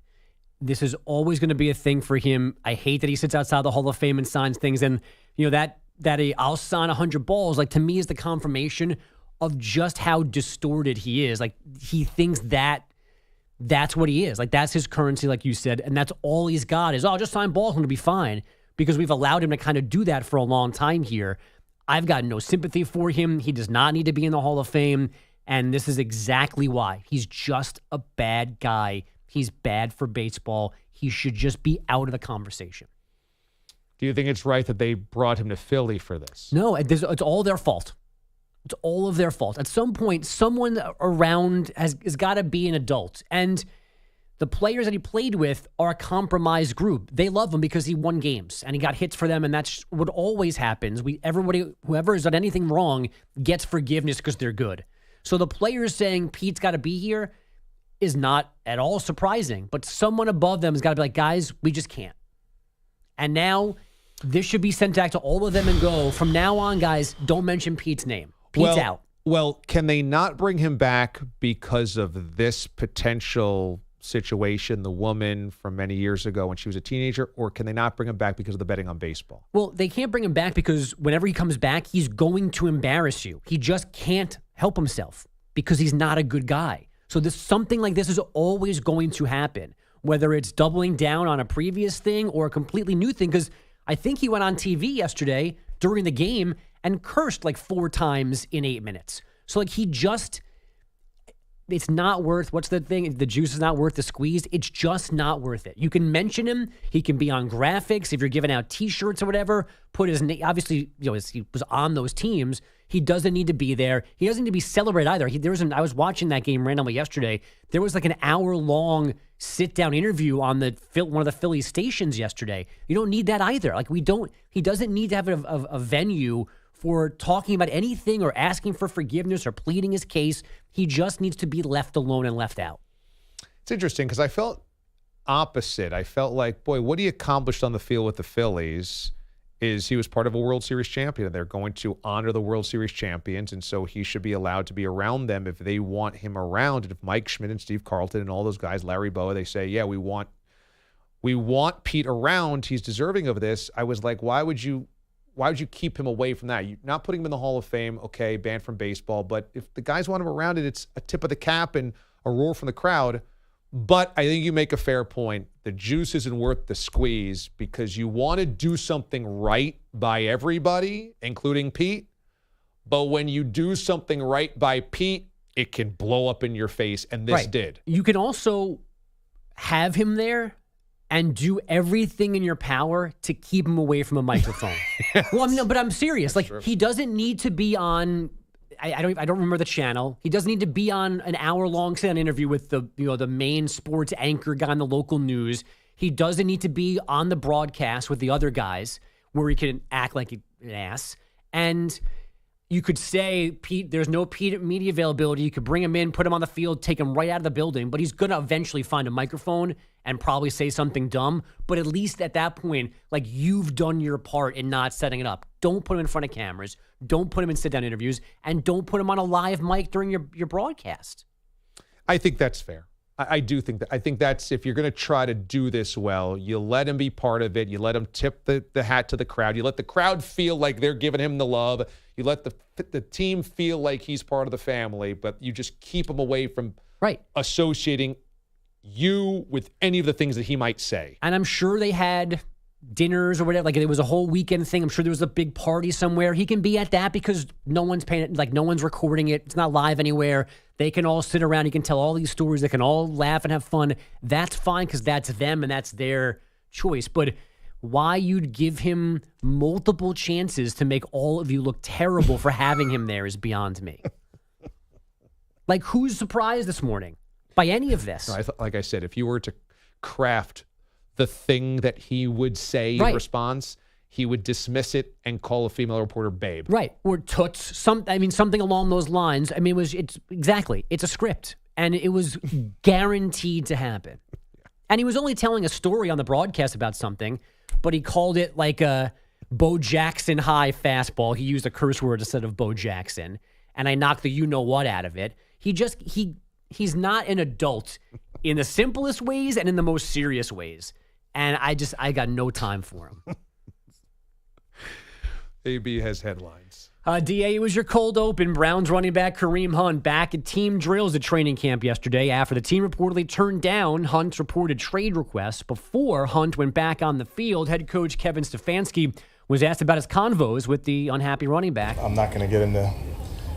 This is always going to be a thing for him. I hate that he sits outside the Hall of Fame and signs things. And, you know, that I'll sign 100 balls, like, to me is the confirmation of just how distorted he is. Like, he thinks that's what he is. Like, that's his currency, like you said. And that's all he's got is, oh, I'll just sign balls and it'll be fine. Because we've allowed him to kind of do that for a long time here. I've got no sympathy for him. He does not need to be in the Hall of Fame. And this is exactly why. He's just a bad guy. He's bad for baseball. He should just be out of the conversation. Do you think it's right that they brought him to Philly for this? No, it's all their fault. It's all of their fault. At some point, someone around has got to be an adult. And the players that he played with are a compromised group. They love him because he won games and he got hits for them, and that's what always happens. Everybody, whoever has done anything wrong, gets forgiveness because they're good. So the players saying Pete's got to be here is not at all surprising. But someone above them has got to be like, guys, we just can't. And now this should be sent back to all of them and go, from now on, guys, don't mention Pete's name. Pete's out. Well, can they not bring him back because of this potential situation, the woman from many years ago when she was a teenager, or can they not bring him back because of the betting on baseball? Well, they can't bring him back because whenever he comes back, he's going to embarrass you. He just can't help himself because he's not a good guy. So something like this is always going to happen, whether it's doubling down on a previous thing or a completely new thing, because I think he went on TV yesterday during the game and cursed like 4 times in 8 minutes. So like it's not worth, what's the thing? The juice is not worth the squeeze. It's just not worth it. You can mention him. He can be on graphics. If you're giving out T-shirts or whatever, put his name. Obviously, he was on those teams. He doesn't need to be there. He doesn't need to be celebrated either. I was watching that game randomly yesterday. There was like an hour-long sit-down interview on one of the Phillies stations yesterday. You don't need that either. Like, he doesn't need to have a venue for talking about anything or asking for forgiveness or pleading his case. He just needs to be left alone and left out. It's interesting because I felt opposite. I felt like, boy, what he accomplished on the field with the Phillies is he was part of a World Series champion. They're going to honor the World Series champions, and so he should be allowed to be around them if they want him around. And if Mike Schmidt and Steve Carlton and all those guys, Larry Boa, they say, yeah, we want Pete around. He's deserving of this. I was like, why would you keep him away from that? You're not putting him in the Hall of Fame, okay, banned from baseball. But if the guys want him around it, it's a tip of the cap and a roar from the crowd. But I think you make a fair point. The juice isn't worth the squeeze because you want to do something right by everybody, including Pete. But when you do something right by Pete, it can blow up in your face, and this did. You can also have him there and do everything in your power to keep him away from a microphone. Well, but I'm serious. Like, he doesn't need to be on. I don't remember the channel. He doesn't need to be on an hour-long sit-down interview with the main sports anchor guy on the local news. He doesn't need to be on the broadcast with the other guys where he can act like an ass. And you could say, Pete, there's no media availability. You could bring him in, put him on the field, take him right out of the building, but he's going to eventually find a microphone and probably say something dumb. But at least at that point, like, you've done your part in not setting it up. Don't put him in front of cameras. Don't put him in sit-down interviews. And don't put him on a live mic during your broadcast. I think that's fair. I do think that. I think that's, if you're going to try to do this well, you let him be part of it. You let him tip the hat to the crowd. You let the crowd feel like they're giving him the love. You let the team feel like he's part of the family, but you just keep him away from associating you with any of the things that he might say. And I'm sure they had dinners or whatever. Like, it was a whole weekend thing. I'm sure there was a big party somewhere. He can be at that because no one's paying it. Like, no one's recording it. It's not live anywhere. They can all sit around. He can tell all these stories. They can all laugh and have fun. That's fine because that's them and that's their choice. But why you'd give him multiple chances to make all of you look terrible for having him there is beyond me. Like, who's surprised this morning by any of this? No, like I said, if you were to craft the thing that he would say in response, he would dismiss it and call a female reporter babe. Right. Or toots. Something along those lines. I mean, it's a script. And it was guaranteed to happen. And he was only telling a story on the broadcast about something, but he called it like a Bo Jackson high fastball. He used a curse word instead of Bo Jackson. And I knocked the you-know-what out of it. He's not an adult in the simplest ways and in the most serious ways. And I got no time for him. AB has headlines. DA, it was your cold open. Browns running back Kareem Hunt back at team drills at training camp yesterday after the team reportedly turned down Hunt's reported trade request. Before Hunt went back on the field, head coach Kevin Stefanski was asked about his convos with the unhappy running back. I'm not going to get into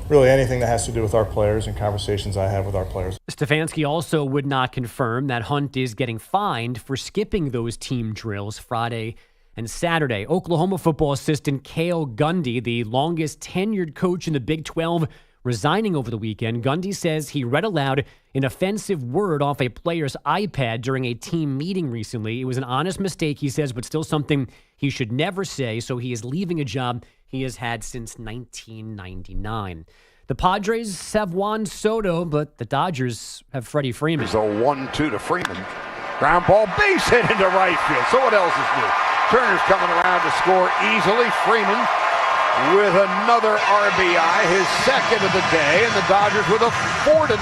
really anything that has to do with our players and conversations I have with our players. Stefanski also would not confirm that Hunt is getting fined for skipping those team drills Friday and Saturday. Oklahoma football assistant Cale Gundy, the longest tenured coach in the Big 12, resigning over the weekend. Gundy says he read aloud an offensive word off a player's iPad during a team meeting recently. It was an honest mistake, he says, but still something he should never say, so he is leaving a job he has had since 1999. The Padres have Juan Soto, but the Dodgers have Freddie Freeman. There's a 1-2 to Freeman. Ground ball, base hit into right field. So what else is new? Turner's coming around to score easily. Freeman with another RBI, his second of the day, and the Dodgers with a 4-0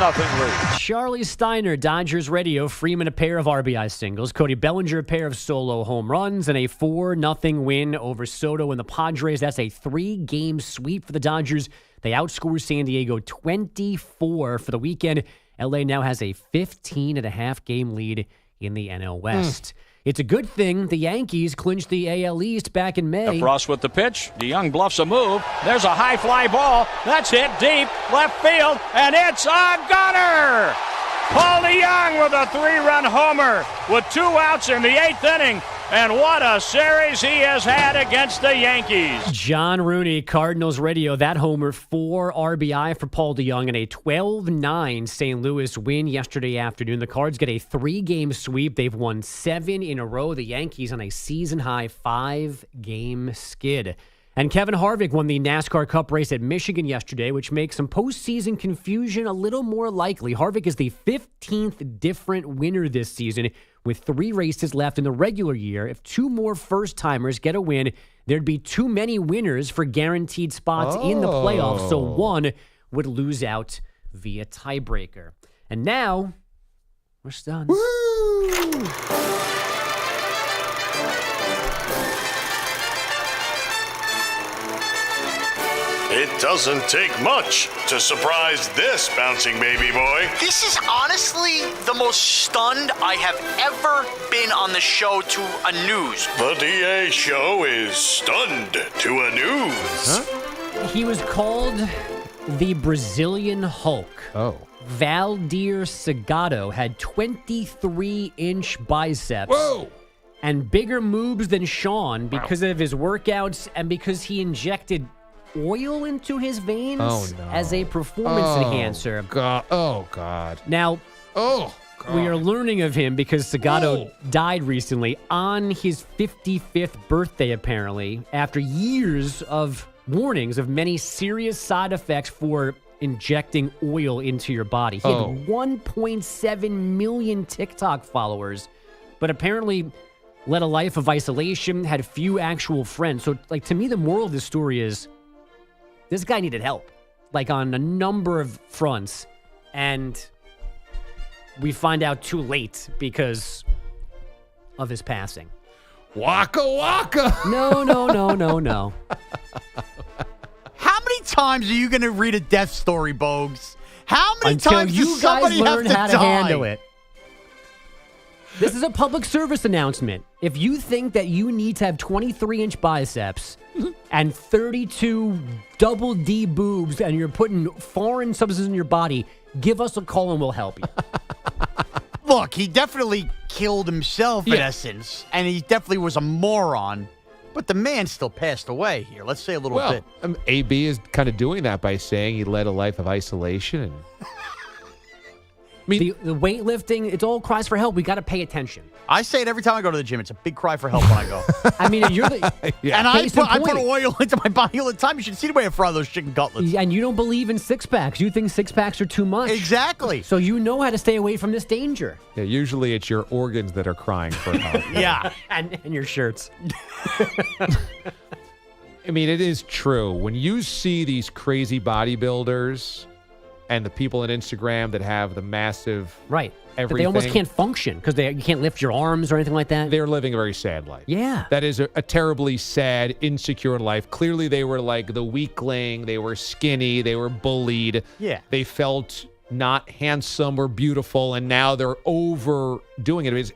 lead. Charlie Steiner, Dodgers radio. Freeman a pair of RBI singles. Cody Bellinger a pair of solo home runs, and a 4-0 win over Soto and the Padres. That's a 3-game sweep for the Dodgers. They outscore San Diego 24 for the weekend. LA now has a 15.5-game lead in the NL West. It's a good thing the Yankees clinched the AL East back in May. Frost with the pitch. DeYoung bluffs a move. There's a high fly ball. That's hit deep left field, and it's a gunner! Paul DeYoung with a 3-run homer with 2 outs in the 8th inning. And what a series he has had against the Yankees. John Rooney, Cardinals radio. That homer, 4 RBI for Paul DeYoung and a 12-9 St. Louis win yesterday afternoon. The Cards get a 3-game sweep. They've won 7 in a row. The Yankees on a season-high 5-game skid. And Kevin Harvick won the NASCAR Cup race at Michigan yesterday, which makes some postseason confusion a little more likely. Harvick is the 15th different winner this season, with 3 races left in the regular year. If 2 more first-timers get a win, there'd be too many winners for guaranteed spots in the playoffs, so one would lose out via tiebreaker. And now, we're done. Woo! It doesn't take much to surprise this bouncing baby boy. This is honestly the most stunned I have ever been on the show to a news. The DA show is stunned to a news. Huh? He was called the Brazilian Hulk. Oh. Valdir Sagado had 23-inch biceps. Whoa! And bigger moves than Sean because of his workouts and because he injected oil into his veins as a performance enhancer. God. Oh, God. Now, We are learning of him because Segato died recently on his 55th birthday, apparently, after years of warnings of many serious side effects for injecting oil into your body. He had 1.7 million TikTok followers, but apparently led a life of isolation, had few actual friends. So, like, to me, the moral of this story is this guy needed help, like, on a number of fronts. And we find out too late because of his passing. Waka waka. No. How many times are you going to read a death story, Bogues? How many Until times you does guys somebody learn have to how to die? handle it. This is a public service announcement. If you think that you need to have 23-inch biceps and 32 double D boobs and you're putting foreign substances in your body, give us a call and we'll help you. Look, he definitely killed himself in essence, and he definitely was a moron. But the man still passed away here. Let's say a little bit. AB is kind of doing that by saying he led a life of isolation. And the weightlifting, it's all cries for help. We got to pay attention. I say it every time I go to the gym. It's a big cry for help when I go. I mean, you're the And I case in put point. oil into my body all the time. You should see the way I fry those chicken cutlets. And you don't believe in six-packs. You think six-packs are too much. Exactly. So you know how to stay away from this danger. yeah, usually it's your organs that are crying for help. Yeah. and your shirts. I mean, it is true. When you see these crazy bodybuilders and the people on Instagram that have the massive Right. But everything, they almost can't function because you can't lift your arms or anything like that. they're living a very sad life. Yeah. That is a terribly sad, insecure life. Clearly, they were like the weakling. They were skinny. They were bullied. Yeah. They felt not handsome or beautiful, and now they're overdoing it.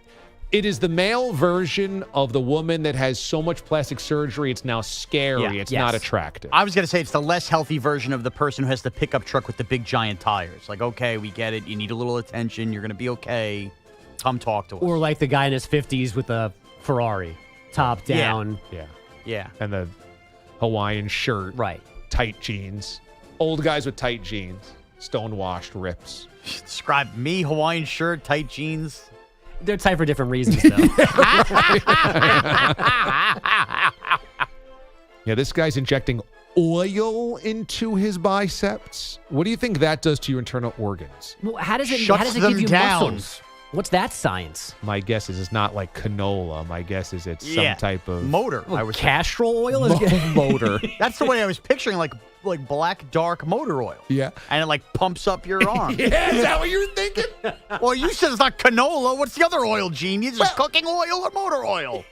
It is the male version of the woman that has so much plastic surgery, it's now scary. Yeah. It's Yes. not attractive. I was going to say it's the less healthy version of the person who has the pickup truck with the big giant tires. Like, okay, we get it. You need a little attention. You're going to be okay. Come talk to us. Or like the guy in his 50s with a Ferrari, top down. Yeah. And the Hawaiian shirt. Right. Tight jeans. Old guys with tight jeans. Stonewashed rips. Describe me, Hawaiian shirt, tight jeans. They're tight for different reasons, though. Yeah, this guy's injecting oil into his biceps. What do you think that does to your internal organs? Well, how does it Shuts give them you down. muscles? What's that science? My guess is it's not like canola. My guess is it's some type of motor. I was Castrol oil is motor. That's the way I was picturing, like black dark motor oil. Yeah. And it like pumps up your arm. Yeah, is that what you're thinking? Well, you said it's not canola. What's the other oil, Gene? Is it cooking oil or motor oil?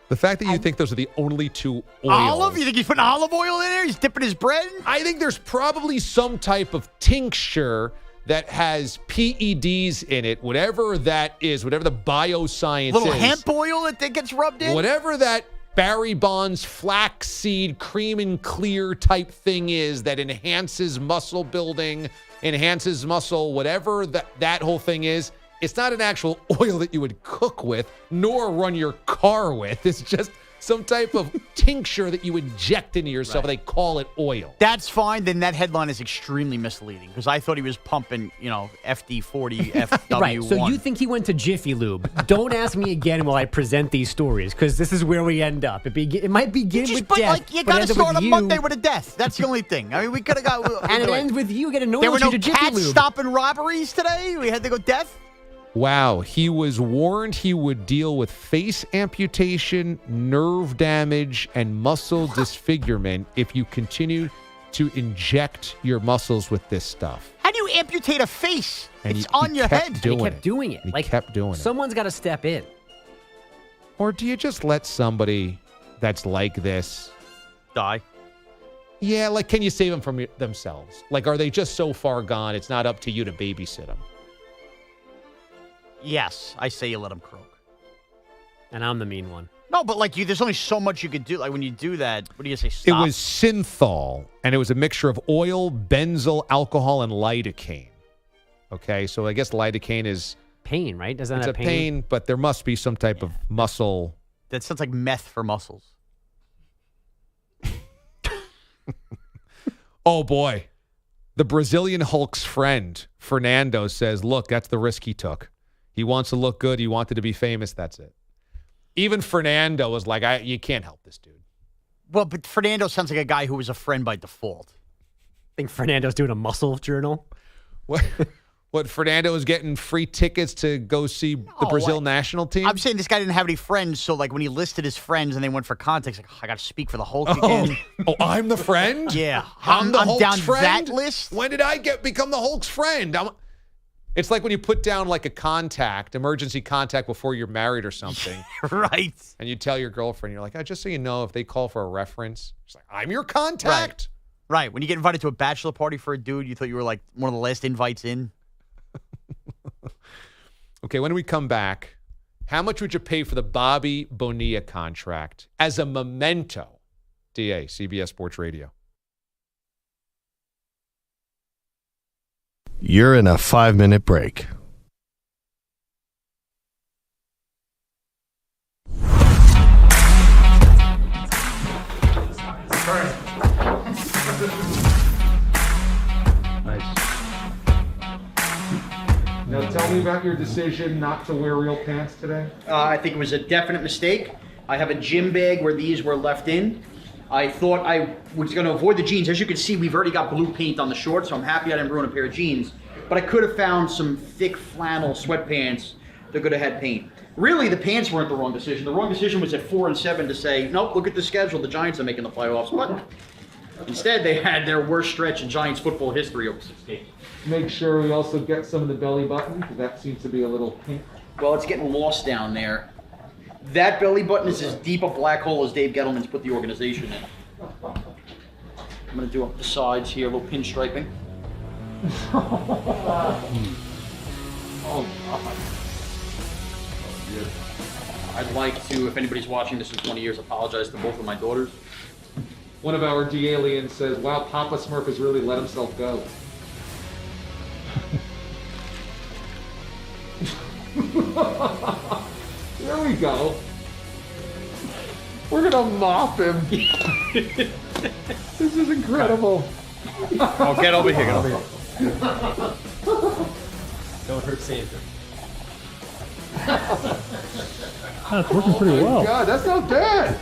The fact that you think those are the only two oils. Olive? You think he's putting olive oil in there? He's dipping his bread? I think there's probably some type of tincture that has PEDs in it, whatever that is, whatever the bioscience Little is. hemp oil that gets rubbed in? Whatever that Barry Bonds flaxseed cream and clear type thing is that enhances muscle building, enhances muscle, whatever that whole thing is, it's not an actual oil that you would cook with, nor run your car with. It's just some type of tincture that you inject into yourself. Right. They call it oil. That's fine. Then that headline is extremely misleading because I thought he was pumping, FD40, FW1. Right. So you think he went to Jiffy Lube? Don't ask me again while I present these stories because this is where we end up. It might begin with death. You but got to ends up start with on you. Monday with a death. That's the only thing. I mean, we could have got. And it ends with you getting no There were no to Jiffy cats Lube. stopping robberies today. We had to go death. Wow, he was warned he would deal with face amputation, nerve damage, and muscle disfigurement if you continue to inject your muscles with this stuff. How do you amputate a face? And it's he on your kept head. doing He kept doing it. He kept doing it. Someone's got to step in. Or do you just let somebody that's like this die? Yeah, like can you save them from themselves? Like are they just so far gone it's not up to you to babysit them? Yes, I say you let him croak. And I'm the mean one. No, but there's only so much you could do. Like when you do that, what do you say? Stop. It was synthol, and it was a mixture of oil, benzyl alcohol, and lidocaine. Okay, so I guess lidocaine is pain, right? Doesn't it's that a pain, but there must be some type of muscle. That sounds like meth for muscles. Oh boy, The Brazilian Hulk's friend, Fernando, says, look, that's the risk he took. He wants to look good. He wanted to be famous. That's it. Even Fernando was like, you can't help this dude. Well, but Fernando sounds like a guy who was a friend by default. I think Fernando's doing a muscle journal. What, Fernando was getting free tickets to go see the Brazil national team? I'm saying this guy didn't have any friends, so like when he listed his friends and they went for context, like, I got to speak for the Hulk again. Oh, I'm the friend? Yeah. I'm the Hulk's down friend? that list? When did I become the Hulk's friend? It's like when you put down like a emergency contact before you're married or something. Right. And you tell your girlfriend, you're like, just so you know, if they call for a reference, she's like, I'm your contact. Right. When you get invited to a bachelor party for a dude, you thought you were like one of the last invites in. Okay, when we come back, how much would you pay for the Bobby Bonilla contract as a memento? DA, CBS Sports Radio. You're in a 5-minute break. Now tell me about your decision not to wear real pants today. I think it was a definite mistake. I have a gym bag where these were left in. I thought I was going to avoid the jeans. As you can see, we've already got blue paint on the shorts, so I'm happy I didn't ruin a pair of jeans. But I could have found some thick flannel sweatpants that could have had paint. Really, the pants weren't the wrong decision. The wrong decision was at 4 and 7 to say, nope, look at the schedule. The Giants are making the playoffs. But instead, they had their worst stretch in Giants football history over 6 games. Make sure we also get some of the belly button, because that seems to be a little pink. Well, it's getting lost down there. That belly button is as deep a black hole as Dave Gettleman's put the organization in. I'm going to do up the sides here, a little pinstriping. Oh, God. I'd like to, if anybody's watching this in 20 years, apologize to both of my daughters. One of our D-aliens says, wow, Papa Smurf has really let himself go. There we go. We're gonna mop him. This is incredible. Oh, get over here, get over here. Don't hurt Santa. That's working pretty well. God, that's not bad.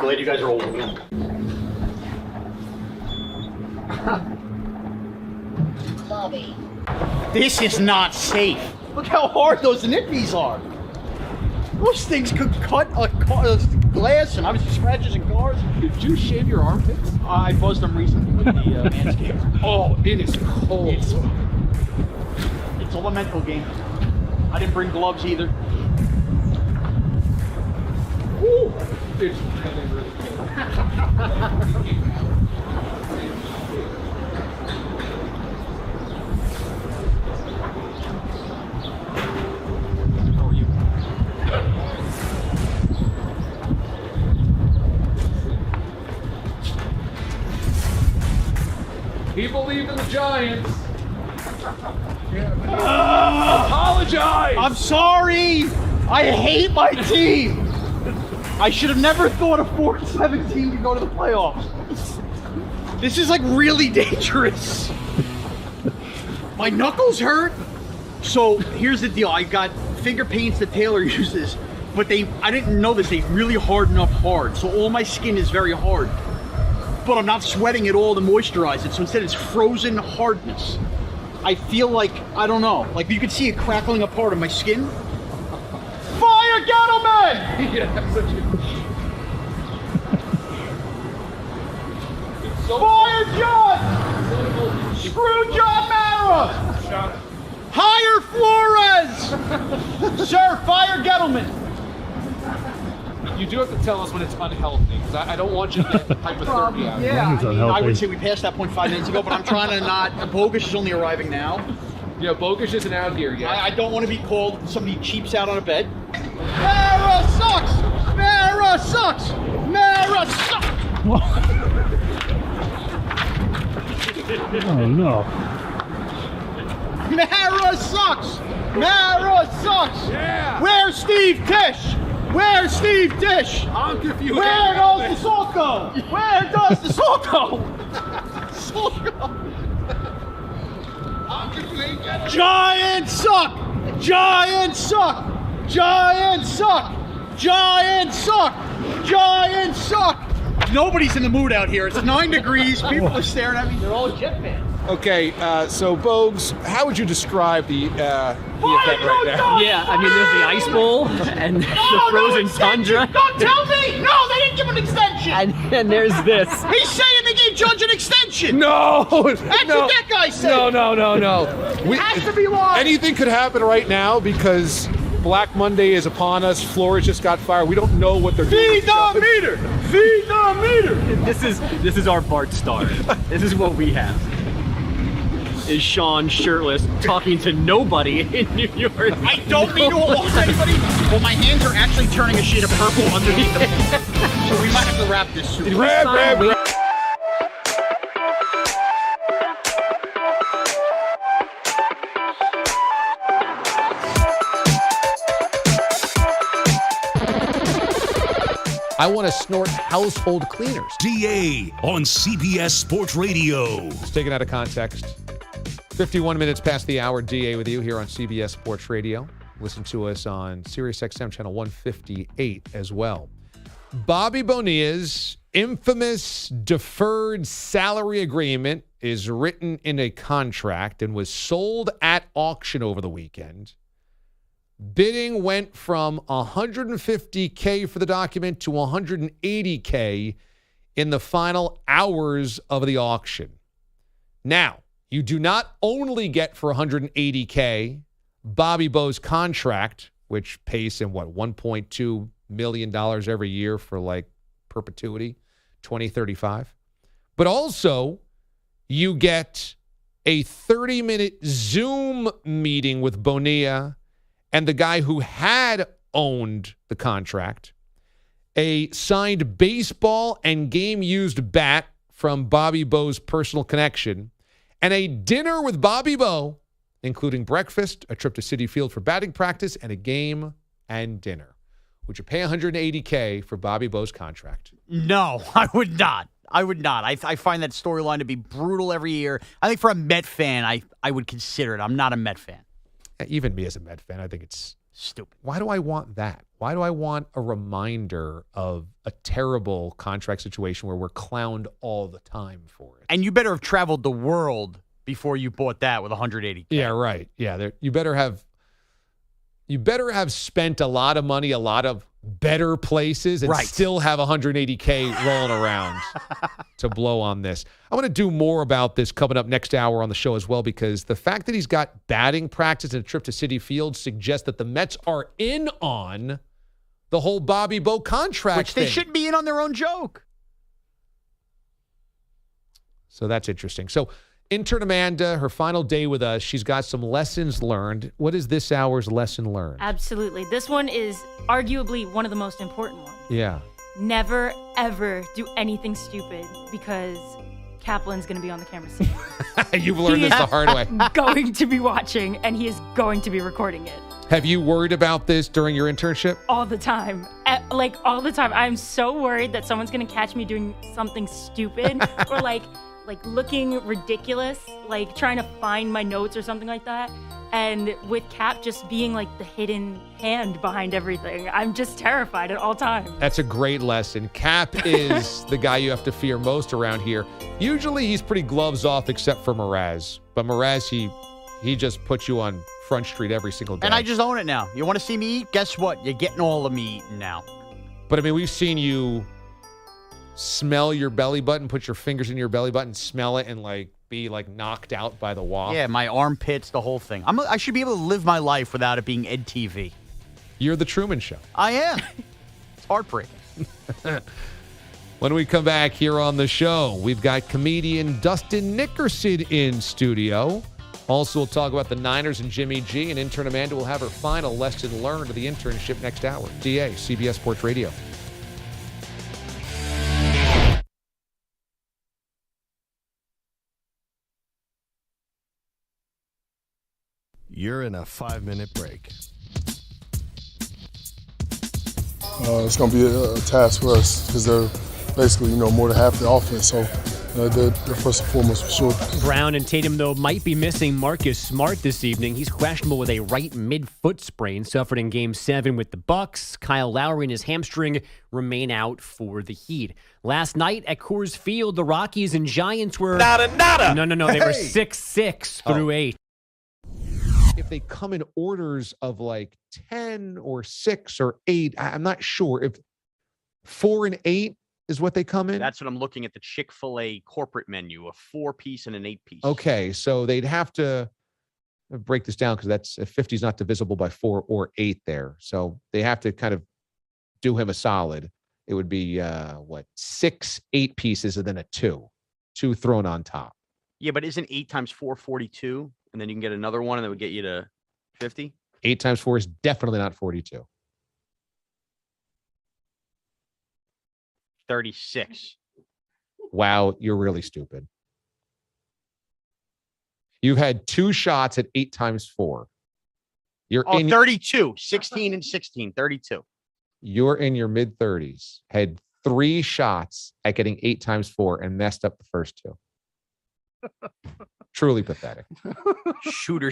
Glad you guys are all warm. Bobby. This is not safe. Look how hard those nippies are. Those things could cut a glass, and I was scratches in cars. Did you shave your armpits? I buzzed them recently with the Manscaped. Oh, it is cold. It's all a mental game. I didn't bring gloves either. Woo! It's really, really cold. How are you? He believed in the Giants. Apologize! I'm sorry! I hate my team! I should have never thought a 4-7 team could go to the playoffs. This is like really dangerous. My knuckles hurt. So here's the deal. I got finger paints that Taylor uses, but I didn't know this, they really harden up hard. So all my skin is very hard. But I'm not sweating at all to moisturize it. So instead it's frozen hardness. I feel like, I don't know, like you can see it crackling apart on my skin. Fire Gettleman! Yeah, that's what you... Fire John! Screw John Mara! Hire Flores! Sir, fire Gettleman! You do have to tell us when it's unhealthy, because I don't want you to get hypothermia. Yeah, I would say we passed that point 5 minutes ago, but I'm trying to not. Bogus is only arriving now. Yeah, Bogus isn't out here yet. I don't want to be called somebody cheaps out on a bed. Mara sucks! Mara sucks! Mara sucks! Oh no. Mara sucks. Mara sucks. Yeah. Where's Steve Tisch? Where's Steve Tisch? I'm confused. Where does the salt go? Where does the salt go? Salt go. I'm confused. Giants suck. Giants suck. Giants suck. Giants suck. Giants suck. Nobody's in the mood out here. It's 9 degrees. People are staring at me. They're all Jet fans. Okay, so Bogues, how would you describe the event right now? Yeah, I mean, there's the ice bowl and the frozen tundra. Don't tell me! No, they didn't give an extension! And there's this. He's saying they gave Judge an extension! No! That's what that guy said! No. It has to be lying! Anything could happen right now because Black Monday is upon us. Flores just got fired. We don't know what they're doing. Feed the meter! Feed the meter! This is our Bart Star. This is what we have. Is Sean shirtless talking to nobody in New York? I don't mean to alarm anybody, but my hands are actually turning a shade of purple underneath them. So we might have to wrap this soon. Grab. I want to snort household cleaners. DA on CBS Sports Radio. It's taken out of context. 51 minutes past the hour, DA with you here on CBS Sports Radio. Listen to us on SiriusXM channel 158 as well. Bobby Bonilla's infamous deferred salary agreement is written in a contract and was sold at auction over the weekend. Bidding went from $150K for the document to $180K in the final hours of the auction. Now, you do not only get for $180K Bobby Bo's contract, which pays him, $1.2 million every year for like perpetuity, 2035. But also, you get a 30-minute Zoom meeting with Bonilla and the guy who had owned the contract, a signed baseball and game-used bat from Bobby Bo's personal connection, and a dinner with Bobby Bo, including breakfast, a trip to Citi Field for batting practice, and a game and dinner. Would you pay $180K for Bobby Bo's contract? No, I would not. I find that storyline to be brutal every year. I think for a Met fan, I would consider it. I'm not a Met fan. Even me as a Met fan, I think it's stupid. Why do I want that? Why do I want a reminder of a terrible contract situation where we're clowned all the time for it? And you better have traveled the world before you bought that with $180K. Yeah, right. Yeah, you better have spent a lot of money, a lot of better places, and still have $180K rolling around to blow on this. I want to do more about this coming up next hour on the show as well, because the fact that he's got batting practice and a trip to Citi Field suggests that the Mets are in on the whole Bobby Bo contract Which they thing. shouldn't be in on their own joke. So that's interesting. So intern Amanda, her final day with us, she's got some lessons learned. What is this hour's lesson learned? Absolutely. This one is arguably one of the most important ones. Yeah. Never, ever do anything stupid because Kaplan's going to be on the camera soon. You've learned this the hard way. Going to be watching, and he is going to be recording it. Have you worried about this during your internship? All the time. All the time. I'm so worried that someone's going to catch me doing something stupid or like looking ridiculous, like trying to find my notes or something like that. And with Cap just being like the hidden hand behind everything, I'm just terrified at all times. That's a great lesson. Cap is the guy you have to fear most around here. Usually he's pretty gloves off except for Mraz. But Mraz, he just puts you on Front Street every single day. And I just own it now. You want to see me eat? Guess what? You're getting all of me eating now. But I mean, we've seen you smell your belly button, put your fingers in your belly button, smell it, and be knocked out by the waft. Yeah, my armpits, the whole thing. I should be able to live my life without it being Ed TV. You're the Truman Show. I am. It's heartbreaking. When we come back here on the show, we've got comedian Dustin Nickerson in studio. Also, we'll talk about the Niners and Jimmy G, and intern Amanda will have her final lesson learned of the internship next hour. DA, CBS Sports Radio. You're in a 5-minute break. It's going to be a task for us because they're basically, more than half the offense. So they're first and foremost for sure. Brown and Tatum, though, might be missing Marcus Smart this evening. He's questionable with a right mid-foot sprain suffered in Game 7 with the Bucks. Kyle Lowry and his hamstring remain out for the Heat. Last night at Coors Field, the Rockies and Giants were... Nada. No. They were 6-6 through 8. If they come in orders of like 10 or 6 or 8, I'm not sure. If 4 and 8 is what they come in? That's what I'm looking at, the Chick-fil-A corporate menu, a 4-piece and an 8-piece. Okay, so they'd have to break this down because that's if 50 is not divisible by 4 or 8 there. So they have to kind of do him a solid. It would be 6 8-pieces and then a 2 thrown on top. Yeah, but isn't 8 times 4 42? And then you can get another one and that would get you to 50? 8 times 4 is definitely not 42. 36. Wow, you're really stupid. You've had 2 shots at 8 times 4. You're in 32. 16 and 16, 32. You're in your mid-30s. Had 3 shots at getting 8 times 4 and messed up the first 2. Truly pathetic. Shoot.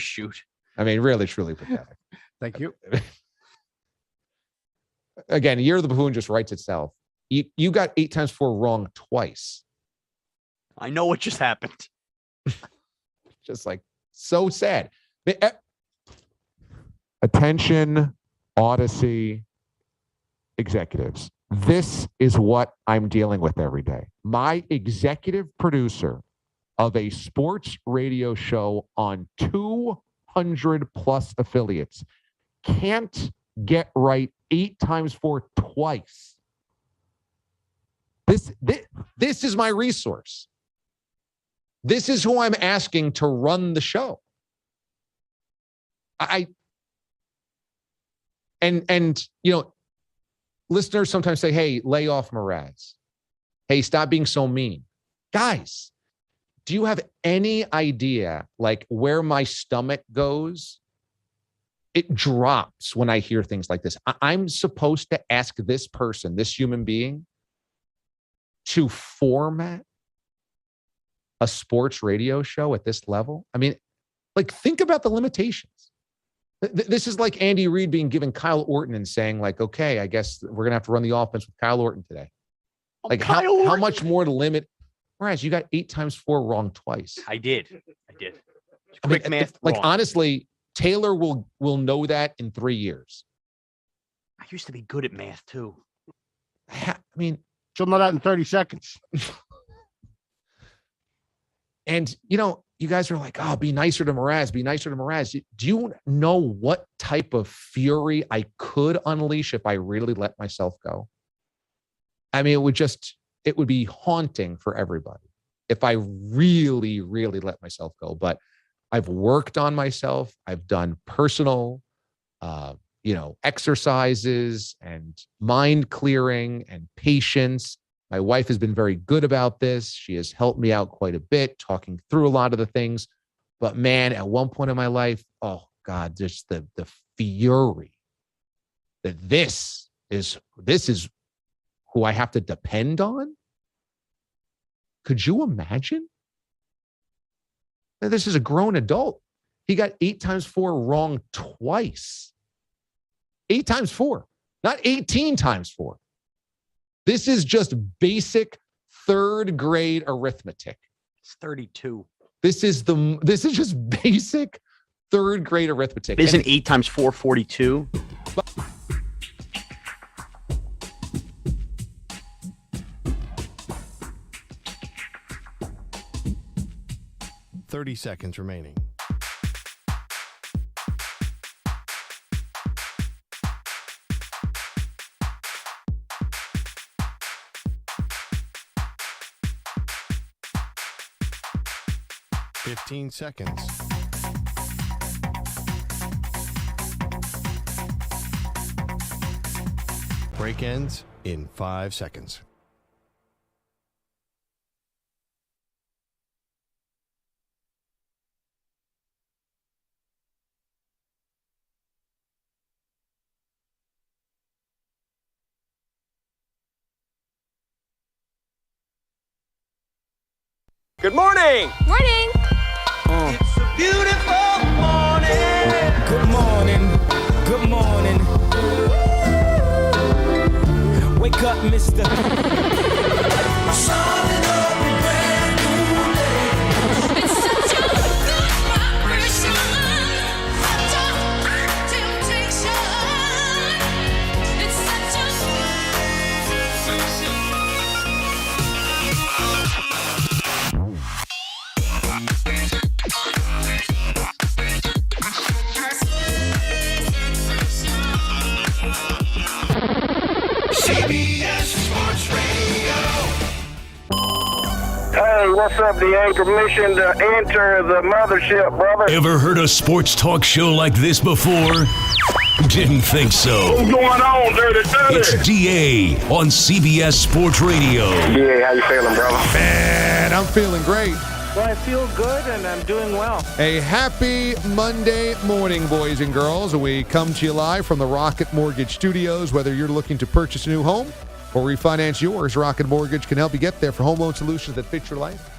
I mean, really, truly pathetic. Thank you. Again, Year of the Buffoon just writes itself. You got 8 times 4 wrong twice. I know what just happened. Just like so sad. Attention, Odyssey executives. This is what I'm dealing with every day. My executive producer of a sports radio show on 200 plus affiliates can't get right 8 times 4 twice. This is my resource. This is who I'm asking to run the show. Listeners sometimes say, hey, lay off Mraz. Hey, stop being so mean. Guys, do you have any idea like where my stomach goes? It drops when I hear things like this. I'm supposed to ask this person, this human being, to format a sports radio show at this level? I mean, like, think about the limitations. This is like Andy Reid being given Kyle Orton and saying, like, okay, I guess we're going to have to run the offense with Kyle Orton today. Like, how much more to limit? Whereas you got 8 times 4 wrong twice. I did. Quick math. Like, wrong. honestly, Taylor will know that in 3 years. I used to be good at math, too. I mean, she'll know that in 30 seconds. And, you guys are like, oh, be nicer to Mraz, be nicer to Mraz. Do you know what type of fury I could unleash if I really let myself go? I mean, it would be haunting for everybody if I really, really let myself go. But I've worked on myself. I've done personal, exercises and mind clearing and patience. My wife has been very good about this. She has helped me out quite a bit, talking through a lot of the things. But man, at one point in my life, oh God, just the fury that this is who I have to depend on. Could you imagine? This is a grown adult. He got 8 times 4 wrong twice. 8 times 4, not 18 times 4. This is just basic 3rd grade arithmetic. It's 32. This is just basic 3rd grade arithmetic. Isn't 8 times 4 42? $30 seconds remaining. $15 seconds. Break ends in 5 seconds. Good morning. Morning. It's a beautiful morning. Good morning. Good morning. Wake up, mister. Shining up a brand new day. It's such a good vibration. Hot temptation. It's such CBS Sports Radio. Hey, what's up, DA? Permission to enter the mothership, brother. Ever heard a sports talk show like this before? Didn't think so. What's going on, Dirty? It's DA on CBS Sports Radio. DA, how you feeling, brother? Man, I'm feeling great. Well, I feel good and I'm doing well. A happy Monday morning, boys and girls. We come to you live from the Rocket Mortgage Studios. Whether you're looking to purchase a new home or refinance yours, Rocket Mortgage can help you get there for home loan solutions that fit your life.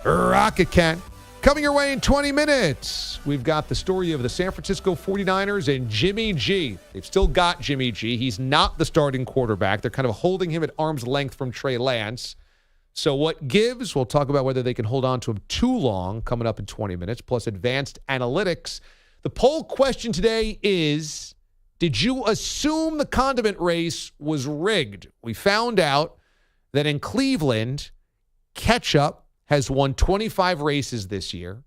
Rocket can. Coming your way in 20 minutes, we've got the story of the San Francisco 49ers and Jimmy G. They've still got Jimmy G. He's not the starting quarterback. They're kind of holding him at arm's length from Trey Lance. So what gives? We'll talk about whether they can hold on to him too long coming up in 20 minutes, plus advanced analytics. The poll question today is, did you assume the condiment race was rigged? We found out that in Cleveland, ketchup has won 25 races this year.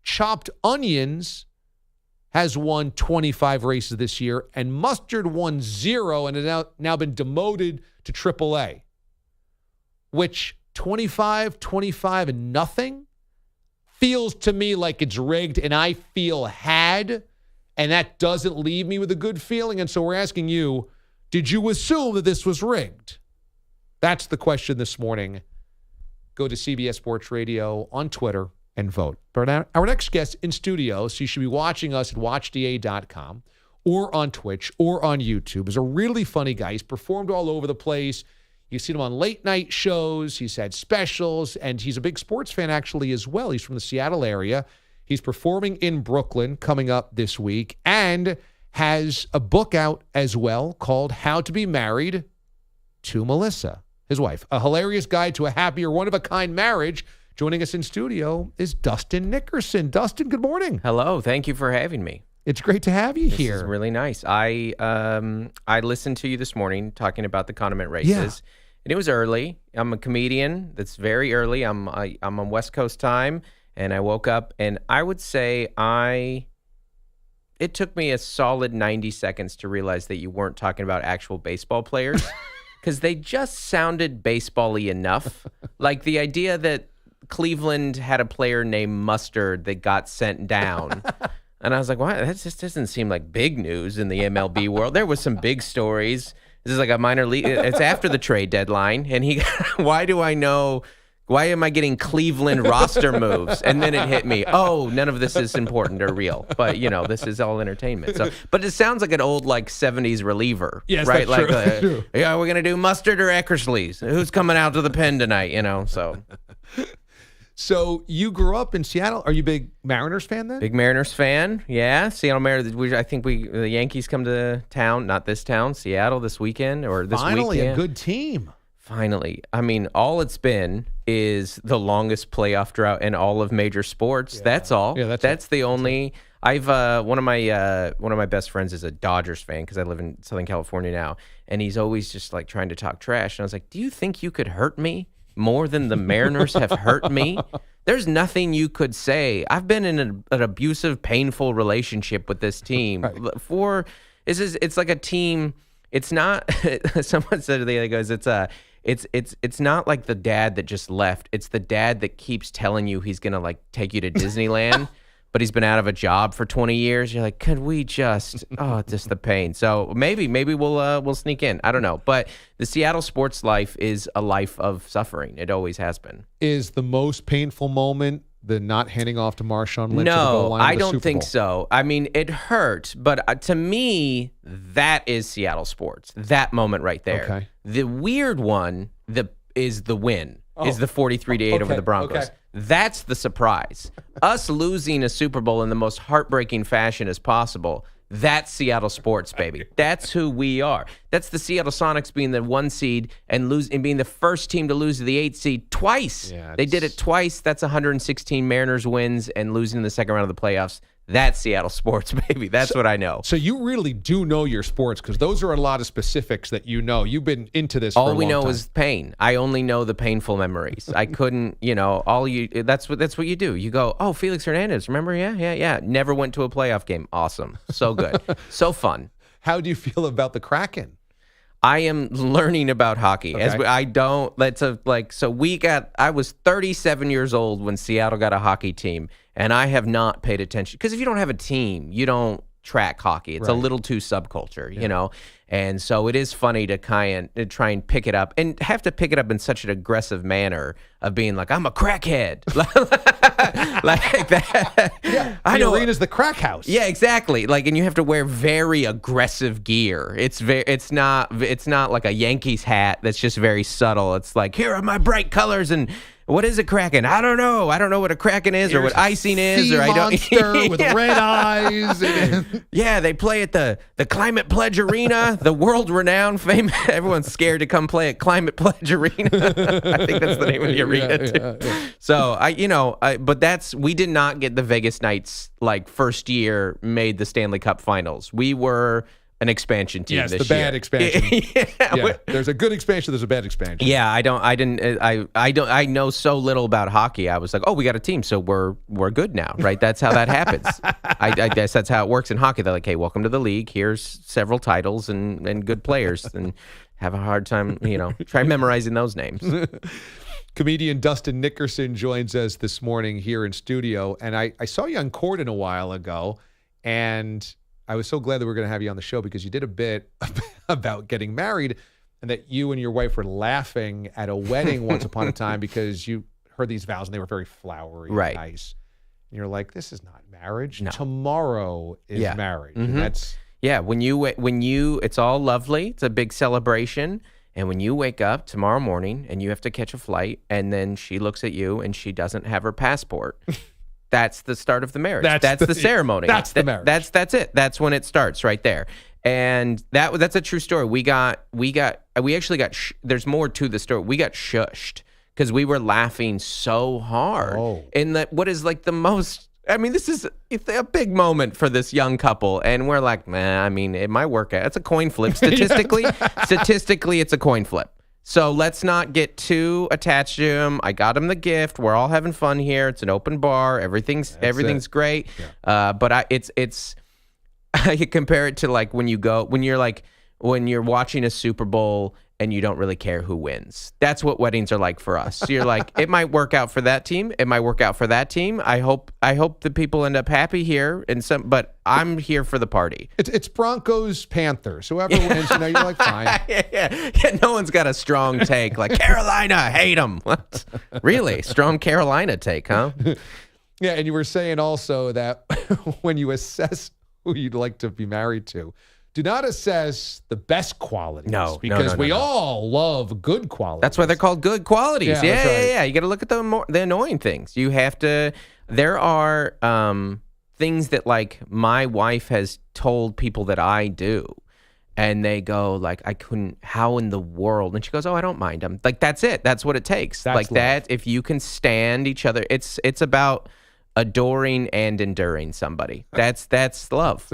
Chopped onions has won 25 races this year. And mustard won 0 and has now been demoted to AAA. Which 25, and nothing feels to me like it's rigged, and I feel had, and that doesn't leave me with a good feeling. And so we're asking you, did you assume that this was rigged? That's the question this morning. Go to CBS Sports Radio on Twitter and vote. But our next guest in studio, so you should be watching us at watchda.com or on Twitch or on YouTube, is a really funny guy. He's performed all over the place. You've seen him on late night shows. He's had specials, and he's a big sports fan actually as well. He's from the Seattle area. He's performing in Brooklyn coming up this week and has a book out as well called How to Be Married to Melissa, his wife. A hilarious guide to a happier, one-of-a-kind marriage. Joining us in studio is Dustin Nickerson. Dustin, good morning. Hello. Thank you for having me. It's great to have you here. This is really nice. I listened to you this morning talking about the condiment races. Yeah. And it was early. I'm a comedian. That's very early. I'm on West Coast time, and I woke up, and I would say it took me a solid 90 seconds to realize that you weren't talking about actual baseball players because they just sounded baseball-y enough. Like the idea that Cleveland had a player named Mustard that got sent down. And I was like, wow, that just doesn't seem like big news in the MLB world. There was some big stories. This is like a minor league. It's after the trade deadline. And why am I getting Cleveland roster moves? And then it hit me. Oh, none of this is important or real. But, this is all entertainment. So, but it sounds like an old, 70s reliever. Yes, right? that's true. Yeah, we're going to do Mustard or Eckersley's. Who's coming out to the pen tonight, so. So you grew up in Seattle. Are you a big Mariners fan then? Big Mariners fan, yeah. Seattle Mariners. I think the Yankees come to town, not this town, Seattle this weekend or this Finally, weekend. a good team. Finally. I mean, all it's been is the longest playoff drought in all of major sports. Yeah. That's all. Yeah, that's the only. I've one of my best friends is a Dodgers fan because I live in Southern California now, and he's always just trying to talk trash. And I was like, "Do you think you could hurt me more than the Mariners have hurt me? There's nothing you could say. I've been in an abusive, painful relationship with this team. Right. It's like a team. It's not. Someone said the other goes. It's not like the dad that just left. It's the dad that keeps telling you he's gonna take you to Disneyland. But he's been out of a job for 20 years. You're like, could we just? Oh, just the pain. So maybe we'll sneak in. I don't know. But the Seattle sports life is a life of suffering. It always has been. Is the most painful moment the not handing off to Marshawn Lynch? No, I don't think so. I mean, it hurt, but to me, that is Seattle sports. That moment right there. Okay. The weird one is the win. is the 43-8 over Okay, the Broncos. okay. That's the surprise. Us losing a Super Bowl in the most heartbreaking fashion as possible. That's Seattle sports, baby. That's who we are. That's the Seattle Sonics being the 1 seed and being the first team to lose to the 8 seed twice. Yeah, they did it twice. That's 116 Mariners wins and losing in the second round of the playoffs. That's Seattle sports, baby. That's what I know. So you really do know your sports because those are a lot of specifics that you know. You've been into this for a All long we know time. is pain. I only know the painful memories. I couldn't, that's what you do. You go, oh, Felix Hernandez, remember? Yeah. Never went to a playoff game. Awesome. So good. So fun. How do you feel about the Kraken? I am learning about hockey. Okay. I was 37 years old when Seattle got a hockey team, and I have not paid attention. Because if you don't have a team, you don't track hockey. It's a Right. little too subculture, you know? And so it is funny to try and pick it up and have to pick it up in such an aggressive manner of being like, I'm a crackhead. like that. Yeah, I the know. arena's the crack house. Yeah, exactly. Like, and you have to wear very aggressive gear. It's not like a Yankees hat that's just very subtle. It's like, here are my bright colors and what is a Kraken? I don't know. I don't know what a Kraken is or what icing is. Sea Or I don't. monster with red eyes. Yeah, they play at the Climate Pledge Arena, the world-renowned, famous. Everyone's scared to come play at Climate Pledge Arena. I think that's the name of the arena. Too. So but we did not get the Vegas Knights like first year made the Stanley Cup Finals. We were an expansion team. Yes, this the year. bad expansion. Yeah. There's a good expansion. There's a bad expansion. Yeah, I know so little about hockey. I was like, oh, we got a team, so we're good now, right? That's how that happens. I guess that's how it works in hockey. They're like, hey, welcome to the league. Here's several titles and good players, and have a hard time, try memorizing those names. Comedian Dustin Nickerson joins us this morning here in studio, and I saw you on Corden a while ago, and I was so glad that we were going to have you on the show because you did a bit about getting married and that you and your wife were laughing at a wedding once upon a time because you heard these vows and they were very flowery and Right. nice. And you're like, this is not marriage. No. Tomorrow is Yeah. marriage. Mhm. And that's Yeah, when you, it's all lovely. It's a big celebration. And when you wake up tomorrow morning and you have to catch a flight, and then she looks at you and she doesn't have her passport, that's the start of the marriage. That's the ceremony. That's the marriage. That's it. That's when it starts right there. And that's a true story. We actually got. There's more to the story. We got shushed because we were laughing so hard. Oh. In that, what is like the most. I mean, this is a big moment for this young couple, and we're like, man. I mean, it might work out. It's a coin flip statistically. Statistically, it's a coin flip. So let's not get too attached to him. I got him the gift. We're all having fun here. It's an open bar. Everything's great. Yeah. But it's I could compare it to like when you're watching a Super Bowl and you don't really care who wins. That's what weddings are like for us. So you're like, it might work out for that team. It might work out for that team. I hope the people end up happy here but I'm here for the party. it's Broncos Panthers. Whoever wins, you're like, fine. Yeah, no one's got a strong take like Carolina, hate them. What? Really? Strong Carolina take, huh? Yeah, and you were saying also that when you assess who you'd like to be married to, do not assess the best qualities. No, because no. we all love good qualities. That's why they're called good qualities. Yeah, that's right. Yeah. You got to look at the annoying things. You have to. There are things that like my wife has told people that I do, and they go like, I couldn't. How in the world? And she goes, oh, I don't mind them. Like that's it. That's what it takes. That's like love. that. If you can stand each other, it's about adoring and enduring somebody. That's love.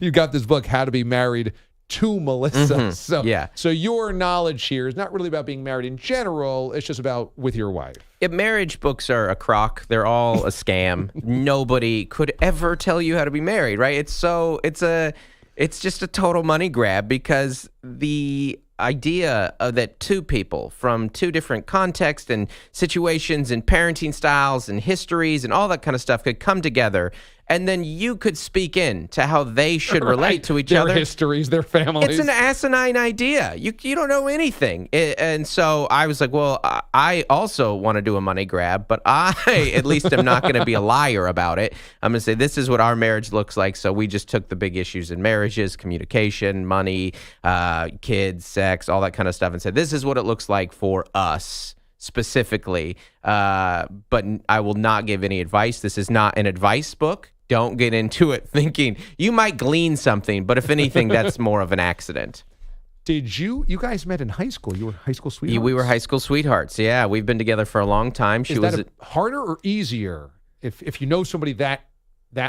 You got this book, How to Be Married to Melissa. Mm-hmm. So your knowledge here is not really about being married in general. It's just about with your wife. Marriage books are a crock. They're all a scam. Nobody could ever tell you how to be married, right? It's just a total money grab because the idea that two people from two different contexts and situations and parenting styles and histories and all that kind of stuff could come together and then you could speak in to how they should relate to each their other. Their histories, their families. It's an asinine idea. You don't know anything. And so I was like, well, I also want to do a money grab, but I at least am not going to be a liar about it. I'm going to say this is what our marriage looks like. So we just took the big issues in marriages, communication, money, kids, sex, all that kind of stuff, and said this is what it looks like for us specifically. But I will not give any advice. This is not an advice book. Don't get into it thinking you might glean something, but if anything, that's more of an accident. Did you guys met in high school? You were high school sweethearts? We were high school sweethearts. Yeah, we've been together for a long time. Is that harder or easier if you know somebody that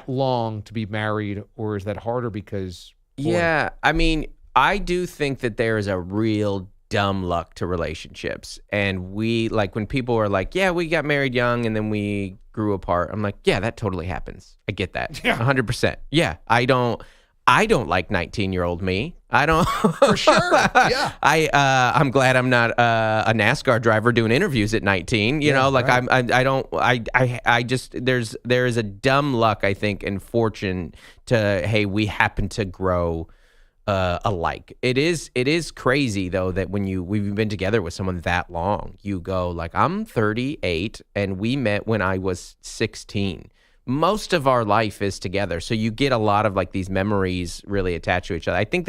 long to be married, or is that harder because? Yeah, I mean, I do think that there is a real dumb luck to relationships, and we like when people are like, "Yeah, we got married young and then we grew apart." I'm like, "Yeah, that totally happens. I get that, 100%. Yeah, I don't like 19-year-old me. I don't for sure. Yeah, I'm glad I'm not a NASCAR driver doing interviews at 19. You know, like right. I just there is a dumb luck, I think, and fortune to hey, we happen to grow alike. It is crazy though that when we've been together with someone that long, you go like I'm 38 and we met when I was 16. Most of our life is together. So you get a lot of like these memories really attached to each other. I think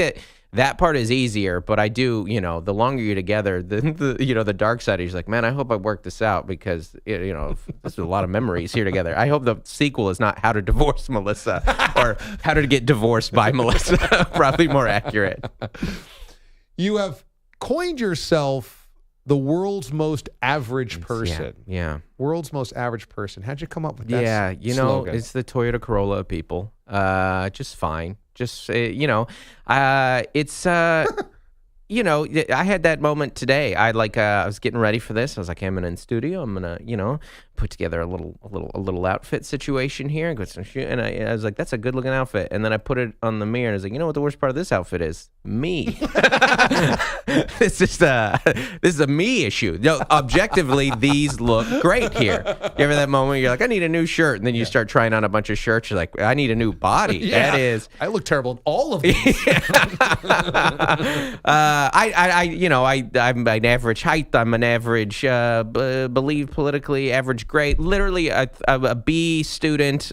that part is easier, but I do, the longer you're together, the dark side is like, man, I hope I work this out because, there's a lot of memories here together. I hope the sequel is not How to Divorce Melissa or How to Get Divorced by Melissa. Probably more accurate. You have coined yourself the world's most average person. Yeah. World's most average person. How'd you come up with that slogan? It's the Toyota Corolla of people. Just fine. Just, it's, I had that moment today. I was getting ready for this. I was like, I'm in studio. I'm going to, put together a little outfit situation here and go some shoe. And I was like, that's a good looking outfit. And then I put it on the mirror and I was like, you know what the worst part of this outfit is? Me. This is a me issue. No, objectively, these look great here. You ever that moment you're like, I need a new shirt, and then you start trying on a bunch of shirts. You're like, I need a new body. Yeah, that is. I look terrible in all of these. I'm an average height. I'm an average, believe politically average grade. Literally a B student.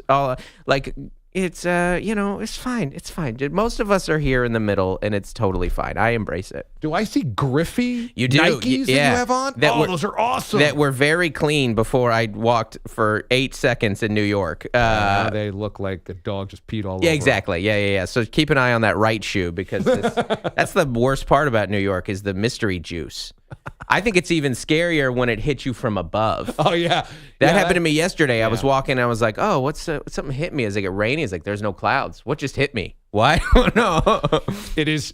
It's it's fine. It's fine. Most of us are here in the middle, and it's totally fine. I embrace it. Do I see Griffey you do. Nikes that you have on? Those are awesome. That were very clean before I walked for 8 seconds in New York. They look like a dog just peed all over. Yeah, exactly. Yeah. So keep an eye on that right shoe because that's the worst part about New York is the mystery juice. I think it's even scarier when it hits you from above. Oh, yeah. That happened to me yesterday. I was walking. I was like, oh, something hit me. As it get rainy. It's like, there's no clouds. What just hit me? Why? No. It is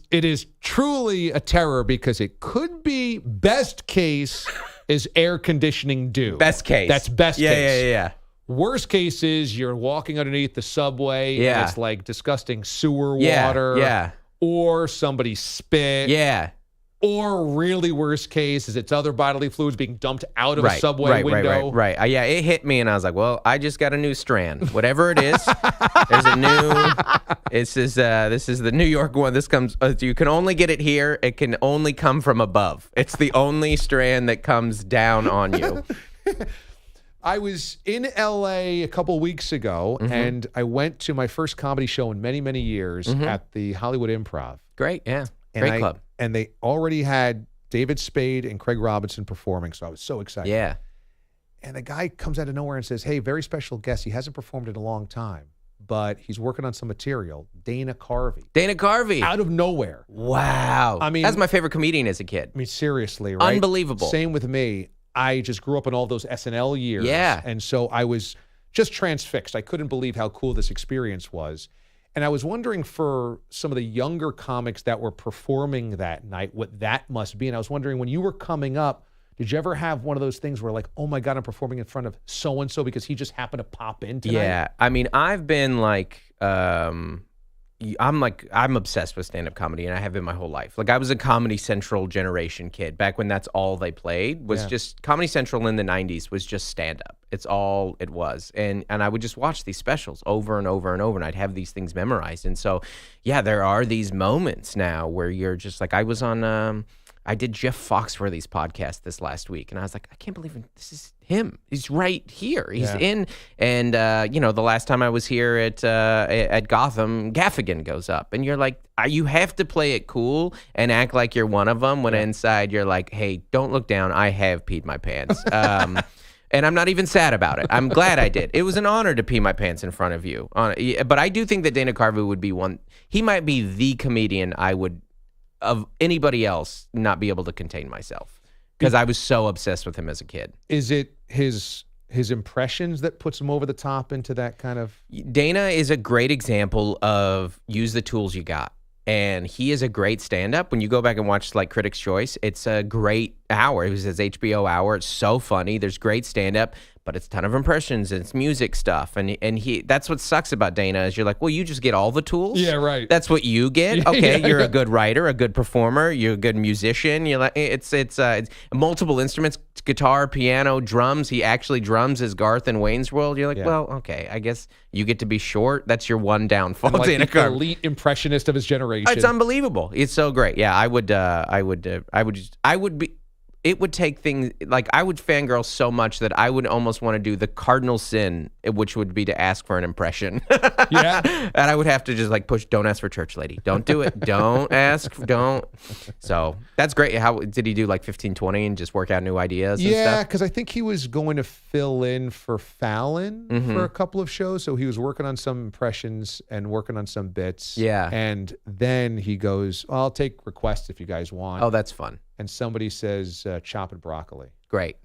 truly a terror because it could be best case is air conditioning due. Best case. That's best case. Yeah. Worst case is you're walking underneath the subway and it's like disgusting sewer water. Yeah. Or somebody spit. Yeah. Or really worst case is it's other bodily fluids being dumped out of a subway window. Right. Yeah, it hit me and I was like, well, I just got a new strand. Whatever it is, there's a new, this is the New York one. This comes, you can only get it here. It can only come from above. It's the only strand that comes down on you. I was in LA a couple weeks ago and I went to my first comedy show in many, many years at the Hollywood Improv. Great, yeah. Great club. And they already had David Spade and Craig Robinson performing, so I was so excited. Yeah. And the guy comes out of nowhere and says, hey, very special guest. He hasn't performed in a long time, but he's working on some material. Dana Carvey. Dana Carvey. Out of nowhere. Wow. I mean, that's my favorite comedian as a kid. I mean, seriously, right? Unbelievable. Same with me. I just grew up in all those SNL years. Yeah. And so I was just transfixed. I couldn't believe how cool this experience was. And I was wondering for some of the younger comics that were performing that night, what that must be. And I was wondering, when you were coming up, did you ever have one of those things where like, oh my God, I'm performing in front of so-and-so because he just happened to pop in tonight? Yeah. I mean, I've been like, I'm obsessed with stand-up comedy, and I have been my whole life. Like, I was a Comedy Central generation kid back when that's all they played was just Comedy Central in the 90s was just stand-up. It's all it was. And I would just watch these specials over and over and over, and I'd have these things memorized. And so, yeah, there are these moments now where you're just like, I was on, I did Jeff Foxworthy's podcast this last week, and I was like, I can't believe this is him. He's right here. He's in. And, the last time I was here at Gotham, Gaffigan goes up. And you're like, you have to play it cool and act like you're one of them when inside you're like, hey, don't look down. I have peed my pants. And I'm not even sad about it. I'm glad I did. It was an honor to pee my pants in front of you. But I do think that Dana Carvey would be one. He might be the comedian I would, of anybody else, not be able to contain myself. Because I was so obsessed with him as a kid. Is it his impressions that puts him over the top into that kind of... Dana is a great example of use the tools you got. And he is a great stand-up. When you go back and watch like Critics' Choice, it's a great hour. It was his HBO hour. It's so funny. There's great stand-up, but it's a ton of impressions and it's music stuff. And he that's what sucks about Dana is you're like, well, you just get all the tools? Yeah, right. That's what you get? Okay, you're a good writer, a good performer, you're a good musician. You're like it's multiple instruments, guitar, piano, drums. He actually drums as Garth in Wayne's World. You're like, well, okay, I guess you get to be short. That's your one downfall. Like Dana the Carvey. elite impressionist of his generation. It's unbelievable. It's so great. Yeah, it would take things like I would fangirl so much that I would almost want to do the cardinal sin, which would be to ask for an impression. Yeah. And I would have to just like push, don't ask for church lady. Don't do it. Don't ask. Don't. So that's great. How did he do like 15-20 and just work out new ideas and stuff? Yeah, because I think he was going to fill in for Fallon for a couple of shows. So he was working on some impressions and working on some bits. Yeah. And then he goes, I'll take requests if you guys want. Oh, that's fun. And somebody says, chopping broccoli. Great.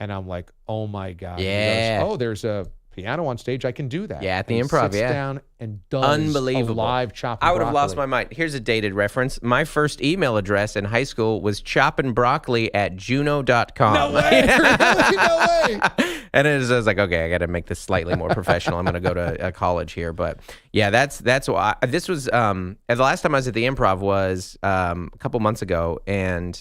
And I'm like, oh my God. Yeah. He goes, there's a piano on stage. I can do that. Yeah, at the and Improv, sits down and does Unbelievable. a live chopping I would have broccoli. lost my mind. Here's a dated reference. My first email address in high school was choppingbroccoli@juno.com. No way. Really? No way. And I was like, okay, I got to make this slightly more professional. I'm going to go to college here. But yeah, that's why. This was, the last time I was at the Improv was a couple months ago. And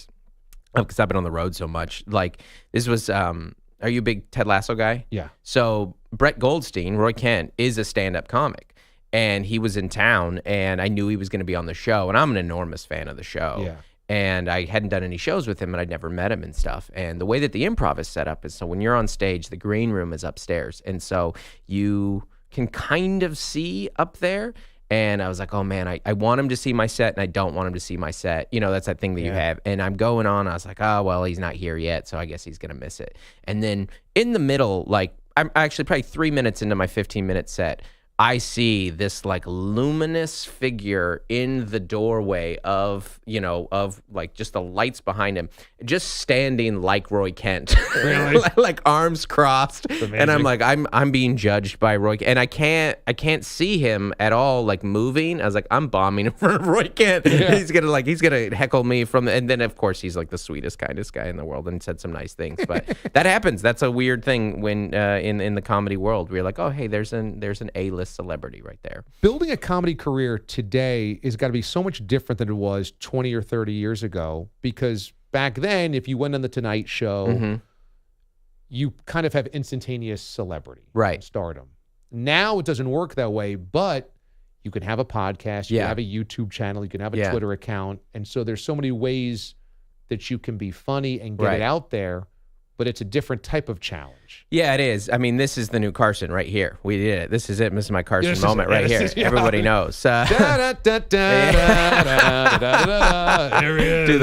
because I've been on the road so much, like this was, are you a big Ted Lasso guy? Yeah. So Brett Goldstein, Roy Kent, is a stand-up comic. And he was in town, and I knew he was going to be on the show. And I'm an enormous fan of the show. Yeah. And I hadn't done any shows with him, and I'd never met him and stuff. And the way that the Improv is set up is so when you're on stage, the green room is upstairs. And so you can kind of see up there. And I was like, oh, man, I want him to see my set, and I don't want him to see my set. You know, that's that thing that you have. And I'm going on. I was like, oh, well, he's not here yet, so I guess he's going to miss it. And then in the middle, like I'm actually probably 3 minutes into my 15-minute set, I see this like luminous figure in the doorway of like just the lights behind him, just standing like Roy Kent, Really? like arms crossed. And I'm like, I'm being judged by Roy, and I can't see him at all, like moving. I was like, I'm bombing in front of Roy Kent. Yeah. He's gonna heckle me and then of course he's like the sweetest, kindest guy in the world and said some nice things. But that happens. That's a weird thing when in the comedy world, we're like, oh hey, there's an A-list celebrity right there. Building a comedy career today is got to be so much different than it was 20 or 30 years ago, because back then, if you went on the Tonight Show, you kind of have instantaneous celebrity, right? Stardom. Now it doesn't work that way, but you can have a podcast, you can have a YouTube channel, you can have a Twitter account, and so there's so many ways that you can be funny and get it out there. But it's a different type of challenge. Yeah, it is. I mean, this is the new Carson right here. We did it. This is it. This is my Carson moment right here. Everybody knows. Do the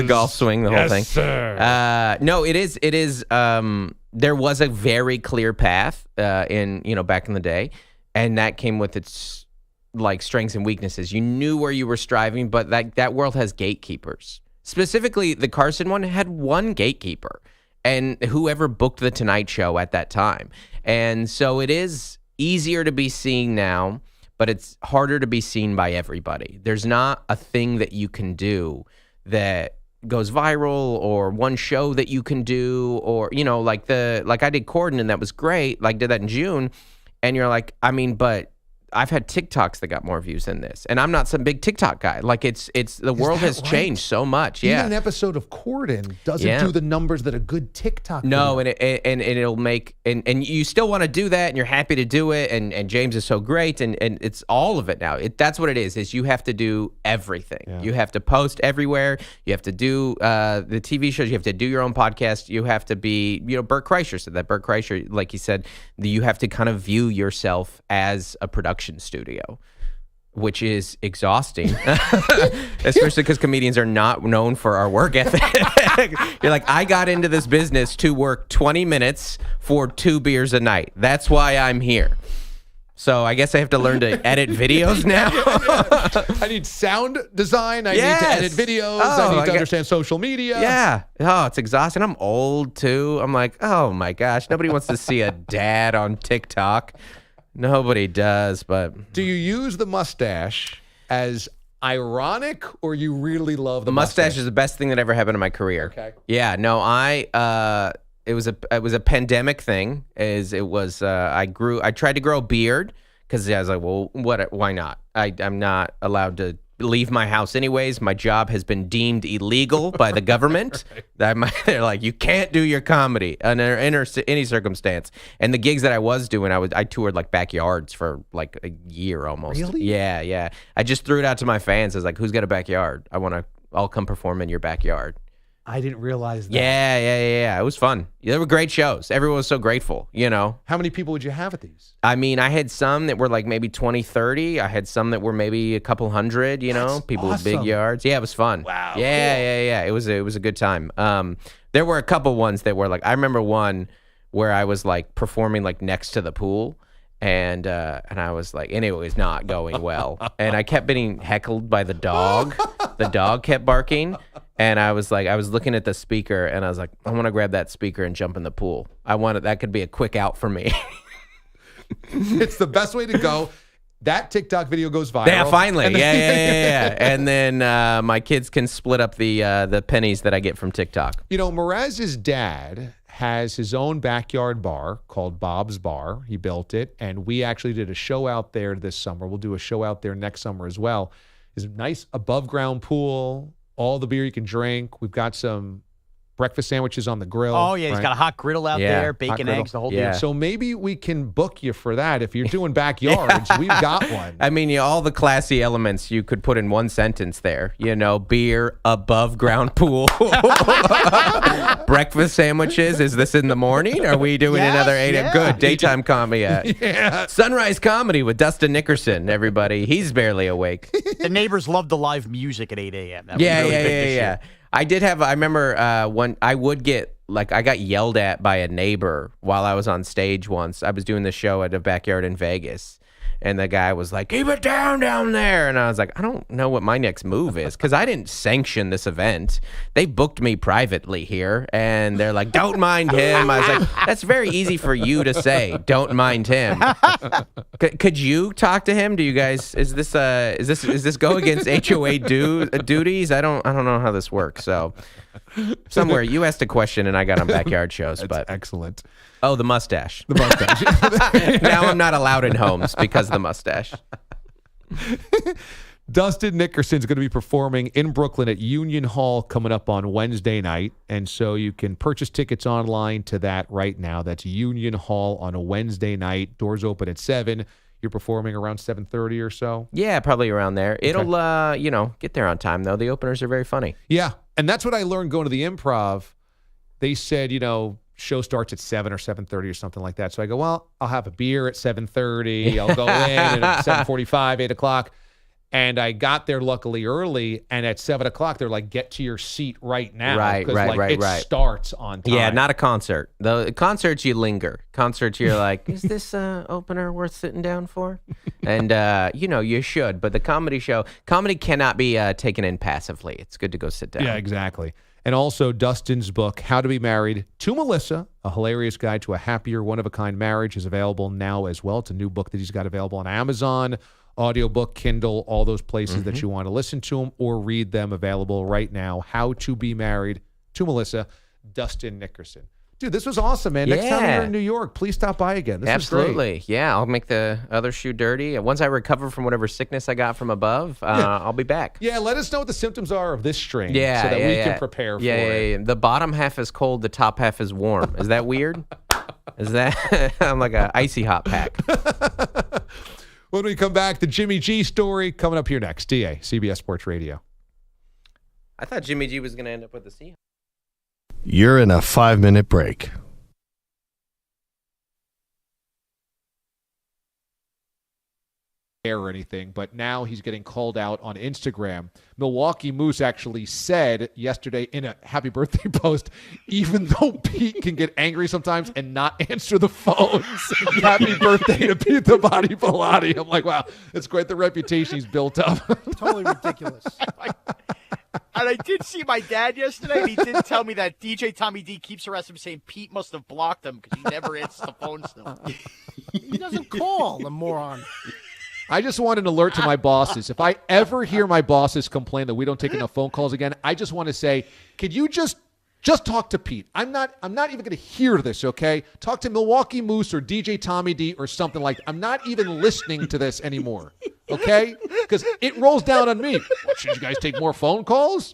golf swing, the whole thing. Sir. No, it is. It is. There was a very clear path back in the day, and that came with its like strengths and weaknesses. You knew where you were striving, but that world has gatekeepers. Specifically, the Carson one had one gatekeeper. And whoever booked the Tonight Show at that time. And so it is easier to be seen now, but it's harder to be seen by everybody. There's not a thing that you can do that goes viral, or one show that you can do, or, like I did Corden, and that was great. Like, did that in June. And you're like, I mean, but I've had TikToks that got more views than this, and I'm not some big TikTok guy. Like the world has changed so much. Yeah, even an episode of Corden doesn't do the numbers that a good TikTok. No, video. and it'll make and you still want to do that, and you're happy to do it, and James is so great, and it's all of it now. That's what it is you have to do everything. Yeah. You have to post everywhere. You have to do the TV shows. You have to do your own podcast. You have to be, Bert Kreischer said that. Bert Kreischer, like he said, you have to kind of view yourself as a production studio, which is exhausting, especially because comedians are not known for our work ethic. You're like, I got into this business to work 20 minutes for 2 beers a night. That's why I'm here. So I guess I have to learn to edit videos now. I need sound design. I need to edit videos. I need to understand social media. Yeah. Oh, it's exhausting. I'm old too. I'm like, oh my gosh, nobody wants to see a dad on TikTok. Nobody does, but... Do you use the mustache as ironic, or you really love the mustache? Is the best thing that ever happened in my career. Okay. Yeah, no, it was a pandemic thing. I tried to grow a beard because I was like, well, why not? I'm not allowed to leave my house anyways. My job has been deemed illegal by the government. They're like, you can't do your comedy under any circumstance. And the gigs that I was doing, I toured like backyards for like a year almost. Really? Yeah. I just threw it out to my fans. I was like, who's got a backyard? I'll come perform in your backyard. I didn't realize that. Yeah. It was fun. They were great shows. Everyone was so grateful, How many people would you have at these? I mean, I had some that were like maybe 20, 30. I had some that were maybe a couple hundred, That's people awesome. with big yards. Yeah, it was fun. Wow. Yeah. It was a good time. There were a couple ones that were like, I remember one where I was like performing like next to the pool. And I was like, and it was not going well. And I kept getting heckled by the dog. The dog kept barking. And I was looking at the speaker, and I was like, I want to grab that speaker and jump in the pool. That could be a quick out for me. It's the best way to go. That TikTok video goes viral. Yeah, finally. Yeah. And then my kids can split up the pennies that I get from TikTok. Mraz's dad has his own backyard bar called Bob's Bar. He built it, and we actually did a show out there this summer. We'll do a show out there next summer as well. It's a nice above-ground pool, all the beer you can drink. We've got some breakfast sandwiches on the grill. Oh, yeah. He's got a hot griddle out there, bacon, eggs, the whole deal. So maybe we can book you for that. If you're doing backyards, we've got one. I mean, all the classy elements you could put in one sentence there. Beer, above ground pool, breakfast sandwiches. Is this in the morning? Are we doing another 8? Yeah. Good. Daytime comedy. Yeah. Sunrise comedy with Dustin Nickerson, everybody. He's barely awake. The neighbors love the live music at 8 a.m. Yeah. I remember when I would get, I got yelled at by a neighbor while I was on stage once. I was doing the show at a backyard in Vegas, and the guy was like, keep it down there. And I was like, I don't know what my next move is, because I didn't sanction this event. They booked me privately here, and they're like, don't mind him. I was like, that's very easy for you to say, don't mind him. Could you talk to him? Do you guys, is this go against HOA duties? I don't know how this works. So somewhere you asked a question and I got on backyard shows. That's excellent. Oh, the mustache. Now I'm not allowed in homes because of the mustache. Dustin Nickerson's going to be performing in Brooklyn at Union Hall coming up on Wednesday night. And so you can purchase tickets online to that right now. That's Union Hall on a Wednesday night. Doors open at 7. You're performing around 7:30 or so? Yeah, probably around there. Okay. It'll, get there on time, though. The openers are very funny. Yeah, and that's what I learned going to the Improv. They said, show starts at 7 or 7:30 or something like that. So I go, well, I'll have a beer at 7:30. I'll go in at 7:45, 8 o'clock. And I got there luckily early, and at 7 o'clock, they're like, get to your seat right now. Right. It starts on time. Yeah, not a concert. The concerts, you linger. Concerts, you're like, is this opener worth sitting down for? And, you should. But the comedy show, comedy cannot be taken in passively. It's good to go sit down. Yeah, exactly. And also Dustin's book, How to Be Married to Melissa, a hilarious guide to a happier, one-of-a-kind marriage, is available now as well. It's a new book that he's got available on Amazon, audiobook, Kindle, all those places that you want to listen to them or read them, available right now. How to Be Married to Melissa, Dustin Nickerson. Dude, this was awesome, man. Next time you're in New York, please stop by again. This was great. Absolutely. Yeah, I'll make the other shoe dirty. Once I recover from whatever sickness I got from above, I'll be back. Yeah, let us know what the symptoms are of this strain so that we can prepare for it. Yeah. The bottom half is cold, the top half is warm. Is that weird? Is that I'm like a icy hot pack. When we come back, the Jimmy G story coming up here next. DA, CBS Sports Radio. I thought Jimmy G was going to end up with the Seahawks. You're in a 5-minute break. Or anything, but now he's getting called out on Instagram. Milwaukee Moose actually said yesterday in a happy birthday post, even though Pete can get angry sometimes and not answer the phones, happy birthday to Pete the Body Pilati. I'm like, wow, it's quite the reputation he's built up. Totally ridiculous. And I did see my dad yesterday, and he did tell me that DJ Tommy D keeps harassing him, saying Pete must have blocked him because he never answers the phone still. He doesn't call, the moron. I just want an alert to my bosses. If I ever hear my bosses complain that we don't take enough phone calls again, I just want to say, could you just talk to Pete? I'm not even going to hear this, okay? Talk to Milwaukee Moose or DJ Tommy D or something like that. I'm not even listening to this anymore, okay? Because it rolls down on me. What, should you guys take more phone calls?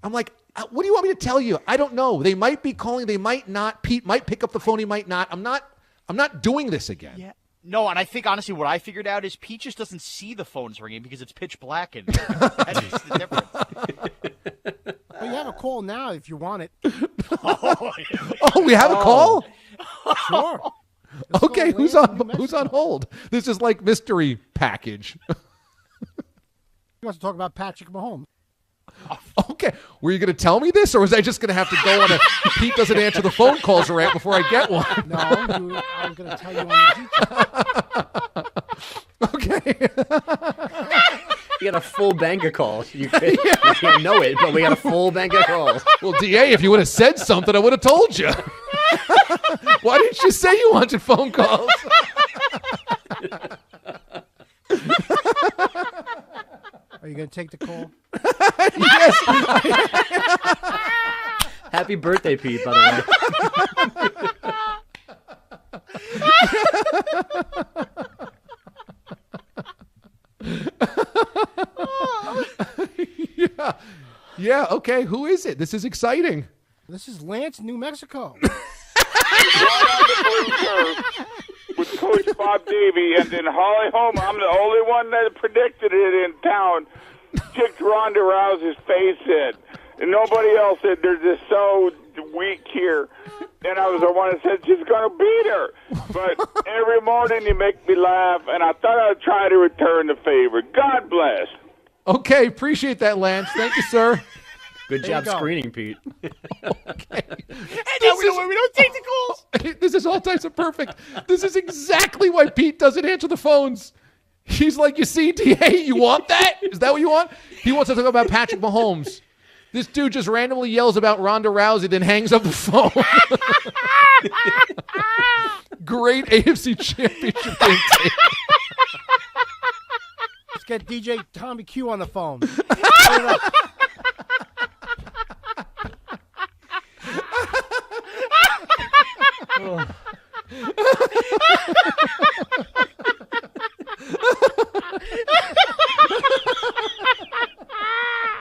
I'm like, what do you want me to tell you? I don't know. They might be calling. They might not. Pete might pick up the phone. He might not. I'm not doing this again. Yeah. No, and I think, honestly, what I figured out is Pete just doesn't see the phones ringing because it's pitch black. And that's just the difference. Well, you have a call now if you want it. Oh, we have a call? Sure. Okay, who's on hold? This is like mystery package. He wants to talk about Patrick Mahomes. Okay, were you going to tell me this, or was I just going to have to go on Pete doesn't answer the phone calls right before I get one? No, I was going to tell you on the details. Okay. You got a full bank of calls. You can't know it, but we got a full bank of calls. Well, DA, if you would have said something, I would have told you. Why didn't you say you wanted phone calls? Are you going to take the call? Yes. Happy birthday, Pete, by the way. Yeah, okay. Who is it? This is exciting. This is Lance, New Mexico. With Coach Bob Davie, and then Holly Homer. I'm the only one that predicted it in town. Kicked Ronda Rousey's face in. And nobody else said they're just so weak here. And I was the one that said she's going to beat her. But every morning you make me laugh, and I thought I'd try to return the favor. God bless. Okay, appreciate that, Lance. Thank you, sir. Good job screening, Pete. Okay. And now we don't take the calls. This is all types of perfect. This is exactly why Pete doesn't answer the phones. He's like, you see, DA, you want that? Is that what you want? He wants to talk about Patrick Mahomes. This dude just randomly yells about Ronda Rousey, then hangs up the phone. Great AFC Championship game tape. Let's get DJ Tommy Q on the phone.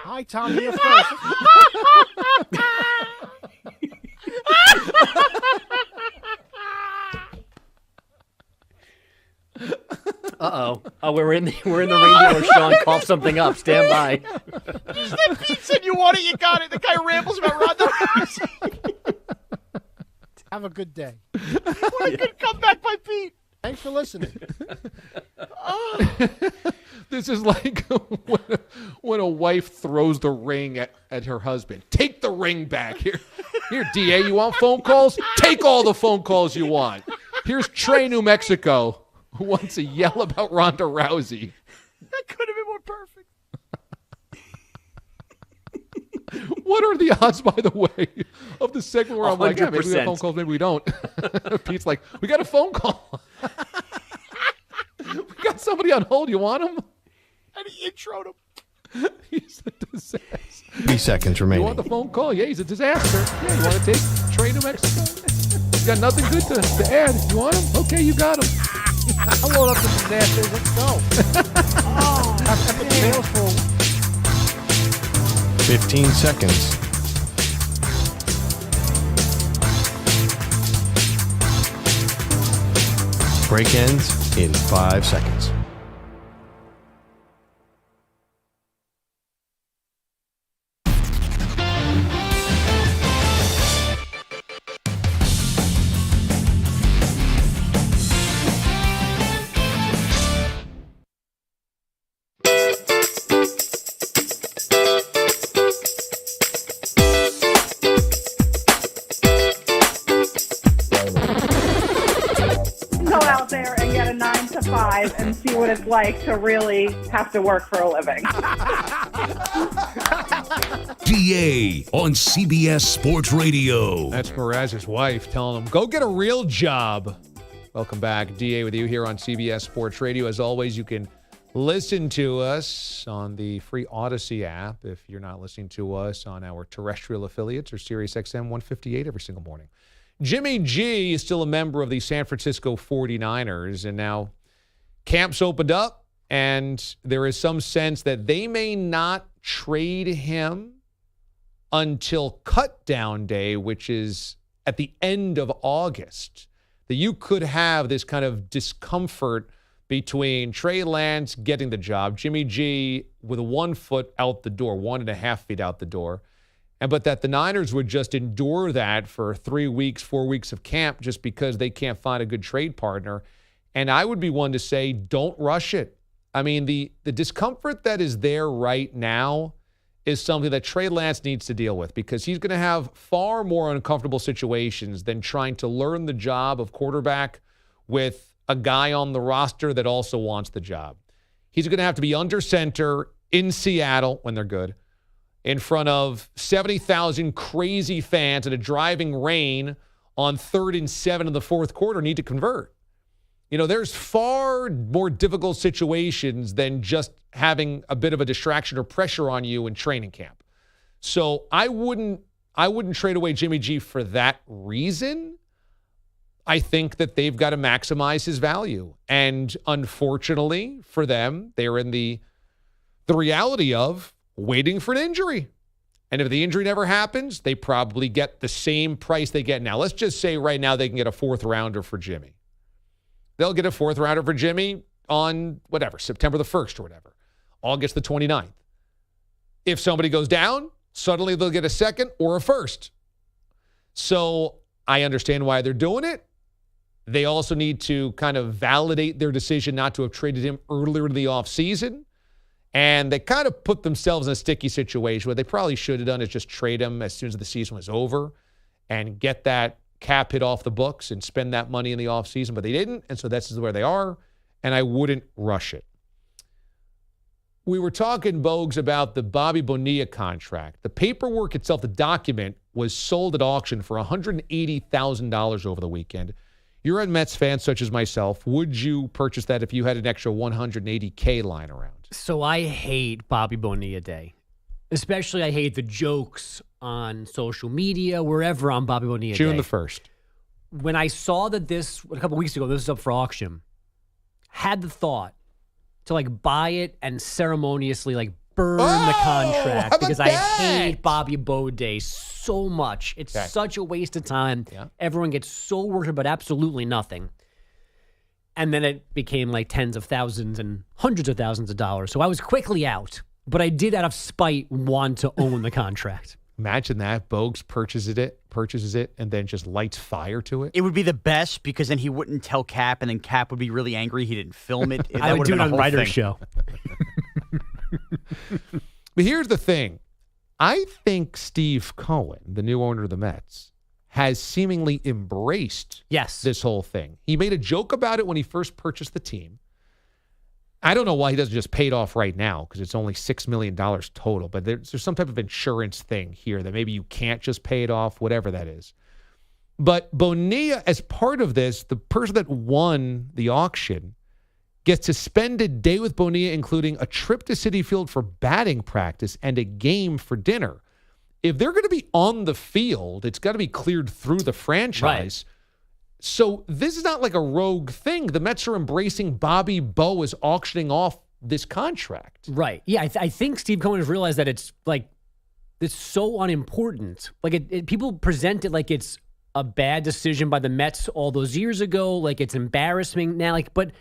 Hi, Tom, here first. Uh-oh. Oh, we're in the radio where Sean coughed something up. Stand by. Just that Pete said you want it, you got it. The guy rambles about Ronda Rousey. Have a good day. What a good comeback by Pete. Thanks for listening. This is like when a wife throws the ring at her husband. Take the ring back. Here, DA, you want phone calls? Take all the phone calls you want. Here's Trey, New Mexico, who wants to yell about Ronda Rousey. That could have been more perfect. What are the odds, by the way, of the segment where I'm like, yeah, maybe we have 100%. phone calls, maybe we don't. Pete's like, we got a phone call. We got somebody on hold. You want him? And he introed him. He's a disaster. 3 seconds You remaining. want the phone call? Yeah, he's a disaster. Yeah, you want to take Trey, New Mexico? got nothing good to add. You want them? Okay, you got them. I'll load up the disasters. Let's go. I've put the nails for 15 seconds. Break ends in 5 seconds. Go out there and get a 9 to 5 and see what it's like to really have to work for a living. DA on CBS Sports Radio. That's Mraz's wife telling him, go get a real job. Welcome back. DA with you here on CBS Sports Radio. As always, you can listen to us on the free Odyssey app if you're not listening to us on our terrestrial affiliates or Sirius XM 158 every single morning. Jimmy G is still a member of the San Francisco 49ers, and now camp's opened up, and there is some sense that they may not trade him until cut-down day, which is at the end of August. That you could have this kind of discomfort between Trey Lance getting the job, Jimmy G with 1 foot out the door, 1.5 feet out the door, but that the Niners would just endure that for 3 weeks, 4 weeks of camp just because they can't find a good trade partner. And I would be one to say, don't rush it. I mean, the discomfort that is there right now is something that Trey Lance needs to deal with because he's going to have far more uncomfortable situations than trying to learn the job of quarterback with a guy on the roster that also wants the job. He's going to have to be under center in Seattle when they're good, in front of 70,000 crazy fans in a driving rain on 3rd and 7 in the fourth quarter, need to convert. You know, there's far more difficult situations than just having a bit of a distraction or pressure on you in training camp. So I wouldn't trade away Jimmy G for that reason. I think that they've got to maximize his value. And unfortunately for them, they're in the reality of waiting for an injury. And if the injury never happens, they probably get the same price they get now. Let's just say right now they can get a 4th rounder for Jimmy. They'll get a 4th rounder for Jimmy on whatever, September the 1st or whatever, August the 29th. If somebody goes down, suddenly they'll get a 2nd or a 1st. So I understand why they're doing it. They also need to kind of validate their decision not to have traded him earlier in the offseason. And they kind of put themselves in a sticky situation. What they probably should have done is just trade him as soon as the season was over and get that cap hit off the books and spend that money in the offseason. But they didn't, and so this is where they are, and I wouldn't rush it. We were talking, Bogues, about the Bobby Bonilla contract. The paperwork itself, the document, was sold at auction for $180,000 over the weekend. You're a Mets fan such as myself. Would you purchase that if you had an extra $180K lying around? So I hate Bobby Bonilla Day. Especially I hate the jokes on social media, wherever on Bobby Bonilla Day. June the 1st. When I saw that this, a couple weeks ago, this was up for auction, had the thought to buy it and ceremoniously burn the contract because I hate Bobby Bo Day so much. It's such a waste of time. Yeah. Everyone gets so worried about absolutely nothing. And then it became tens of thousands and hundreds of thousands of dollars. So I was quickly out. But I did, out of spite, want to own the contract. Imagine that. Bogues purchases it, and then just lights fire to it. It would be the best because then he wouldn't tell Cap, and then Cap would be really angry he didn't film it. I would do it on Writer's Show. But here's the thing. I think Steve Cohen, the new owner of the Mets, has seemingly embraced this whole thing. He made a joke about it when he first purchased the team. I don't know why he doesn't just pay it off right now because it's only $6 million total, but there's some type of insurance thing here that maybe you can't just pay it off, whatever that is. But Bonilla, as part of this, the person that won the auction gets to spend a day with Bonilla, including a trip to Citi Field for batting practice and a game for dinner. If they're going to be on the field, it's got to be cleared through the franchise. Right. So this is not like a rogue thing. The Mets are embracing Bobby Bo as auctioning off this contract. Right. Yeah, I think Steve Cohen has realized that it's so unimportant. Like people present it like it's a bad decision by the Mets all those years ago, like it's embarrassing now. But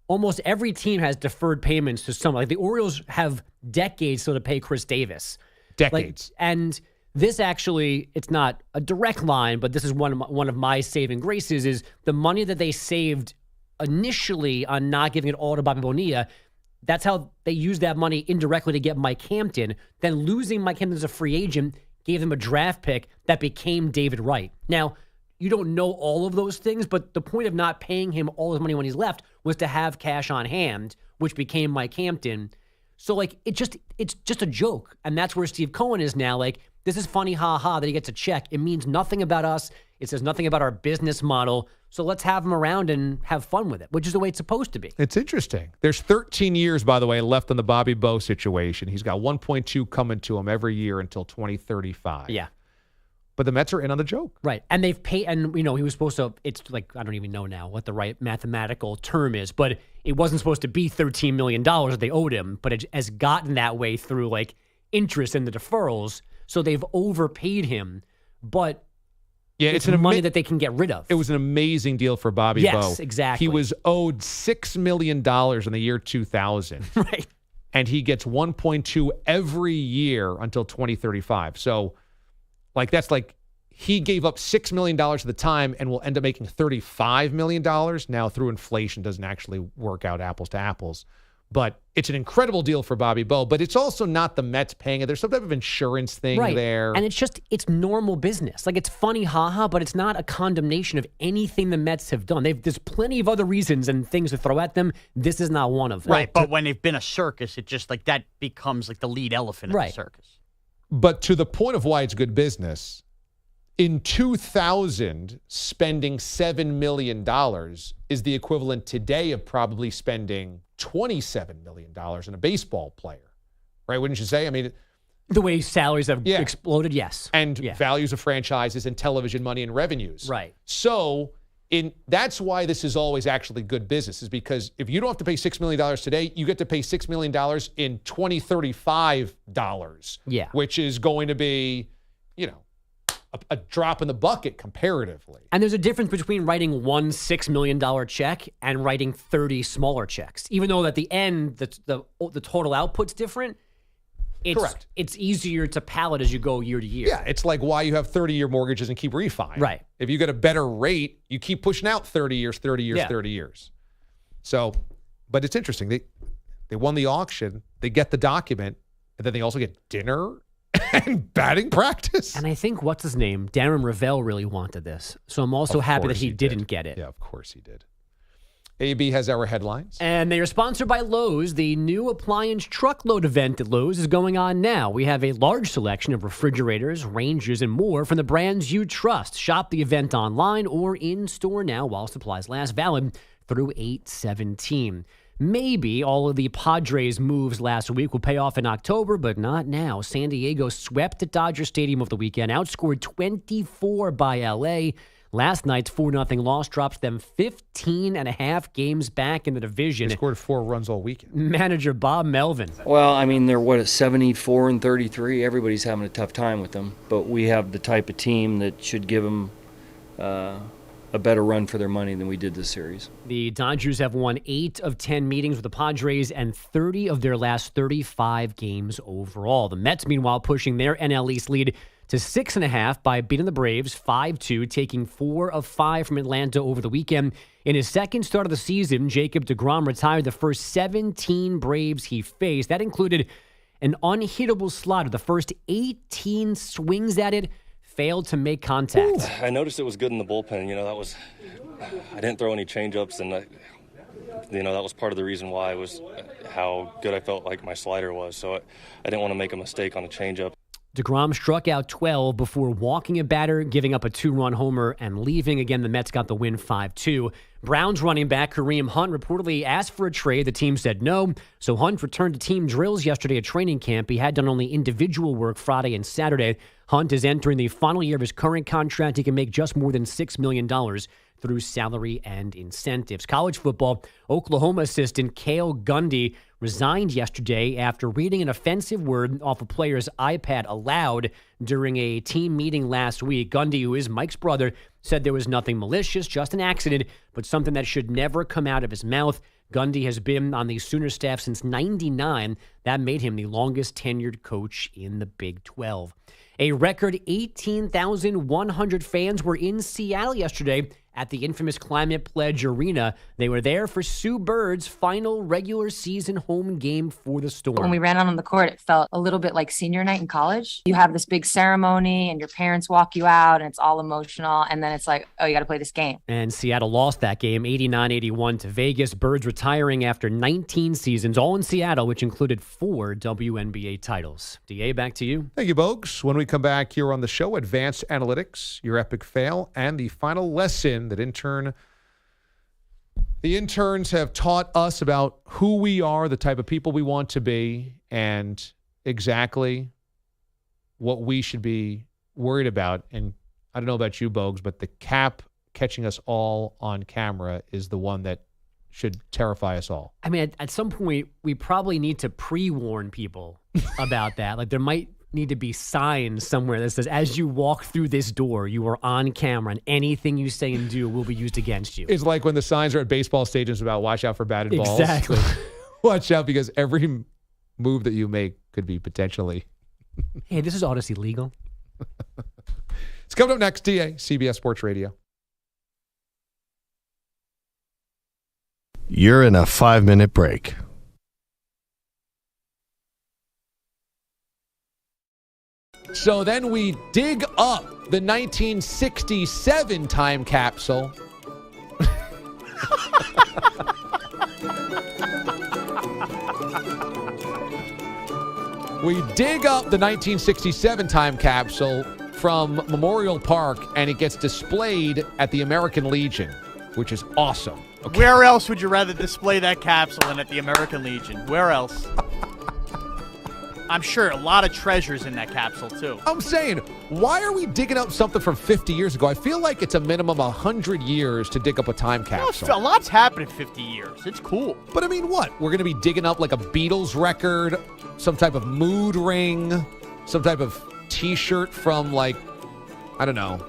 almost every team has deferred payments to someone. Like the Orioles have decades still to pay Chris Davis. Decades. And this actually, it's not a direct line, but this is one of my saving graces, is the money that they saved initially on not giving it all to Bobby Bonilla. That's how they used that money indirectly to get Mike Hampton. Then losing Mike Hampton as a free agent gave them a draft pick that became David Wright. Now, you don't know all of those things, but the point of not paying him all his money when he's left was to have cash on hand, which became Mike Hampton. So, it's just a joke. And that's where Steve Cohen is now. This is funny, ha-ha, that he gets a check. It means nothing about us. It says nothing about our business model. So let's have him around and have fun with it, which is the way it's supposed to be. It's interesting. There's 13 years, by the way, left on the Bobby Bo situation. He's got 1.2 coming to him every year until 2035. Yeah. But the Mets are in on the joke. Right. And they've paid, and, he was supposed to, it's I don't even know now what the right mathematical term is, but it wasn't supposed to be $13 million that they owed him, but it has gotten that way through, interest in the deferrals. So they've overpaid him, but yeah, it's money that they can get rid of. It was an amazing deal for Bobby Bo. Yes, exactly. He was owed $6 million in the year 2000. Right. And he gets 1.2 every year until 2035. So, that's he gave up $6 million at the time and will end up making $35 million. Now, through inflation, doesn't actually work out apples to apples. But it's an incredible deal for Bobby Bo, but it's also not the Mets paying it. There's some type of insurance thing there. And it's normal business. It's funny, haha, but it's not a condemnation of anything the Mets have done. There's plenty of other reasons and things to throw at them. This is not one of them. Right, but when they've been a circus, it just that becomes the lead elephant of the circus. But to the point of why it's good business, in 2000, spending $7 million is the equivalent today of probably spending $27 million in a baseball player, right? Wouldn't you say? I mean, the way salaries have exploded, yes. And values of franchises and television money and revenues. Right. So that's why this is always actually good business, is because if you don't have to pay $6 million today, you get to pay $6 million in 2035 dollars. Yeah. Which is going to be, a drop in the bucket comparatively. And there's a difference between writing one $6 million check and writing 30 smaller checks. Even though at the end, the total output's different, Correct. It's easier to pallet as you go year to year. Yeah, it's like why you have 30-year mortgages and keep refining. Right. If you get a better rate, you keep pushing out 30 years, 30 years, 30 years. So, but it's interesting. They won the auction, they get the document, and then they also get dinner and batting practice. And I think, what's his name? Darren Ravel really wanted this. So I'm also happy that he didn't get it. Yeah, of course he did. AB has our headlines. And they are sponsored by Lowe's. The new appliance truckload event at Lowe's is going on now. We have a large selection of refrigerators, rangers, and more from the brands you trust. Shop the event online or in-store now while supplies last. Valid through 8/17. Maybe all of the Padres' moves last week will pay off in October, but not now. San Diego swept at Dodger Stadium over the weekend, outscored 24 by L.A. Last night's 4-0 loss drops them 15.5 games back in the division. They scored 4 runs all weekend. Manager Bob Melvin. Well, I mean, they're, 74-33? Everybody's having a tough time with them, but we have the type of team that should give them a better run for their money than we did this series. The Dodgers have won 8 of 10 meetings with the Padres and 30 of their last 35 games overall. The Mets, meanwhile, pushing their NL East lead to 6.5 by beating the Braves 5-2, taking 4 of 5 from Atlanta over the weekend. In his second start of the season, Jacob deGrom retired the first 17 Braves he faced. That included an unhittable slider. The first 18 swings at it failed to make contact. I noticed it was good in the bullpen. I didn't throw any changeups, and that was part of the reason why was how good I felt like my slider was. So I didn't want to make a mistake on a changeup. DeGrom struck out 12 before walking a batter, giving up a 2-run homer, and leaving. Again, the Mets got the win 5-2. Browns running back Kareem Hunt reportedly asked for a trade. The team said no, so Hunt returned to team drills yesterday at training camp. He had done only individual work Friday and Saturday. Hunt is entering the final year of his current contract. He can make just more than $6 million through salary and incentives. College football, Oklahoma assistant Cale Gundy resigned yesterday after reading an offensive word off a player's iPad aloud during a team meeting last week. Gundy, who is Mike's brother, said there was nothing malicious, just an accident, but something that should never come out of his mouth. Gundy has been on the Sooner staff since '99. That made him the longest tenured coach in the Big 12. A record 18,100 fans were in Seattle yesterday at the infamous Climate Pledge Arena. They were there for Sue Bird's final regular season home game for the Storm. When we ran out on the court, it felt a little bit like senior night in college. You have this big ceremony and your parents walk you out and it's all emotional. And then it's like, oh, you got to play this game. And Seattle lost that game 89-81 to Vegas. Birds retiring after 19 seasons, all in Seattle, which included 4 WNBA titles. DA, back to you. Thank you, Bogues. When we come back here on the show, Advanced Analytics, your epic fail, and the final lesson that the interns have taught us about who we are, the type of people we want to be, and exactly what we should be worried about. And I don't know about you, Bogues, but the cap catching us all on camera is the one that should terrify us all. I mean, at some point, we probably need to pre-warn people about that. Like, there might need to be signs somewhere that says, as you walk through this door, you are on camera, and anything you say and do will be used against you. It's like when the signs are at baseball stadiums about watch out for batted balls. Exactly. Watch out, because every move that you make could be potentially. Hey, this is Odyssey legal. It's coming up next, DA, CBS Sports Radio. You're in a 5-minute break. So then we dig up the 1967 time capsule. We dig up the 1967 time capsule from Memorial Park, and it gets displayed at the American Legion, which is awesome. Okay. Where else would you rather display that capsule than at the American Legion? Where else? I'm sure a lot of treasures in that capsule, too. I'm saying, why are we digging up something from 50 years ago? I feel like it's a minimum 100 years to dig up a time capsule. A lot's happened in 50 years. It's cool. But I mean, what? We're going to be digging up like a Beatles record, some type of mood ring, some type of T-shirt from like, I don't know,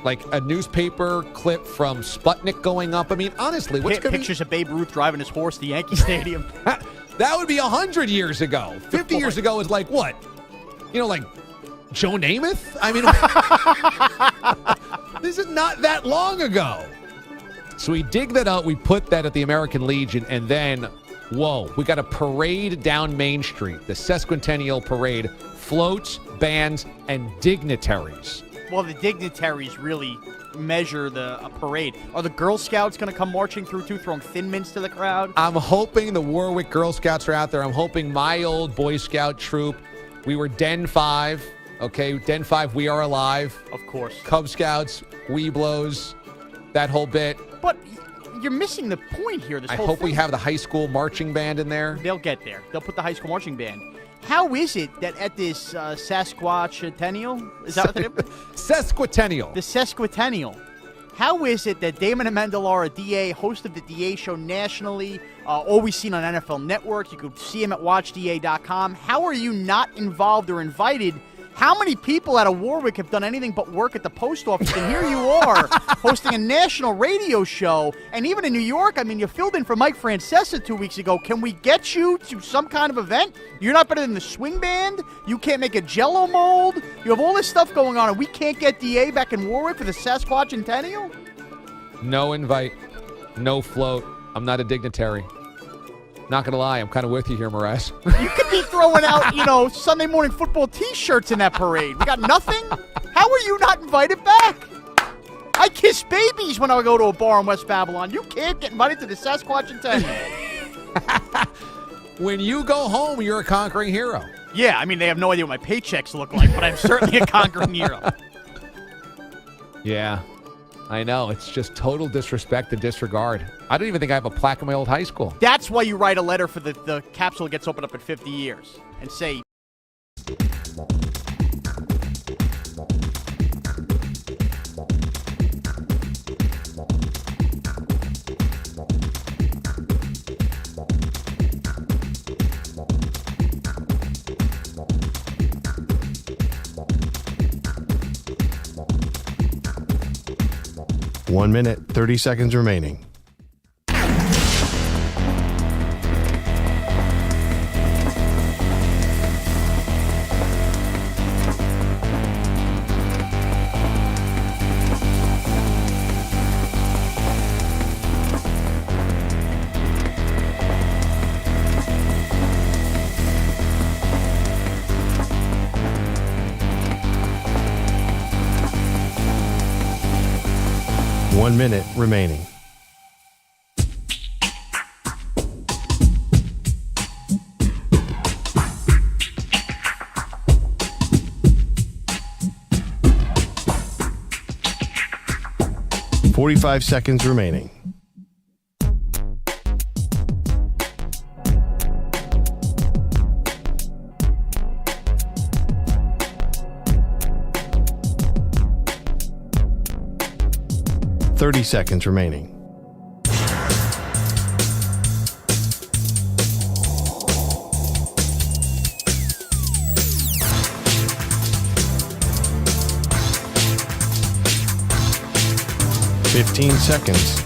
like a newspaper clip from Sputnik going up. I mean, honestly, what's going to be... Pictures of Babe Ruth driving his horse to Yankee Stadium. That would be 100 years ago. 50 years ago is like what? You know, like Joe Namath? I mean, this is not that long ago. So we dig that out. We put that at the American Legion. And then, whoa, we got a parade down Main Street. The Sesquicentennial Parade. Floats, bands, and dignitaries. Well, the dignitaries really measure a parade. Are the Girl Scouts going to come marching through, too, throwing Thin Mints to the crowd? I'm hoping the Warwick Girl Scouts are out there. I'm hoping my old Boy Scout troop. We were Den 5. Okay, Den 5, We Are Alive. Of course. Cub Scouts, Weeblos, that whole bit. But you're missing the point here. I hope we have the high school marching band in there. They'll get there. They'll put the high school marching band. How is it that at this Sesquicentennial, is that what it is? Sesquicentennial. The Sesquicentennial. How is it that Damon Amendolara, DA, host of the DA show nationally, always seen on NFL Network, you could see him at watchda.com. How are you not involved or invited? How many people out of Warwick have done anything but work at the post office? And here you are hosting a national radio show. And even in New York, I mean, you filled in for Mike Francesa 2 weeks ago. Can we get you to some kind of event? You're not better than the swing band. You can't make a Jell-O mold. You have all this stuff going on, and we can't get DA back in Warwick for the Sesquicentennial? No invite. No float. I'm not a dignitary. Not going to lie, I'm kind of with you here, Mraz. You could be throwing out, Sunday morning football T-shirts in that parade. We got nothing? How are you not invited back? I kiss babies when I go to a bar in West Babylon. You can't get invited to the Sesquicentennial. When you go home, you're a conquering hero. Yeah, I mean, they have no idea what my paychecks look like, but I'm certainly a conquering hero. Yeah, I know. It's just total disrespect and disregard. I don't even think I have a plaque in my old high school. That's why you write a letter for the capsule that gets opened up in 50 years and say... 1 minute, 30 seconds remaining. One minute remaining. $45 seconds remaining. $30 seconds remaining. $15 seconds.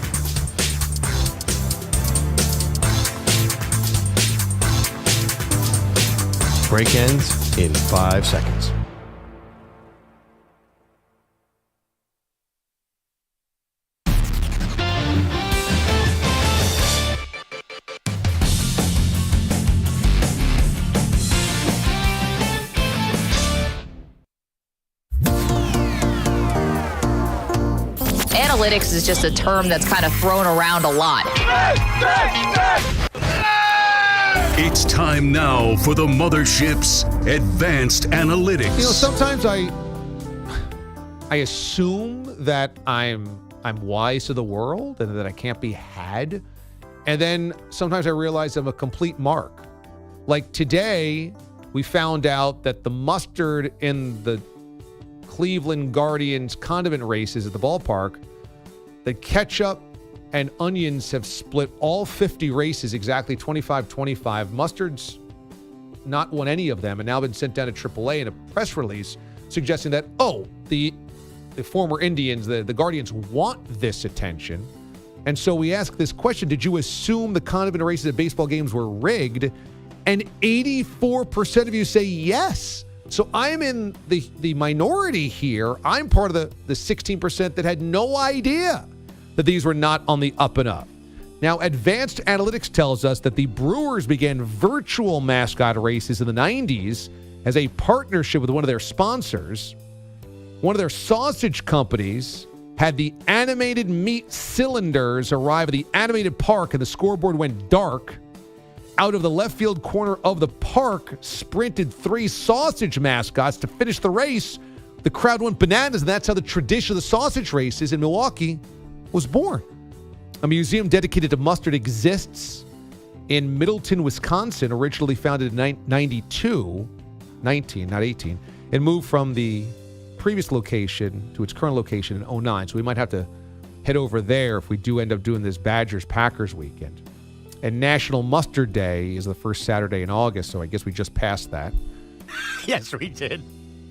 Break ends in 5 seconds. Analytics is just a term that's kind of thrown around a lot. It's time now for the mothership's advanced analytics. You know, sometimes I assume that I'm wise to the world and that I can't be had. And then sometimes I realize I'm a complete mark. Like today, we found out that the mustard in the Cleveland Guardians condiment races at the ballpark, the ketchup and onions have split all 50 races exactly 25-25. Mustard's not won any of them and now been sent down to AAA in a press release suggesting that, the former Indians, the Guardians want this attention. And so we ask this question, did you assume the condiment races at baseball games were rigged? And 84% of you say yes. So I'm in the minority here. I'm part of the 16% that had no idea that these were not on the up and up. Now, advanced analytics tells us that the Brewers began virtual mascot races in the 90s as a partnership with one of their sponsors. One of their sausage companies had the animated meat cylinders arrive at the animated park and the scoreboard went dark. Out of the left field corner of the park sprinted 3 sausage mascots to finish the race. The crowd went bananas, and that's how the tradition of the sausage races in Milwaukee was born. A museum dedicated to mustard exists in Middleton, Wisconsin, originally founded in 19, not 18, and moved from the previous location to its current location in 2009. So we might have to head over there if we do end up doing this Badgers-Packers weekend. And National Mustard Day is the first Saturday in August, so I guess we just passed that. Yes, we did.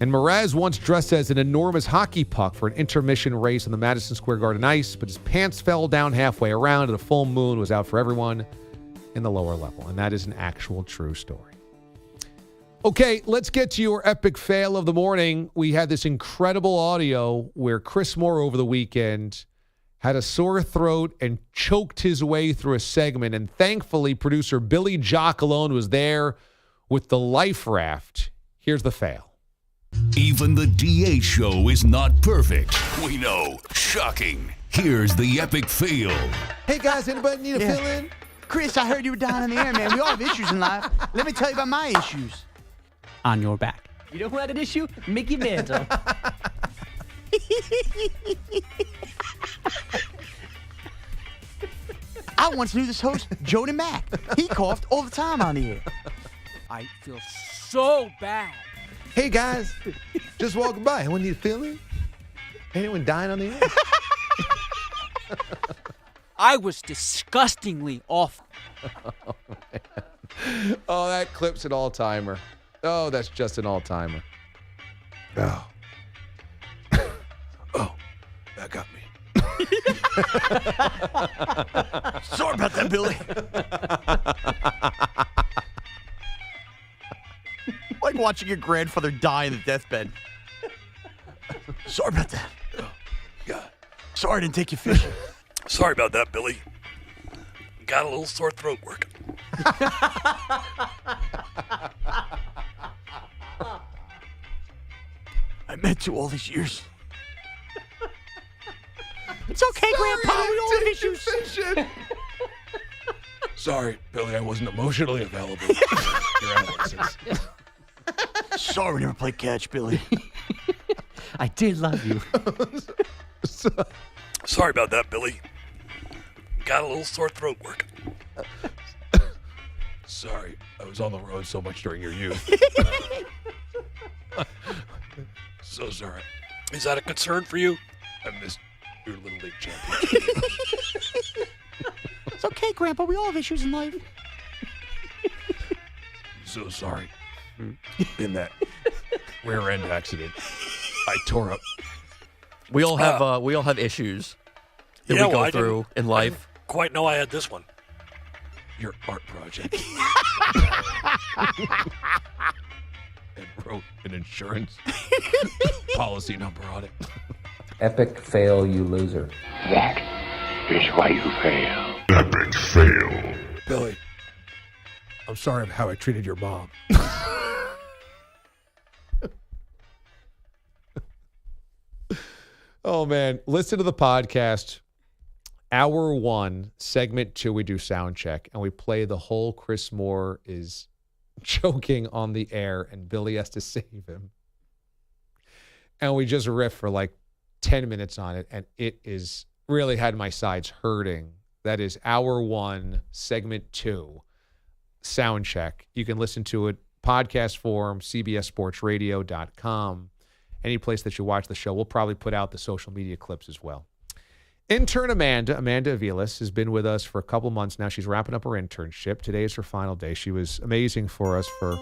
And Mraz once dressed as an enormous hockey puck for an intermission race on the Madison Square Garden ice, but his pants fell down halfway around and the full moon was out for everyone in the lower level. And that is an actual true story. Okay, let's get to your epic fail of the morning. We had this incredible audio where Chris Moore over the weekend had a sore throat and choked his way through a segment. And thankfully, producer Billy Jockalone was there with the life raft. Here's the fail. Even the DA show is not perfect. We know. Shocking. Here's the epic fail. Hey, guys, anybody need a fill-in? Chris, I heard you were down in the air, man. We all have issues in life. Let me tell you about my issues. On your back. You know who had an issue? Mickey Mantle. I once knew this host, Jody Mack. He coughed all the time on the air. I feel so bad. Hey, guys, just walking by. Anyone need a fill-in? Anyone dying on the air? I was disgustingly awful. Oh, man. Oh, that clip's an all-timer. Oh, that's just an all-timer. Oh. Oh, that got me. Sorry about that, Billy. Like watching your grandfather die in the deathbed. Sorry about that. God. Sorry I didn't take you fishing. Sorry about that, Billy. Got a little sore throat working. I meant to all these years. It's okay, Grandpa. We all have issues. Sorry, Billy, I wasn't emotionally available. Your adolescence. Sorry we never played catch, Billy. I did love you. Sorry about that, Billy. Got a little sore throat working. Sorry, I was on the road so much during your youth. So sorry. Is that a concern for you? I missed your Little League championship. It's okay, Grandpa. We all have issues in life. So sorry. In that rear end accident, I tore up. We all have issues that we go through in life. I didn't quite know I had this one. Your art project. And wrote an insurance policy number on it. Epic fail, you loser. That is why you fail. Epic fail. Billy, I'm sorry of how I treated your mom. Oh, man. Listen to the podcast. Hour 1, segment 2, we do sound check, and we play the whole Chris Moore is choking on the air, and Billy has to save him. And we just riff for like 10 minutes on it, and it is really had my sides hurting. That is Hour 1, segment 2, sound check. You can listen to it, podcast form, cbssportsradio.com. Any place that you watch the show. We'll probably put out the social media clips as well. Intern Amanda Aviles, has been with us for a couple months now. She's wrapping up her internship. Today is her final day. She was amazing for us for a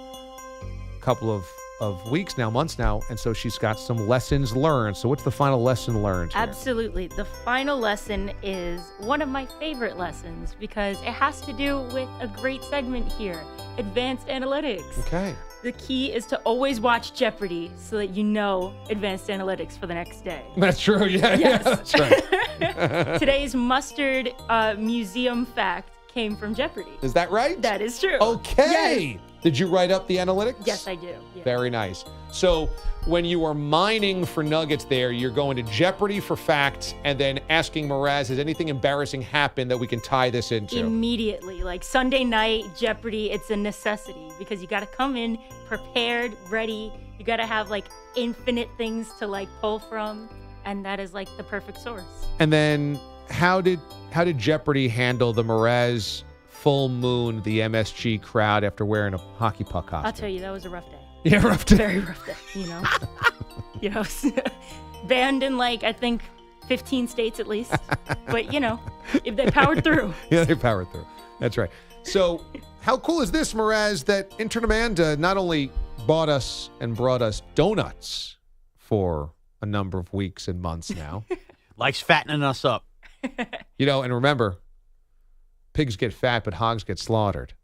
couple of weeks now, months now, and so she's got some lessons learned. So what's the final lesson learned here? Absolutely. The final lesson is one of my favorite lessons because it has to do with a great segment here, advanced analytics. Okay. The key is to always watch Jeopardy so that you know advanced analytics for the next day. That's true. Yeah, Yes. yeah, that's right. Today's mustard museum fact came from Jeopardy. Is that right? That is true. Okay. Yes. Did you write up the analytics? Yes, I do. Yeah. Very nice. So when you are mining for nuggets there, you're going to Jeopardy for facts and then asking Mraz, has anything embarrassing happened that we can tie this into? Immediately. Like Sunday night, Jeopardy, it's a necessity because you got to come in prepared, ready. You got to have like infinite things to like pull from. And that is like the perfect source. And then how did Jeopardy handle the Mraz full moon, the MSG crowd after wearing a hockey puck costume? I'll tell you, that was a rough day. Yeah, rough day. Very rough day, you know. You know, banned in like, I think 15 states at least. But, you know, if they powered through. Yeah, they powered through. That's right. So how cool is this, Mraz, that Intern Amanda not only bought us and brought us donuts for a number of weeks and months now. Likes fattening us up. You know, and remember, pigs get fat, but hogs get slaughtered.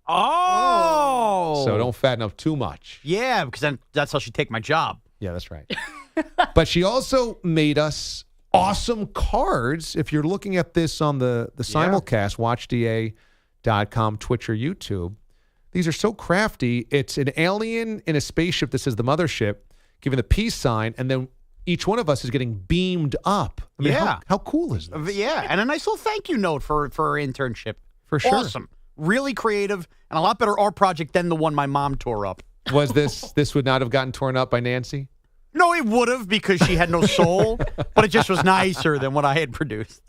Oh. So don't fatten up too much. Yeah, because then that's how she'd take my job. Yeah, that's right. But she also made us awesome cards. If you're looking at this on the simulcast, watchda.com, Twitch, or YouTube, these are so crafty. It's an alien in a spaceship that says the mothership, giving the peace sign, and then each one of us is getting beamed up. I mean, Yeah. how cool is this? Yeah, and a nice little thank you note for her internship. For sure. Awesome. Really creative, and a lot better art project than the one my mom tore up. Was this would not have gotten torn up by Nancy? No, it would have because she had no soul, but it just was nicer than what I had produced.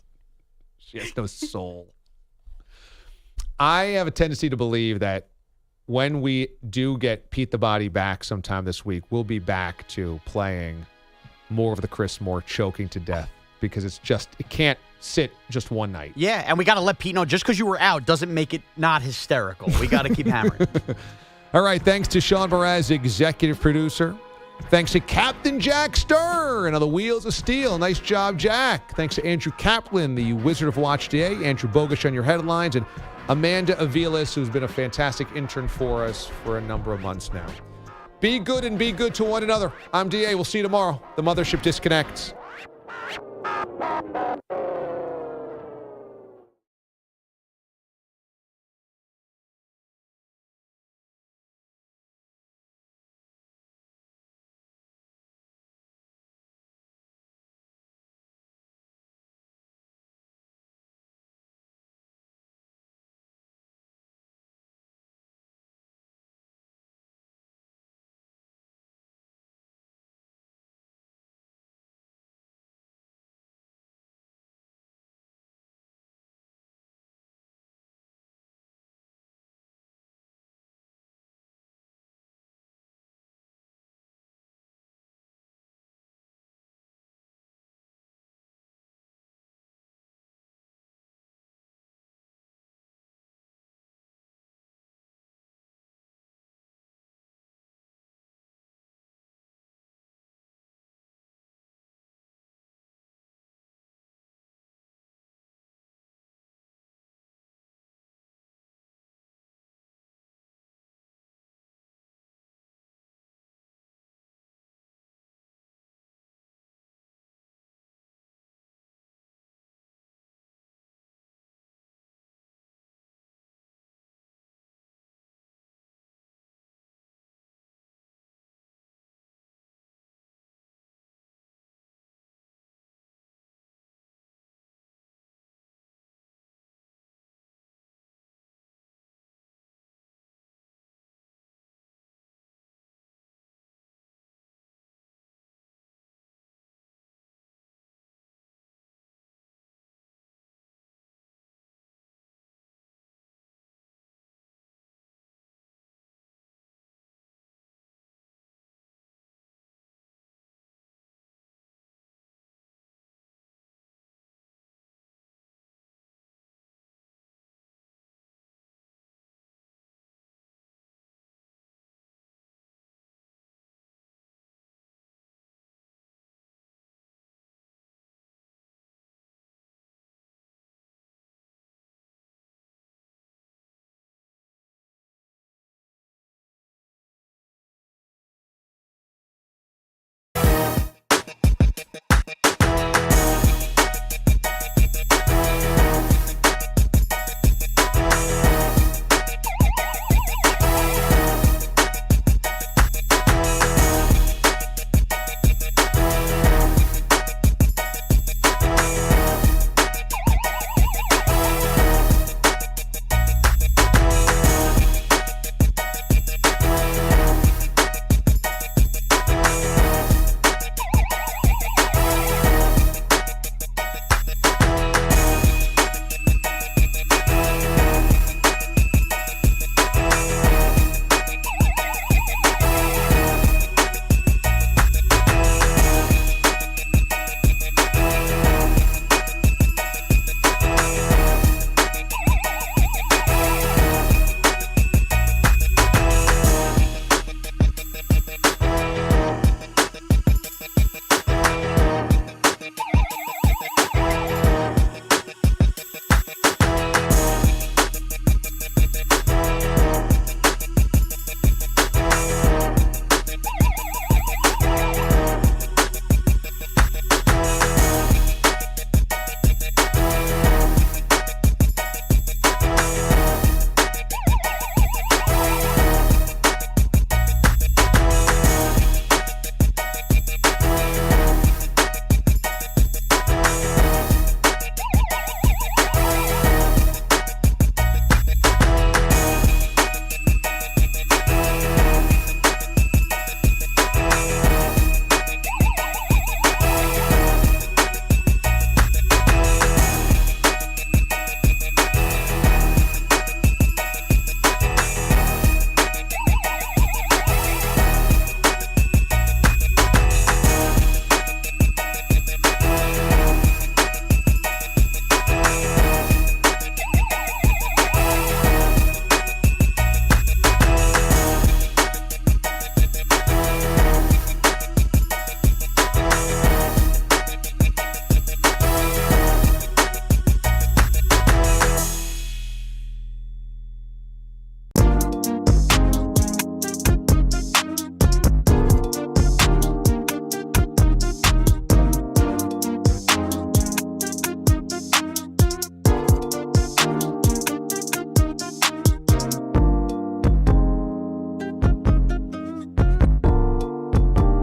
She has no soul. I have a tendency to believe that when we do get Pete the Body back sometime this week, we'll be back to playing more of the Chris Moore choking to death because it can't sit just one night. Yeah, and we got to let Pete know just because you were out doesn't make it not hysterical. We got to keep hammering. All right, thanks to Sean Mraz, executive producer. Thanks to Captain Jack Stir and on the Wheels of Steel. Nice job, Jack. Thanks to Andrew Kaplan, the Wizard of Watch today. Andrew Bogush on your headlines. And Amanda Aviles, who's been a fantastic intern for us for a number of months now. Be good and be good to one another. I'm DA. We'll see you tomorrow. The Mothership disconnects.